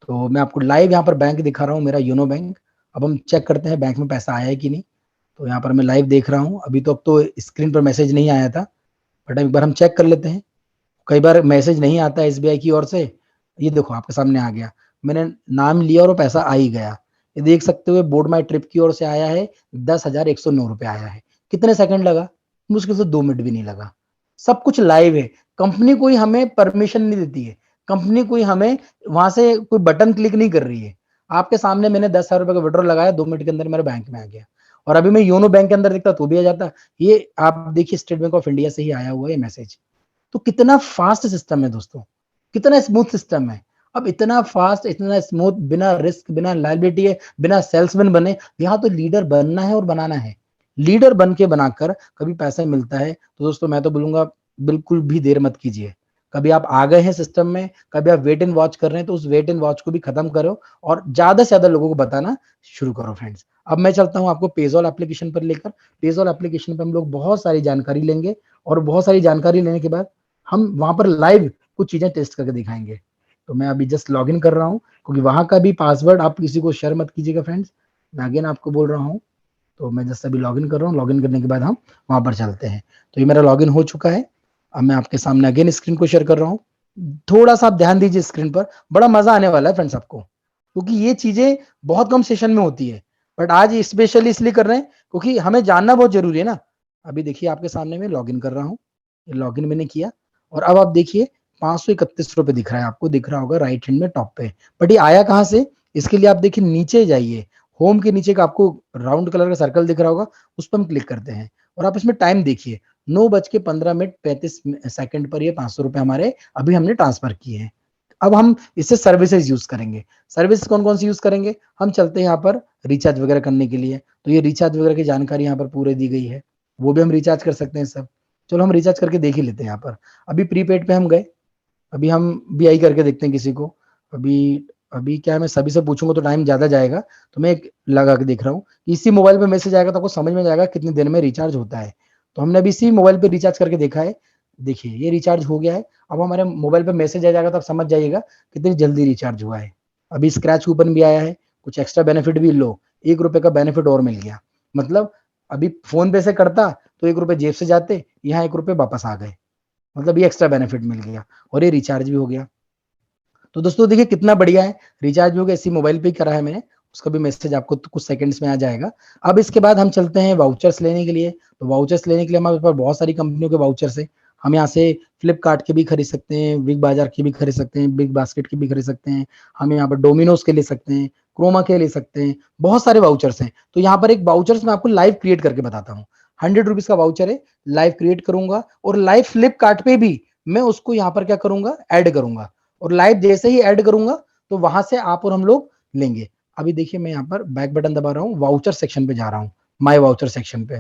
तो मैं आपको लाइव यहाँ पर बैंक दिखा रहा हूँ, मेरा योनो बैंक। अब हम चेक करते हैं बैंक में पैसा आया है कि नहीं। तो यहाँ पर मैं लाइव देख रहा हूँ। अभी तो अब तो स्क्रीन पर मैसेज नहीं आया था, बट एक बार हम चेक कर लेते हैं। कई बार मैसेज नहीं आता SBI की ओर से। ये देखो आपके सामने आ गया, मैंने नाम लिया और वो पैसा आ ही गया। ये देख सकते हो बोर्ड माई ट्रिप की ओर से आया है, 10,109 रुपए आया है। कितने सेकंड लगा? मुश्किल से 2 मिनट भी नहीं लगा। सब कुछ लाइव है। कंपनी कोई हमें परमिशन नहीं देती है, कंपनी कोई हमें वहां से कोई बटन क्लिक नहीं कर रही है। आपके सामने मैंने 10,000 रुपए का विड्रॉल लगाया, 2 मिनट के अंदर मेरे बैंक में आ गया। और अभी मैं योनो बैंक के अंदर देखता तो भी आ जाता। ये आप देखिए स्टेट बैंक ऑफ इंडिया से ही आया हुआ है मैसेज। तो कितना फास्ट सिस्टम है दोस्तों, कितना स्मूथ सिस्टम है। अब इतना फास्ट, इतना स्मूथ, बिना रिस्क, बिना लायबिलिटी है, बिना सेल्समैन बने। यहाँ तो लीडर बनना है और बनाना है। लीडर बन के बनाकर कभी पैसा मिलता है तो दोस्तों मैं तो बोलूंगा बिल्कुल भी देर मत कीजिए। कभी आप आ गए हैं सिस्टम में, कभी आप वेट एंड वॉच कर रहे हैं, तो उस वेट एंड वॉच को भी खत्म करो और ज्यादा से ज्यादा लोगों को बताना शुरू करो फ्रेंड्स। अब मैं चलता हूं आपको पेजॉल एप्लीकेशन पर लेकर। पेजॉल एप्लीकेशन पर हम लोग बहुत सारी जानकारी लेंगे और बहुत सारी जानकारी लेने के बाद हम वहां पर लाइव कुछ चीजें टेस्ट करके दिखाएंगे। तो मैं अभी जस्ट लॉग इन कर रहा हूँ, क्योंकि वहां का भी पासवर्ड आप किसी को शेयर मत कीजिएगा फ्रेंड्स, मैं अगेन आपको बोल रहा हूँ। तो मैं जस्ट अभी लॉग इन कर रहा हूँ। लॉग इन करने के बाद हम वहां पर चलते हैं। तो ये मेरा लॉग इन हो चुका है। अब मैं आपके सामने अगेन स्क्रीन को शेयर कर रहा हूँ। थोड़ा सा आप ध्यान दीजिए स्क्रीन पर, बड़ा मजा आने वाला है फ्रेंड्स आपको। क्योंकि ये चीजें बहुत कम सेशन में होती है, बट आज स्पेशली इसलिए कर रहे हैं क्योंकि हमें जानना बहुत जरूरी है ना। अभी देखिए आपके सामने मैं लॉगिन कर रहा हूँ, लॉगिन मैंने किया और अब आप देखिए 531 रुपए दिख रहा है, आपको दिख रहा होगा राइट हैंड में टॉप पे। बट ये आया कहाँ से, इसके लिए आप देखिए नीचे जाइए, होम के नीचे का आपको राउंड कलर का सर्कल दिख रहा होगा, उस पर हम क्लिक करते हैं और आप इसमें टाइम देखिए 9:15 पर ये 500 रुपए हमारे अभी हमने ट्रांसफर किए हैं। अब हम इससे सर्विसेज यूज करेंगे। सर्विस कौन कौन सी यूज करेंगे, हम चलते हैं यहाँ पर रिचार्ज वगैरह करने के लिए, तो ये रिचार्ज वगैरह की जानकारी यहाँ पर पूरे दी गई है, वो भी हम रिचार्ज कर सकते हैं सब। चलो हम रिचार्ज करके देख ही लेते हैं। यहाँ पर अभी प्रीपेड पे हम गए, अभी हम बीआई करके देखते हैं किसी को। अभी अभी क्या है, मैं सभी से पूछूंगा तो टाइम ज्यादा जाएगा, तो मैं एक लगा के देख रहा हूँ। इसी मोबाइल पे मैसेज आएगा तो आपको समझ में जाएगा कितनी देर में रिचार्ज होता है। तो हमने अभी इसी मोबाइल पे रिचार्ज करके देखा है, देखिए ये रिचार्ज हो गया है। अब हमारे मोबाइल पे मैसेज आ जाएगा तो आप समझ जाइएगा कितनी जल्दी रिचार्ज हुआ है। अभी स्क्रैच कूपन भी आया है, कुछ एक्स्ट्रा बेनिफिट भी लो, 1 रुपए का बेनिफिट और मिल गया। मतलब अभी फोन पे से करता तो 1 रुपए जेब से जाते, यहाँ 1 रुपए वापस आ गए, मतलब ये एक्स्ट्रा बेनिफिट मिल गया और ये रिचार्ज भी हो गया। तो दोस्तों देखिए कितना बढ़िया है, रिचार्ज भी हो गया, इसी मोबाइल पे ही करा है मैंने, उसका भी मैसेज आपको तो कुछ सेकंड्स में आ जाएगा। अब इसके बाद हम चलते हैं वाउचर्स लेने के लिए। तो वाउचर्स लेने के लिए हमारे पास बहुत सारी कंपनियों के वाउचर्स है। हम यहाँ से फ्लिपकार्ट के भी खरीद सकते हैं, बिग बाजार के भी खरीद सकते हैं, बिग बास्केट के भी खरीद सकते हैं, हम यहाँ पर डोमिनोज के ले सकते हैं, क्रोमा के ले सकते हैं, बहुत सारे वाउचर्स हैं। तो यहाँ पर एक वाउचर्स मैं आपको लाइव क्रिएट करके बताता हूँ। 100 रुपीज का वाउचर है, लाइव क्रिएट करूंगा और लाइव फ्लिपकार्ट पे भी मैं उसको यहाँ पर क्या करूंगा, ऐड करूंगा, और लाइव जैसे ही ऐड करूंगा तो वहां से आप और हम लोग लेंगे। अभी देखिए मैं यहाँ पर बैक बटन दबा रहा हूँ, वाउचर सेक्शन पे जा रहा हूँ, माय वाउचर सेक्शन पे।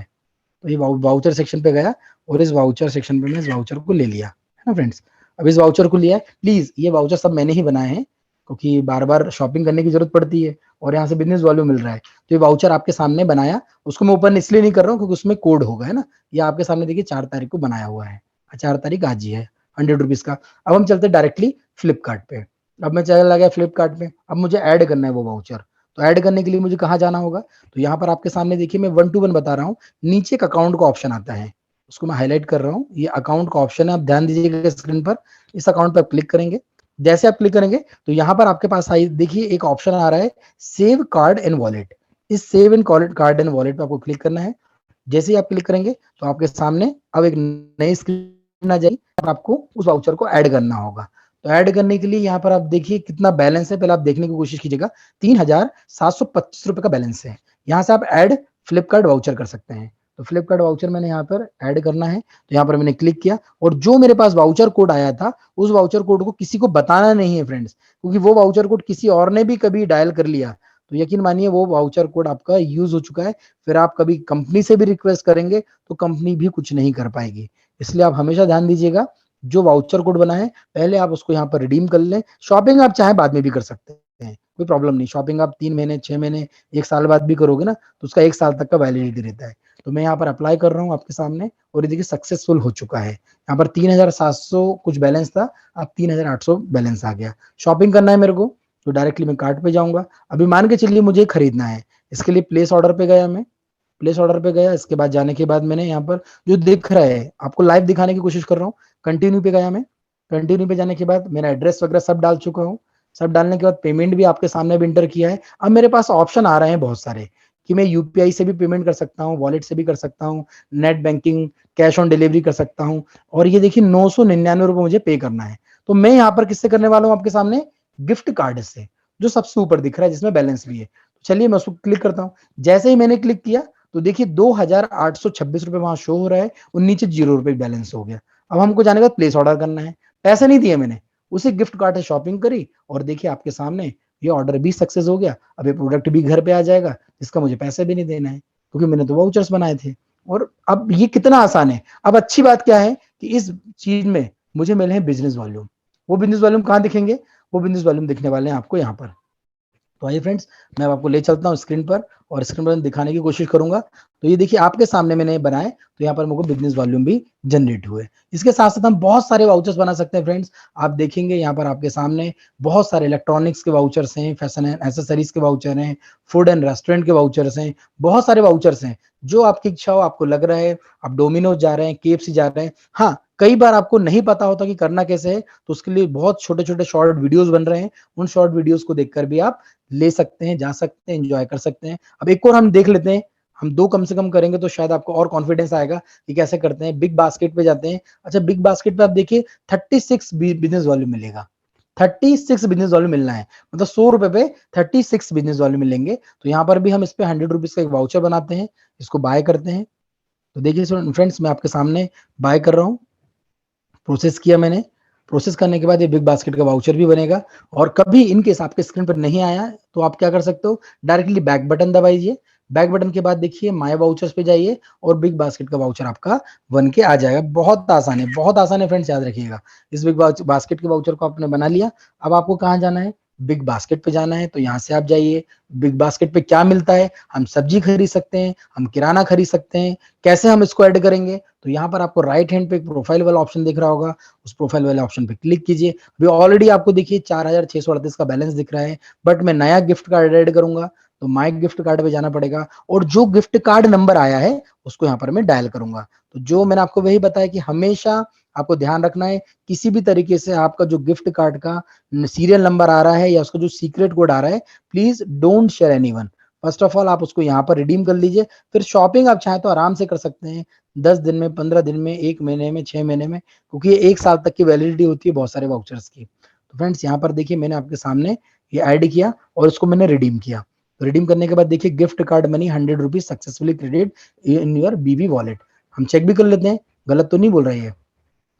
तो ये वाउचर सेक्शन पे गया और इस वाउचर सेक्शन पे मैं इस वाउचर को ले लिया है ना फ्रेंड्स। अब इस वाउचर को लिया है, प्लीज ये वाउचर सब मैंने ही बनाए हैं क्योंकि बार बार शॉपिंग करने की जरूरत पड़ती है और यहाँ से बिजनेस वैल्यू मिल रहा है। तो ये वाउचर आपके सामने बनाया, उसको मैं ओपन इसलिए नहीं कर रहा हूँ क्योंकि उसमें कोड होगा, है ना। ये आपके सामने देखिए 4 तारीख को बनाया हुआ है, 4 तारीख आज ही है, 100 रुपीज का। अब हम चलते डायरेक्टली फ्लिपकार्ट पे। अब मैं चला गया फ्लिपकार्ट पे, अब मुझे ऐड करना है वो वाउचर। तो ऐड करने के लिए मुझे कहाँ जाना होगा, तो यहाँ पर आपके सामने देखिए मैं 1 to 1 बता रहा हूँ, नीचे एक अकाउंट का ऑप्शन आता है, उसको मैं हाईलाइट कर रहा हूँ, ये अकाउंट का ऑप्शन है, आप ध्यान दीजिएगा स्क्रीन पर। इस अकाउंट पर क्लिक करेंगे, जैसे आप क्लिक करेंगे तो यहाँ पर आपके पास आई देखिए एक ऑप्शन आ रहा है, सेव कार्ड एंड वॉलेट। इस save and card and wallet पे आपको क्लिक करना है। जैसे ही आप क्लिक करेंगे तो आपके सामने अब एक नई स्क्रीन आ जाएगी, आपको उस वाउचर को ऐड करना होगा। तो ऐड करने के लिए यहाँ पर आप देखिए कितना बैलेंस है, पहले आप देखने की कोशिश कीजिएगा, 3,725 रुपए का बैलेंस है। यहाँ से आप ऐड फ्लिपकार्ट वाउचर कर सकते हैं। तो फ्लिपकार्ट वाउचर मैंने यहाँ पर ऐड करना है, तो यहाँ पर मैंने क्लिक किया और जो मेरे पास वाउचर कोड आया था उस वाउचर कोड को किसी को बताना नहीं है फ्रेंड्स, क्योंकि वो वाउचर कोड किसी और ने भी कभी डायल कर लिया तो यकीन मानिए वो वाउचर कोड आपका यूज हो चुका है, फिर आप कभी कंपनी से भी रिक्वेस्ट करेंगे तो कंपनी भी कुछ नहीं कर पाएगी। इसलिए आप हमेशा ध्यान दीजिएगा, जो वाउचर कोड बना है पहले आप उसको यहाँ पर रिडीम कर लें। शॉपिंग आप चाहे बाद में भी कर सकते हैं, कोई प्रॉब्लम नहीं। शॉपिंग आप 3 महीने, 6 महीने, 1 साल बाद भी करोगे ना तो उसका 1 साल तक का वैलिडिटी रहता है। तो मैं यहाँ पर अप्लाई कर रहा हूँ आपके सामने और ये देखिए सक्सेसफुल हो चुका है। यहाँ पर 3,700 कुछ बैलेंस था, अब 3,800 बैलेंस आ गया। शॉपिंग करना है मेरे को तो डायरेक्टली मैं कार्ट पे जाऊंगा। अभी मान के चलिए मुझे खरीदना है, इसके लिए प्लेस ऑर्डर पे गया, मैं प्लेस ऑर्डर पे गया। इसके बाद जाने के बाद मैंने यहाँ पर जो दिख रहा है आपको लाइव दिखाने की कोशिश कर रहा हूँ, कंटिन्यू पे गया मैं। कंटिन्यू पे जाने के बाद मैंने एड्रेस वगैरह सब डाल चुका हूँ। सब डालने के बाद पेमेंट भी आपके सामने भी इंटर किया है। अब मेरे पास ऑप्शन आ रहे हैं बहुत सारे कि मैं यूपीआई से भी पेमेंट कर सकता हूँ, वॉलेट से भी कर सकता हूँ, net banking, cash on delivery कर सकता हूँ। और ये देखिए 999 रुपए मुझे पे करना है। तो मैं यहाँ पर किससे करने वाला हूँ, आपके सामने गिफ्ट कार्ड से, जो सबसे ऊपर दिख रहा है जिसमें बैलेंस भी है। तो चलिए मैं उसको क्लिक करता हूँ। जैसे ही मैंने क्लिक किया तो देखिए 2,826 रुपए वहां शो हो रहा है और नीचे 0 रुपए बैलेंस हो गया। अब हमको जाने का प्लेस ऑर्डर करना है, पैसे नहीं दिए मैंने, उसी गिफ्ट कार्ड से शॉपिंग करी और देखिए आपके सामने ये ऑर्डर भी सक्सेस हो गया। अब ये प्रोडक्ट भी घर पे आ जाएगा जिसका मुझे पैसे भी नहीं देना है क्योंकि मैंने तो वाउचर्स बनाए थे। और अब ये कितना आसान है। अब अच्छी बात क्या है कि इस चीज में मुझे मिले हैं बिजनेस वॉल्यूम। वो बिजनेस वॉल्यूम कहाँ दिखेंगे, वो बिजनेस वॉल्यूम दिखने वाले हैं आपको यहाँ पर। तो आइए फ्रेंड्स मैं आपको ले चलता हूँ स्क्रीन पर और स्क्रीन पर दिखाने की कोशिश करूंगा। तो ये देखिए आपके सामने मैंने बनाए, तो यहाँ पर मुझे बिजनेस वॉल्यूम भी जनरेट हुए। इसके साथ साथ हम बहुत सारे वाउचर्स बना सकते हैं फ्रेंड्स। आप देखेंगे यहाँ पर आपके सामने बहुत सारे इलेक्ट्रॉनिक्स के वाउचर्स हैं, फैशन एंड एसेसरीज के वाउचर हैं, फूड एंड रेस्टोरेंट के वाउचर्स हैं, बहुत सारे वाउचर्स हैं। जो आपकी इच्छा हो, आपको लग रहा है आप डोमिनोज जा रहे हैं, केएफसी जा रहे हैं, हाँ कई बार आपको नहीं पता होता कि करना कैसे है, तो उसके लिए बहुत छोटे छोटे शॉर्ट वीडियोस बन रहे हैं, उन शॉर्ट वीडियोस को देखकर भी आप ले सकते हैं, जा सकते हैं, एंजॉय कर सकते हैं। अब एक और हम देख लेते हैं, हम 2 कम से कम करेंगे तो शायद आपको और कॉन्फिडेंस आएगा कि कैसे करते हैं। बिग बास्केट पे जाते हैं। अच्छा, बिग बास्केट पे आप देखिए 36 बिजनेस वॉल्यूम मिलेगा। 36 बिजनेस वॉल्यूम मिलना है, मतलब 100 रुपए पे 36 बिजनेस वॉल्यूम मिलेंगे। तो यहाँ पर भी हम इस पे 100 रुपीज का एक वाउचर बनाते हैं, इसको बाय करते हैं। तो देखिए फ्रेंड्स, मैं आपके सामने बाय कर रहा हूँ, प्रोसेस किया मैंने। प्रोसेस करने के बाद ये बिग बास्केट का वाउचर भी बनेगा। और कभी इनकेस आपके स्क्रीन पर नहीं आया तो आप क्या कर सकते हो, डायरेक्टली बैक बटन दबाइए। बैक बटन के बाद देखिए माय वाउचर्स पे जाइए और बिग बास्केट का वाउचर आपका बन के आ जाएगा। बहुत आसान है, बहुत आसान है फ्रेंड्स, याद रखिएगा। इस बिग बास्केट के वाउचर को आपने बना लिया। अब आपको कहाँ जाना है, बिग बास्केट पे जाना है। तो यहाँ से आप जाइए। बिग बास्केट पे क्या मिलता है, हम सब्जी खरीद सकते हैं, हम किराना खरीद सकते हैं। कैसे हम इसको ऐड करेंगे, तो यहाँ पर आपको राइट हैंड पे एक प्रोफाइल वाला ऑप्शन दिख रहा होगा, उस प्रोफाइल वाले ऑप्शन पे क्लिक कीजिए। अभी ऑलरेडी आपको देखिए 4638 का बैलेंस दिख रहा है, बट मैं नया गिफ्ट कार्ड ऐड करूंगा तो माय गिफ्ट कार्ड पे जाना पड़ेगा और जो गिफ्ट कार्ड नंबर आया है उसको यहाँ पर मैं डायल करूंगा। तो जो मैंने आपको वही बताया कि हमेशा आपको ध्यान रखना है, किसी भी तरीके से आपका जो गिफ्ट कार्ड का सीरियल नंबर आ रहा है या उसका जो सीक्रेट कोड आ रहा है, please don't share anyone. First of all आप उसको यहाँ पर रिडीम कर लीजिए। फिर शॉपिंग आप चाहें तो आराम से कर सकते हैं, 10 दिन में, 15 दिन में, 1 महीने में, 6 महीने में, क्योंकि ये 1 साल तक की वैलिडिटी होती है बहुत सारे वाउचर्स की। तो फ्रेंड्स यहाँ पर देखिए मैंने आपके सामने ये ऐड किया और इसको मैंने रिडीम किया। तो रिडीम करने के बाद देखिए gift card money 100 rupees successfully credit in your Bibi wallet. हम चेक भी कर लेते हैं, गलत तो नहीं बोल रही है।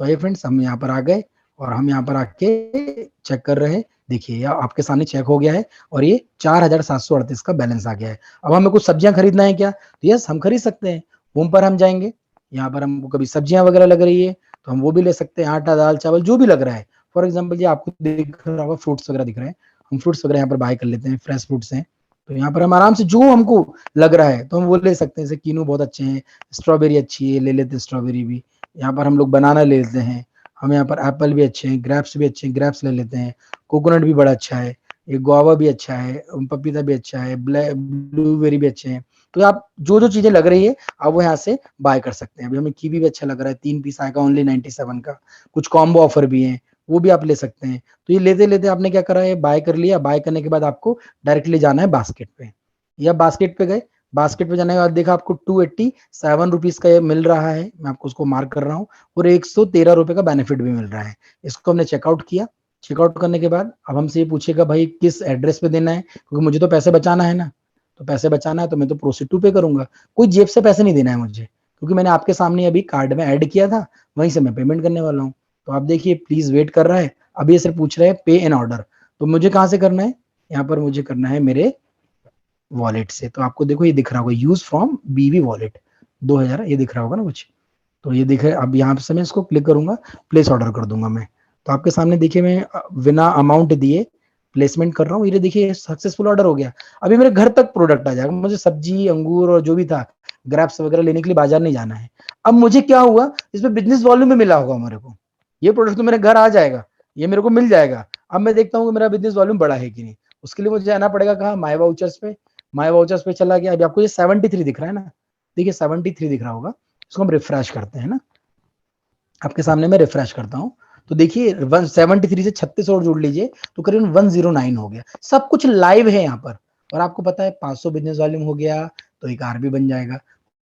तो ये फ्रेंड्स हम यहाँ पर आ गए और हम यहाँ पर आके चेक कर रहे हैं। देखिए यह आपके सामने चेक हो गया है और ये 4738 का बैलेंस आ गया है। अब हमें कुछ सब्जियां खरीदना है क्या, तो यस हम खरीद सकते हैं। होम पर हम जाएंगे, यहाँ पर हमको कभी सब्जियां वगैरह लग रही है तो हम वो भी ले सकते हैं, आटा दाल चावल जो भी लग रहा है। फॉर एग्जाम्पल ये आपको दिख रहा होगा फ्रूट्स वगैरह दिख रहे हैं, हम फ्रूट्स वगैरह यहाँ पर बाय कर लेते हैं, फ्रेश फ्रूट्स हैं। तो यहाँ पर हम आराम से जो हमको लग रहा है तो हम वो ले सकते हैं। जैसे कीनू बहुत अच्छे हैं, स्ट्रॉबेरी अच्छी है, ले लेते हैं स्ट्रॉबेरी भी। यहाँ पर हम लोग बनाना ले लेते हैं। हम यहाँ पर एप्पल भी अच्छे हैं, ग्रेप्स भी अच्छे हैं, ग्रेप्स ले लेते हैं। कोकोनट भी बड़ा अच्छा है, ये गुआवा भी अच्छा है, पपीता भी अच्छा है, ब्लूबेरी भी अच्छे हैं। तो आप जो जो चीजें लग रही है आप वो यहाँ से बाय कर सकते हैं। अभी हमें कीवी भी अच्छा लग रहा है, 3 पीस आएगा ओनली 97 का। कुछ कॉम्बो ऑफर भी है, वो भी आप ले सकते हैं। तो ये लेते लेते आपने क्या करा है, बाय कर लिया। बाय करने के बाद आपको डायरेक्टली जाना है बास्केट पे, या बास्केट पे गए। बास्केट पे जाने के बाद देखा आपको 287 रुपीज का ये मिल रहा है, मैं आपको उसको मार्क कर रहा हूँ, और 113 रुपए का बेनिफिट भी मिल रहा है। इसको हमने चेकआउट किया। चेकआउट करने के बाद अब हमसे ये पूछेगा भाई किस एड्रेस पे देना है, क्योंकि मुझे तो पैसे बचाना है ना। तो पैसे बचाना है तो मैं तो प्रोसीड टू पे करूंगा, कोई जेब से पैसे नहीं देना है मुझे, क्योंकि मैंने आपके सामने अभी कार्ड में ऐड किया था, वहीं से मैं पेमेंट करने वाला हूँ। तो आप देखिए प्लीज वेट कर रहा है। अभी ये सिर्फ पूछ रहा है पे एन ऑर्डर। तो मुझे कहाँ से करना है, यहाँ पर मुझे करना है मेरे वॉलेट से। तो आपको देखो ये दिख रहा होगा यूज फ्रॉम बीवी वॉलेट 2000, ये दिख रहा होगा ना कुछ। तो ये दिख रहा है। अब यहाँ से मैं इसको क्लिक करूंगा, प्लेस ऑर्डर कर दूंगा मैं। तो आपके सामने देखिए मैं बिना अमाउंट दिए प्लेसमेंट कर रहा हूँ। ये देखिए सक्सेसफुल ऑर्डर हो गया। अभी मेरे घर तक प्रोडक्ट आ जाएगा। मुझे सब्जी अंगूर और जो भी था ग्रेप्स वगैरह लेने के लिए बाजार नहीं जाना है। अब मुझे क्या हुआ, इसमें बिजनेस वॉल्यूम में मिला होगा मेरे को, ये प्रोडक्ट तो मेरे घर आ जाएगा, ये मेरे को मिल जाएगा। अब मैं देखता हूँ कि मेरा बिजनेस वॉल्यूम बढ़ा है कि नहीं। उसके लिए मुझे आना पड़ेगा कहाँ, माय वाउचर्स पे। माय वाउचर्स पे चला गया। अभी आपको ये 73 दिख रहा है ना, देखिए 73 दिख रहा होगा। इसको हम रिफ्रेश करते हैं ना, आपके सामने मैं रिफ्रेश करता हूँ। तो देखिए 173 से 36 और जोड़ लीजिए तो करीबन 109 हो गया। सब कुछ लाइव है यहाँ पर। और आपको पता है 500 बिजनेस वॉल्यूम हो गया तो एक आरपी बन जाएगा,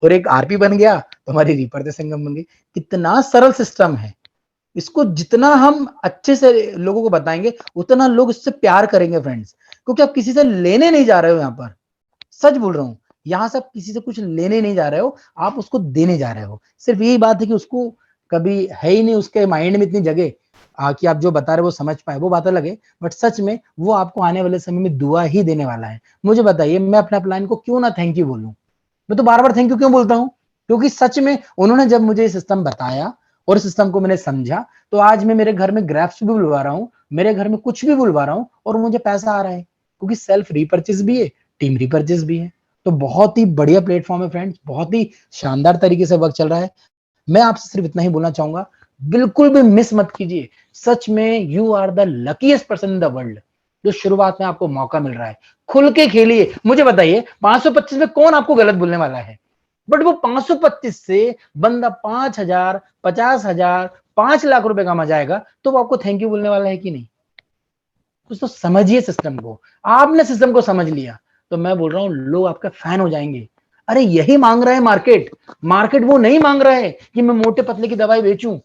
और एक आरपी बन गया तो हमारी रीपर संगम बन गई। कितना सरल सिस्टम है। इसको जितना हम अच्छे से लोगों को बताएंगे उतना लोग इससे प्यार करेंगे फ्रेंड्स, क्योंकि आप किसी से लेने नहीं जा रहे हो। यहाँ पर सच बोल रहा हूँ, यहाँ से आप किसी से कुछ लेने नहीं जा रहे हो, आप उसको देने जा रहे हो। सिर्फ यही बात है कि उसको कभी है ही नहीं उसके माइंड में इतनी जगह कि आप जो बता रहे हो वो समझ पाए, वो बात अलग है। बट सच में वो आपको आने वाले समय में दुआ ही देने वाला है। मुझे बताइए मैं अपना प्लान को क्यों ना थैंक यू बोलूं। मैं तो बार बार थैंक यू क्यों बोलता हूँ, क्योंकि सच में उन्होंने जब मुझे सिस्टम बताया और सिस्टम को मैंने समझा, तो आज मैं मेरे घर में ग्रैप्स भी बुलवा रहा हूँ, मेरे घर में कुछ भी बुलवा रहा हूँ और मुझे पैसा आ रहा है, क्योंकि सेल्फ रिपर्चेस भी है, टीम रिपर्चेस भी है। तो बहुत ही बढ़िया प्लेटफॉर्म है फ्रेंड्स, बहुत ही शानदार तरीके से वर्क चल रहा है। मैं आपसे सिर्फ इतना ही बोलना चाहूंगा, बिल्कुल भी मिस मत कीजिए। सच में you are the luckiest person in the world, जो शुरुआत में आपको मौका मिल रहा है। खुल के खेलिए। मुझे बताइए 525 में कौन आपको गलत बोलने वाला है। बट वो 525 से बंदा 5,000, 50,000, 5 लाख रुपए कमा जाएगा, तो वो आपको थैंक यू बोलने वाला है कि नहीं? कुछ तो समझिए सिस्टम को। आपने सिस्टम को समझ लिया तो मैं बोल रहा हूं लोग आपका फैन हो जाएंगे। अरे यही मांग रहा है मार्केट। मार्केट वो नहीं मांग रहा है कि मैं मोटे पतले की दवाई बेचूं,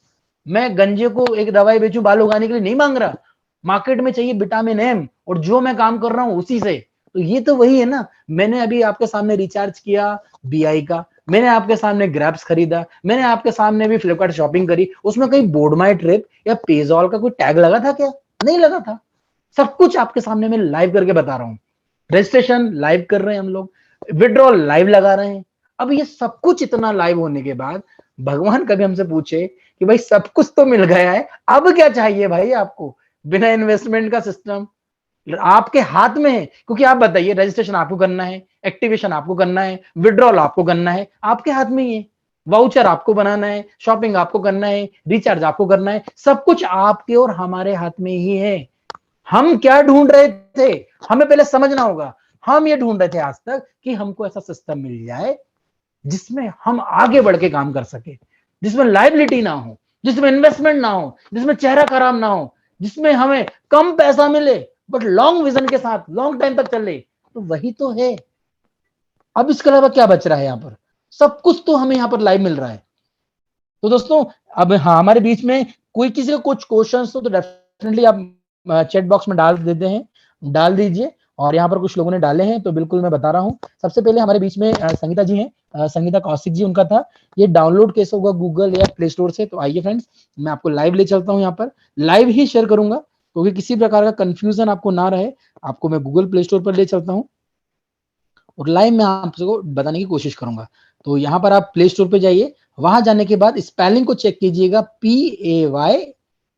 मैं गंजे को एक दवाई बेचूं बाल उगाने के लिए, नहीं मांग रहा। मार्केट में चाहिए विटामिन एम, और जो मैं काम कर रहा हूं उसी से। तो ये तो वही है ना। मैंने अभी आपके सामने रिचार्ज किया बीआई का, मैंने आपके सामने ग्रैब्स खरीदा, मैंने आपके सामने भी फ्लिपकार्ट शॉपिंग करी, उसमें कहीं बोर्ड माई ट्रिप या पेजॉल का कोई टैग लगा था क्या? नहीं लगा था। सब कुछ आपके सामने मैं लाइव करके बता रहा हूं। रजिस्ट्रेशन लाइव कर रहे हैं हम लोग, विड्रॉल लाइव लगा रहे हैं। अब ये सब कुछ इतना लाइव होने के बाद भगवान कभी हमसे पूछे कि भाई सब कुछ तो मिल गया है, अब क्या चाहिए भाई आपको? बिना इन्वेस्टमेंट का सिस्टम आपके हाथ में है। क्योंकि आप बताइए, रजिस्ट्रेशन आपको करना है, एक्टिवेशन आपको करना है, विड्रॉल आपको करना है, आपके हाथ में ही है। वाउचर आपको बनाना है, शॉपिंग आपको करना है, रिचार्ज आपको करना है, सब कुछ आपके और हमारे हाथ में ही है। हम क्या ढूंढ रहे थे? हमें पहले समझना होगा। हम ये ढूंढ रहे थे आज तक कि हमको ऐसा सिस्टम मिल जाए जिसमें हम आगे बढ़ के काम कर सके, जिसमें लाइबिलिटी ना हो, जिसमें इन्वेस्टमेंट ना हो, जिसमें चेहरा खराब ना हो, जिसमें हमें कम पैसा मिले बट लॉन्ग विजन के साथ लॉन्ग टाइम तक चले। तो वही तो है। अब इसके अलावा क्या बच रहा है? यहाँ पर सब कुछ तो हमें यहाँ पर लाइव मिल रहा है। तो दोस्तों, अब हाँ, हमारे बीच में कोई किसी का कुछ क्वेश्चन हो तो डेफिनेटली आप चैट बॉक्स में डाल देते हैं, डाल दीजिए। और यहाँ पर कुछ लोगों ने डाले हैं तो बिल्कुल मैं बता रहा हूँ। सबसे पहले हमारे बीच में संगीता जी हैं, संगीता कौशिक जी, उनका था ये डाउनलोड कैसे होगा गूगल या प्ले स्टोर से। तो आइए फ्रेंड्स, मैं आपको लाइव ले चलता हूँ। यहाँ पर लाइव ही शेयर करूंगा क्योंकि किसी प्रकार का कंफ्यूजन आपको ना रहे। आपको मैं गूगल प्ले स्टोर पर ले चलता हूँ और लाइव में आपको बताने की कोशिश करूंगा। तो यहाँ पर आप प्ले स्टोर पे जाइए, वहां जाने के बाद स्पेलिंग को चेक कीजिएगा,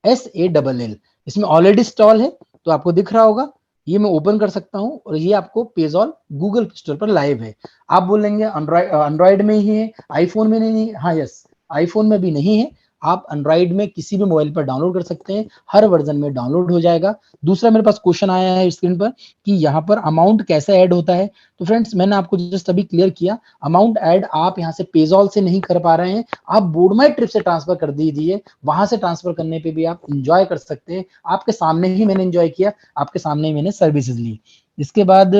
PAYSALL। इसमें ऑलरेडी इंस्टॉल है तो आपको दिख रहा होगा। ये मैं ओपन कर सकता हूं और ये आपको पेजॉल गूगल स्टोर पर लाइव है। आप बोलेंगे एंड्रॉइड में ही है, आईफोन में नहीं है। हाँ यस, आईफोन में भी नहीं है। आप एंड्रॉइड में किसी भी मोबाइल पर डाउनलोड कर सकते हैं, हर वर्जन में डाउनलोड हो जाएगा। दूसरा मेरे पास क्वेश्चन आया है स्क्रीन पर कि यहाँ पर अमाउंट कैसे ऐड होता है। तो फ्रेंड्स, मैंने आपको जस्ट अभी क्लियर किया, अमाउंट ऐड आप यहाँ से पेजॉल से नहीं कर पा रहे हैं, आप बोर्ड माई ट्रिप से ट्रांसफर कर दीजिए। वहां से ट्रांसफर करने पे भी आप इंजॉय कर सकते हैं। आपके सामने ही मैंने इंजॉय किया, आपके सामने ही मैंने सर्विसेज ली। इसके बाद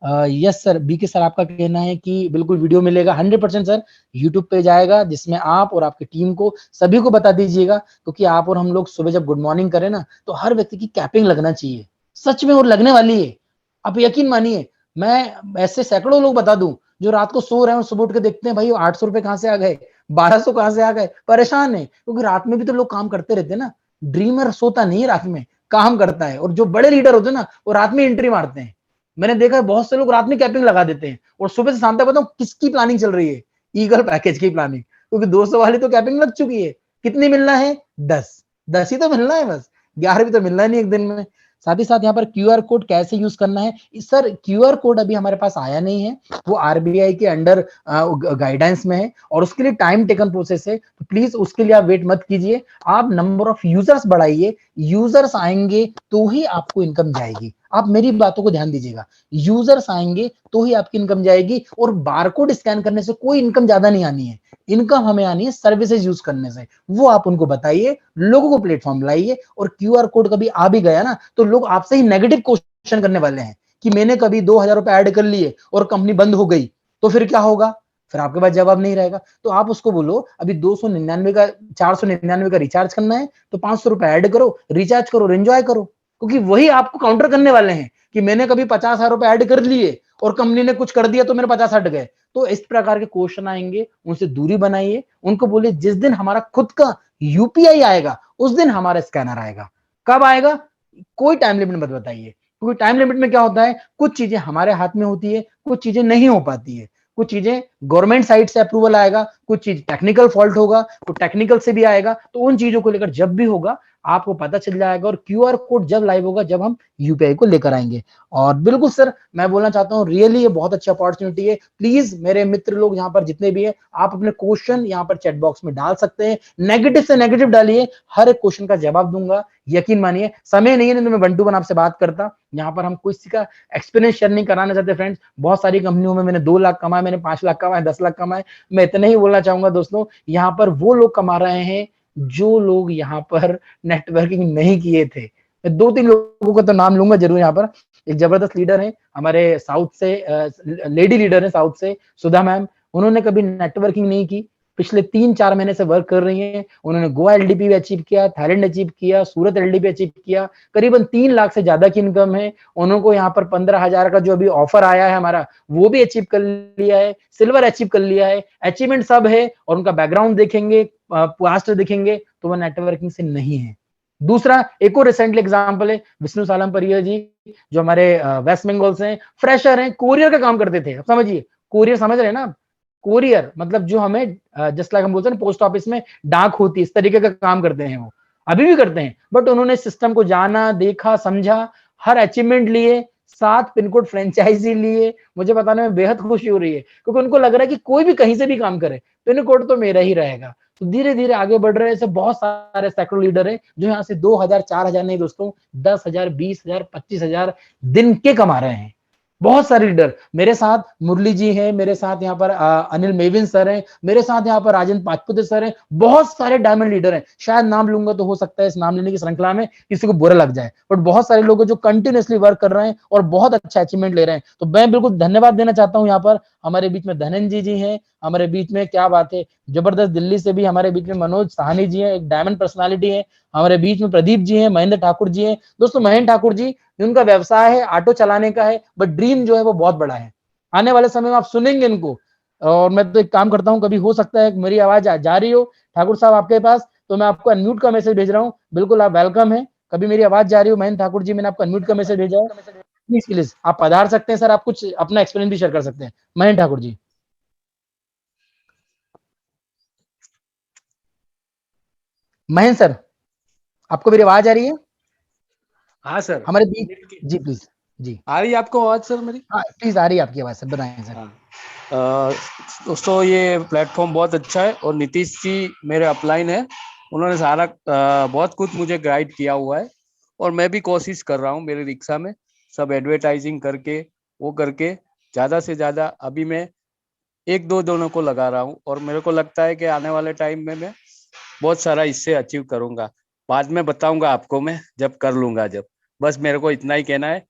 यस सर, बीके सर आपका कहना है कि बिल्कुल वीडियो मिलेगा 100% सर, यूट्यूब पे जाएगा, जिसमें आप और आपकी टीम को सभी को बता दीजिएगा। क्योंकि आप और हम लोग सुबह जब गुड मॉर्निंग करें ना, तो हर व्यक्ति की कैपिंग लगना चाहिए सच में, और लगने वाली है। आप यकीन मानिए, मैं ऐसे सैकड़ों लोग बता दूं जो रात को सो रहे हैं और सुबह उठ के देखते हैं भाई 800 रुपए कहां से आ गए, 1200 कहां से आ गए, परेशान है। क्योंकि रात में भी तो लोग काम करते रहते हैं ना। ड्रीमर सोता नहीं है रात में, काम करता है। और जो बड़े लीडर होते हैं ना, वो रात में एंट्री मारते हैं। मैंने देखा है बहुत से लोग रात में कैपिंग लगा देते हैं और सुबह से शाम तक बताऊं किसकी प्लानिंग चल रही है? ईगल पैकेज की प्लानिंग। क्योंकि 200 वाली तो कैपिंग लग चुकी है। कितनी मिलना है? 10 ही तो मिलना है बस, 11 भी तो मिलना नहीं एक दिन में। साथ ही साथ यहाँ पर क्यूआर कोड कैसे यूज करना है? सर क्यूआर कोड अभी हमारे पास आया नहीं है, वो आरबीआई के अंडर गाइडेंस में है और उसके लिए टाइम टेकन प्रोसेस है। तो प्लीज उसके लिए आप वेट मत कीजिए, आप नंबर ऑफ यूजर्स बढ़ाइए। यूजर्स आएंगे तो ही आपको इनकम जाएगी। आप मेरी बातों को ध्यान दीजिएगा, यूजर्स आएंगे तो ही आपकी इनकम जाएगी। और बारकोड स्कैन करने से कोई इनकम ज्यादा नहीं आनी है, इनकम हमें आनी है सर्विसेज यूज करने से। वो आप उनको बताइए, लोगों को प्लेटफॉर्म लाइए। और क्यूआर कोड कभी आ भी गया ना, तो लोग आपसे ही नेगेटिव क्वेश्चन करने वाले हैं कि मैंने कभी 2,000 रुपए ऐड कर लिए और कंपनी बंद हो गई, तो फिर क्या होगा? फिर आपके पास जवाब नहीं रहेगा। तो आप उसको बोलो अभी 299 का 499 का रिचार्ज करना है तो 500 रुपए ऐड करो, रिचार्ज करो और एंजॉय करो। क्योंकि वही आपको काउंटर करने वाले हैं कि मैंने कभी 50,000 रुपए ऐड कर लिए और कंपनी ने कुछ कर दिया तो मेरे 50 हट गए। तो इस प्रकार के क्वेश्चन आएंगे, उनसे दूरी बनाइए। उनको बोलिए जिस दिन हमारा खुद का यूपीआई आएगा उस दिन हमारा स्कैनर आएगा। कब आएगा? कोई टाइम लिमिट मत बताइए, क्योंकि टाइम लिमिट में क्या होता है, कुछ चीजें हमारे हाथ में होती है, कुछ चीजें नहीं हो पाती है। कुछ चीजें गवर्नमेंट साइड से अप्रूवल आएगा, कुछ चीज टेक्निकल फॉल्ट होगा तो टेक्निकल से भी आएगा। तो उन चीजों को लेकर जब भी होगा आपको पता चल जाएगा। और क्यूआर कोड जब लाइव होगा जब हम यूपीआई को लेकर आएंगे। और बिल्कुल सर, मैं बोलना चाहता हूँ रियली ये बहुत अच्छी अपॉर्चुनिटी है। प्लीज मेरे मित्र लोग यहाँ पर जितने भी है, आप अपने क्वेश्चन यहाँ पर चैट बॉक्स में डाल सकते हैं। नेगेटिव से नेगेटिव डालिए, हर एक क्वेश्चन का जवाब दूंगा। यकीन मानिए, समय नहीं है तो मैं 1 to 1 आपसे बात करता। यहाँ पर हम किसी का एक्सपीरियंस शेयर नहीं कराना चाहते फ्रेंड्स। बहुत सारी कंपनियों में मैंने 2 लाख कमाया, मैंने 5 लाख कमाया, कमाए, 10 लाख कमाए, मैं इतना ही बोलना चाहूंगा दोस्तों, यहाँ पर वो लोग कमा रहे हैं जो लोग यहाँ पर नेटवर्किंग नहीं किए थे। मैं 2-3 लोगों का तो नाम लूंगा जरूर यहाँ पर। एक जबरदस्त लीडर है हमारे साउथ से, लेडी लीडर है साउथ से, सुधा मैम। उन्होंने कभी नेटवर्किंग नहीं की, पिछले 3-4 महीने से वर्क कर रही हैं। उन्होंने गोवा एलडीपी भी अचीव किया, थाईलैंड अचीव किया, सूरत एलडीपी अचीव किया, करीबन 3 लाख से ज्यादा की इनकम है। उनको यहाँ पर 15,000 का जो अभी ऑफर आया है हमारा, वो भी अचीव कर लिया है, सिल्वर अचीव कर लिया है, अचीवमेंट सब है। और उनका बैकग्राउंड देखेंगे, पास्ट देखेंगे तो वह नेटवर्किंग से नहीं है। दूसरा एक और रिसेंटली एग्जांपल है विष्णु सालम परिया जी, जो हमारे वेस्ट बंगाल से हैं, फ्रेशर हैं, कोरियर का काम करते थे। समझिए, कोरियर समझ रहे हैं ना, कोरियर मतलब जो हमें जस्ट लाइक हम बोलते हैं पोस्ट ऑफिस में डाक होती है, इस तरीके का काम करते हैं वो, अभी भी करते हैं। बट उन्होंने सिस्टम को जाना, देखा, समझा, हर अचीवमेंट लिए, 7 पिन कोड फ्रेंचाइजी लिए। मुझे बताने में बेहद खुशी हो रही है, क्योंकि उनको लग रहा है कि कोई भी कहीं से भी काम करे, पिन कोड तो मेरा ही रहेगा। तो धीरे धीरे आगे बढ़ रहे हैं। ऐसे बहुत सारे सेक्टर लीडर हैं जो यहाँ से 2,000 4,000 नहीं दोस्तों, 10,000 20,000 25,000 दिन के कमा रहे हैं। बहुत सारे लीडर मेरे साथ, मुरली जी हैं मेरे साथ, यहाँ पर अनिल मेविन सर हैं मेरे साथ, यहाँ पर राजेंद्र पाचपुते सर हैं। बहुत सारे डायमंड लीडर हैं, शायद नाम लूंगा तो हो सकता है इस नाम लेने की श्रृंखला में किसी को बुरा लग जाए, बट बहुत सारे लोग जो कंटिन्यूअसली वर्क कर रहे हैं और बहुत अच्छा अचीवमेंट ले रहे हैं। तो मैं बिल्कुल धन्यवाद देना चाहता हूँ। यहाँ पर हमारे बीच में धनंजय जी हैं, हमारे बीच में, क्या बात है, जबरदस्त दिल्ली से भी हमारे बीच में मनोज साहनी जी हैं, एक डायमंड पर्सनालिटी है हमारे बीच में, प्रदीप जी हैं, महेंद्र ठाकुर जी हैं। दोस्तों महेंद्र ठाकुर जी, उनका व्यवसाय है ऑटो चलाने का है, बट ड्रीम जो है वो बहुत बड़ा है। आने वाले समय में आप सुनेंगे इनको। और मैं तो एक काम करता हूँ, कभी हो सकता है मेरी आवाज जा रही हो ठाकुर साहब आपके पास, तो मैं आपको अनम्यूट का मैसेज भेज रहा हूँ, बिल्कुल आप वेलकम है। कभी मेरी आवाज जा रही हो महेंद्र ठाकुर जी, मैंने आपको अनम्यूट का मैसेज भेजा है, प्लीज प्लीज आप पधार सकते हैं सर, आप कुछ अपना एक्सपीरियंस भी शेयर कर सकते हैं महेंद्र ठाकुर जी। महेंद्र सर, आपको मेरी आवाज आ रही है? हाँ सर, हमारे बीच जी, प्लीज जी, आ रही है आपको आवाज सर मेरी? हाँ प्लीज आ रही है आपकी आवाज सर, बताएं सर। हाँ। दोस्तों ये प्लेटफॉर्म बहुत अच्छा है और नीतीश जी मेरे अपलाइन है, उन्होंने सारा बहुत कुछ मुझे गाइड किया हुआ है और मैं भी कोशिश कर रहा हूँ मेरे रिक्शा में सब एडवर्टाइजिंग करके वो करके ज़्यादा से ज़्यादा अभी मैं 1-2 दोनों को लगा रहा हूँ और मेरे को लगता है कि आने वाले टाइम में मैं बहुत सारा इससे अचीव करूंगा। बाद में बताऊंगा आपको मैं जब कर लूंगा जब। बस मेरे को इतना ही कहना है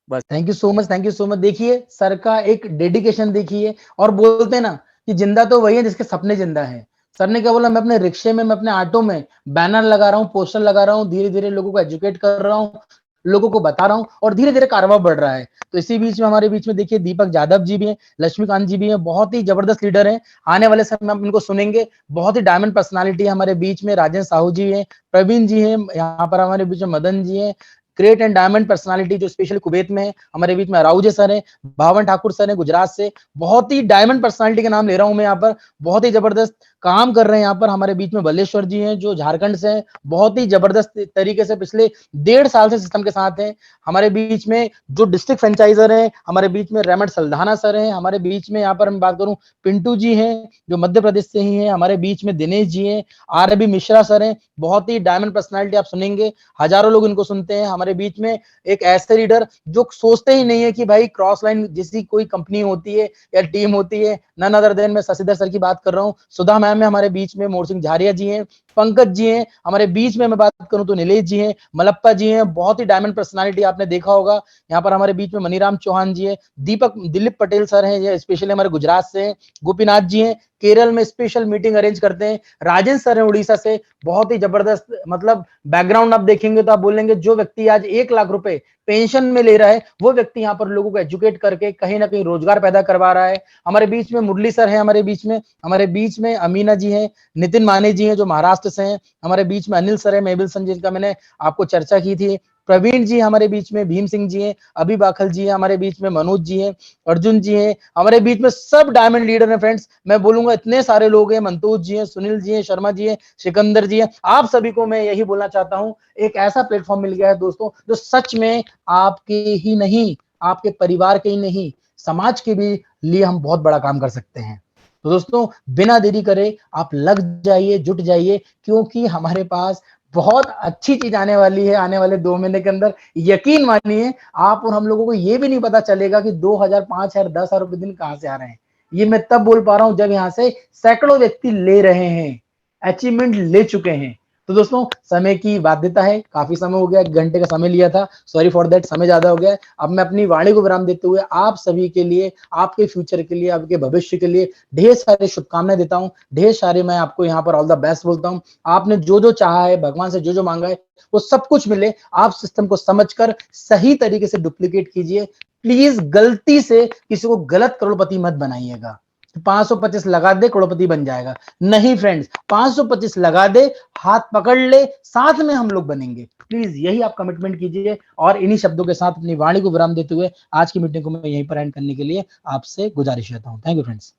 बस। Thank you so much, thank you so much. देखिए सर का एक डेडिकेशन देखिए, और बोलते हैं ना कि जिंदा तो वही है जिसके सपने जिंदा है। सर ने क्या बोला, मैं अपने रिक्शे में, मैं अपने ऑटो में बैनर लगा रहा हूँ, पोस्टर लगा रहा हूँ, धीरे धीरे लोगों को एजुकेट कर रहा हूँ, लोगों को बता रहा हूँ, और धीरे धीरे कारोबार बढ़ रहा है। तो इसी बीच में हमारे बीच में देखिए दीपक यादव जी भी हैं, लक्ष्मीकांत जी भी हैं, बहुत ही जबरदस्त लीडर हैं। आने वाले समय में आप इनको सुनेंगे, बहुत ही डायमंड पर्सनालिटी है हमारे बीच में। राजेंद्र साहू जी हैं, प्रवीण जी हैं, यहाँ पर हमारे बीच में मदन जी हैं, ग्रेट एंड डायमंड पर्सनालिटी जो स्पेशली कुवैत में है। हमारे बीच में राउजे सर है, भावन ठाकुर सर है गुजरात से। बहुत ही डायमंड पर्सनालिटी के नाम ले रहा हूं मैं यहाँ पर, बहुत ही जबरदस्त काम कर रहे हैं यहाँ पर। हमारे बीच में बल्लेश्वर जी हैं जो झारखंड से हैं, बहुत ही जबरदस्त तरीके से पिछले 1.5 साल से सिस्टम के साथ हैं। हमारे बीच में जो डिस्ट्रिक्ट फ्रेंचाइजर हैं, हमारे बीच में रेमंड सल्धाना सर हैं। हमारे बीच में यहाँ पर हम बात करूं, पिंटू जी हैं जो मध्य प्रदेश से ही हैं। हमारे बीच में दिनेश जी हैं, आर मिश्रा सर हैं, बहुत ही डायमंड पर्सनालिटी, आप सुनेंगे, हजारों लोग इनको सुनते हैं। हमारे बीच में एक ऐसे लीडर जो सोचते ही नहीं है कि भाई क्रॉस लाइन जैसी कोई कंपनी होती है या टीम होती है, नन अदर देन मैं शशिधर सर की बात कर रहा हूँ। सुधा मैम है हमारे बीच में, मोर सिंह झारिया जी हैं, पंकज जी हैं हमारे बीच में। मैं बात करूं तो नीलेश जी हैं, मलप्पा जी हैं, बहुत ही डायमंड पर्सनालिटी, आपने देखा होगा। यहाँ पर हमारे बीच में मनीराम चौहान जी हैं, दीपक दिलीप पटेल सर हैं, ये स्पेशली हमारे गुजरात से हैं, गोपीनाथ जी हैं, केरल में स्पेशल मीटिंग अरेंज करते हैं, राजेंद्र सर हैं उड़ीसा से, बहुत ही जबरदस्त, मतलब बैकग्राउंड आप देखेंगे तो आप बोलेंगे जो व्यक्ति आज 1 लाख रुपए पेंशन में ले रहा है, वो व्यक्ति यहाँ पर लोगों को एजुकेट करके कहीं ना कहीं रोजगार पैदा करवा रहा है। हमारे बीच में मुरली सर है, हमारे बीच में अमीना जी हैं, नितिन माने जी हैं जो महाराष्ट्र से हैं, हमारे बीच में अनिल सर है, मेबिल सर जिनका मैंने आपको चर्चा की थी, प्रवीण जी हमारे बीच में, भीम सिंह जी हैं, अभी बाखल जी हैं हमारे बीच में, मनोज जी हैं, अर्जुन जी हैं हमारे बीच में, सब डायमंड लीडर हैं फ्रेंड्स। मैं बोलूंगा इतने सारे लोग हैं, मंतोज जी हैं, सुनील जी हैं, शर्मा जी हैं, सिकंदर जी हैं। आप सभी को मैं यही बोलना चाहता हूं, एक ऐसा प्लेटफॉर्म मिल गया है दोस्तों जो सच में आपके ही नहीं, आपके परिवार के ही नहीं, समाज के भी लिए हम बहुत बड़ा काम कर सकते हैं। तो दोस्तों बिना देरी करे आप लग जाइए, जुट जाइए, क्योंकि हमारे पास बहुत अच्छी चीज आने वाली है आने वाले 2 महीने के अंदर। यकीन मानिए, आप और हम लोगों को ये भी नहीं पता चलेगा कि 2,000 5,000 10,000 रुपए दिन कहां से आ रहे हैं। ये मैं तब बोल पा रहा हूं जब यहाँ से सैकड़ों व्यक्ति ले रहे हैं, अचीवमेंट ले चुके हैं। तो दोस्तों समय की बाध्यता है, काफी समय हो गया, 1 घंटे का समय लिया था, सॉरी फॉर दैट, समय ज्यादा हो गया। अब मैं अपनी वाणी को विराम देते हुए आप सभी के लिए, आपके फ्यूचर के लिए, आपके भविष्य के लिए ढेर सारे शुभकामनाएं देता हूं, ढेर सारे मैं आपको यहाँ पर ऑल द बेस्ट बोलता हूं। आपने जो जो चाहा है, भगवान से जो जो मांगा है, वो सब कुछ मिले। आप सिस्टम को समझकर सही तरीके से डुप्लीकेट कीजिए। प्लीज गलती से किसी को गलत करोड़पति मत बनाइएगा। 525 लगा दे करोड़पति बन जाएगा, नहीं फ्रेंड्स, 525 लगा दे, हाथ पकड़ ले, साथ में हम लोग बनेंगे। प्लीज यही आप कमिटमेंट कीजिए। और इन्हीं शब्दों के साथ अपनी वाणी को विराम देते हुए आज की मीटिंग को मैं यहीं पर एंड करने के लिए आपसे गुजारिश करता हूं। Thank you friends.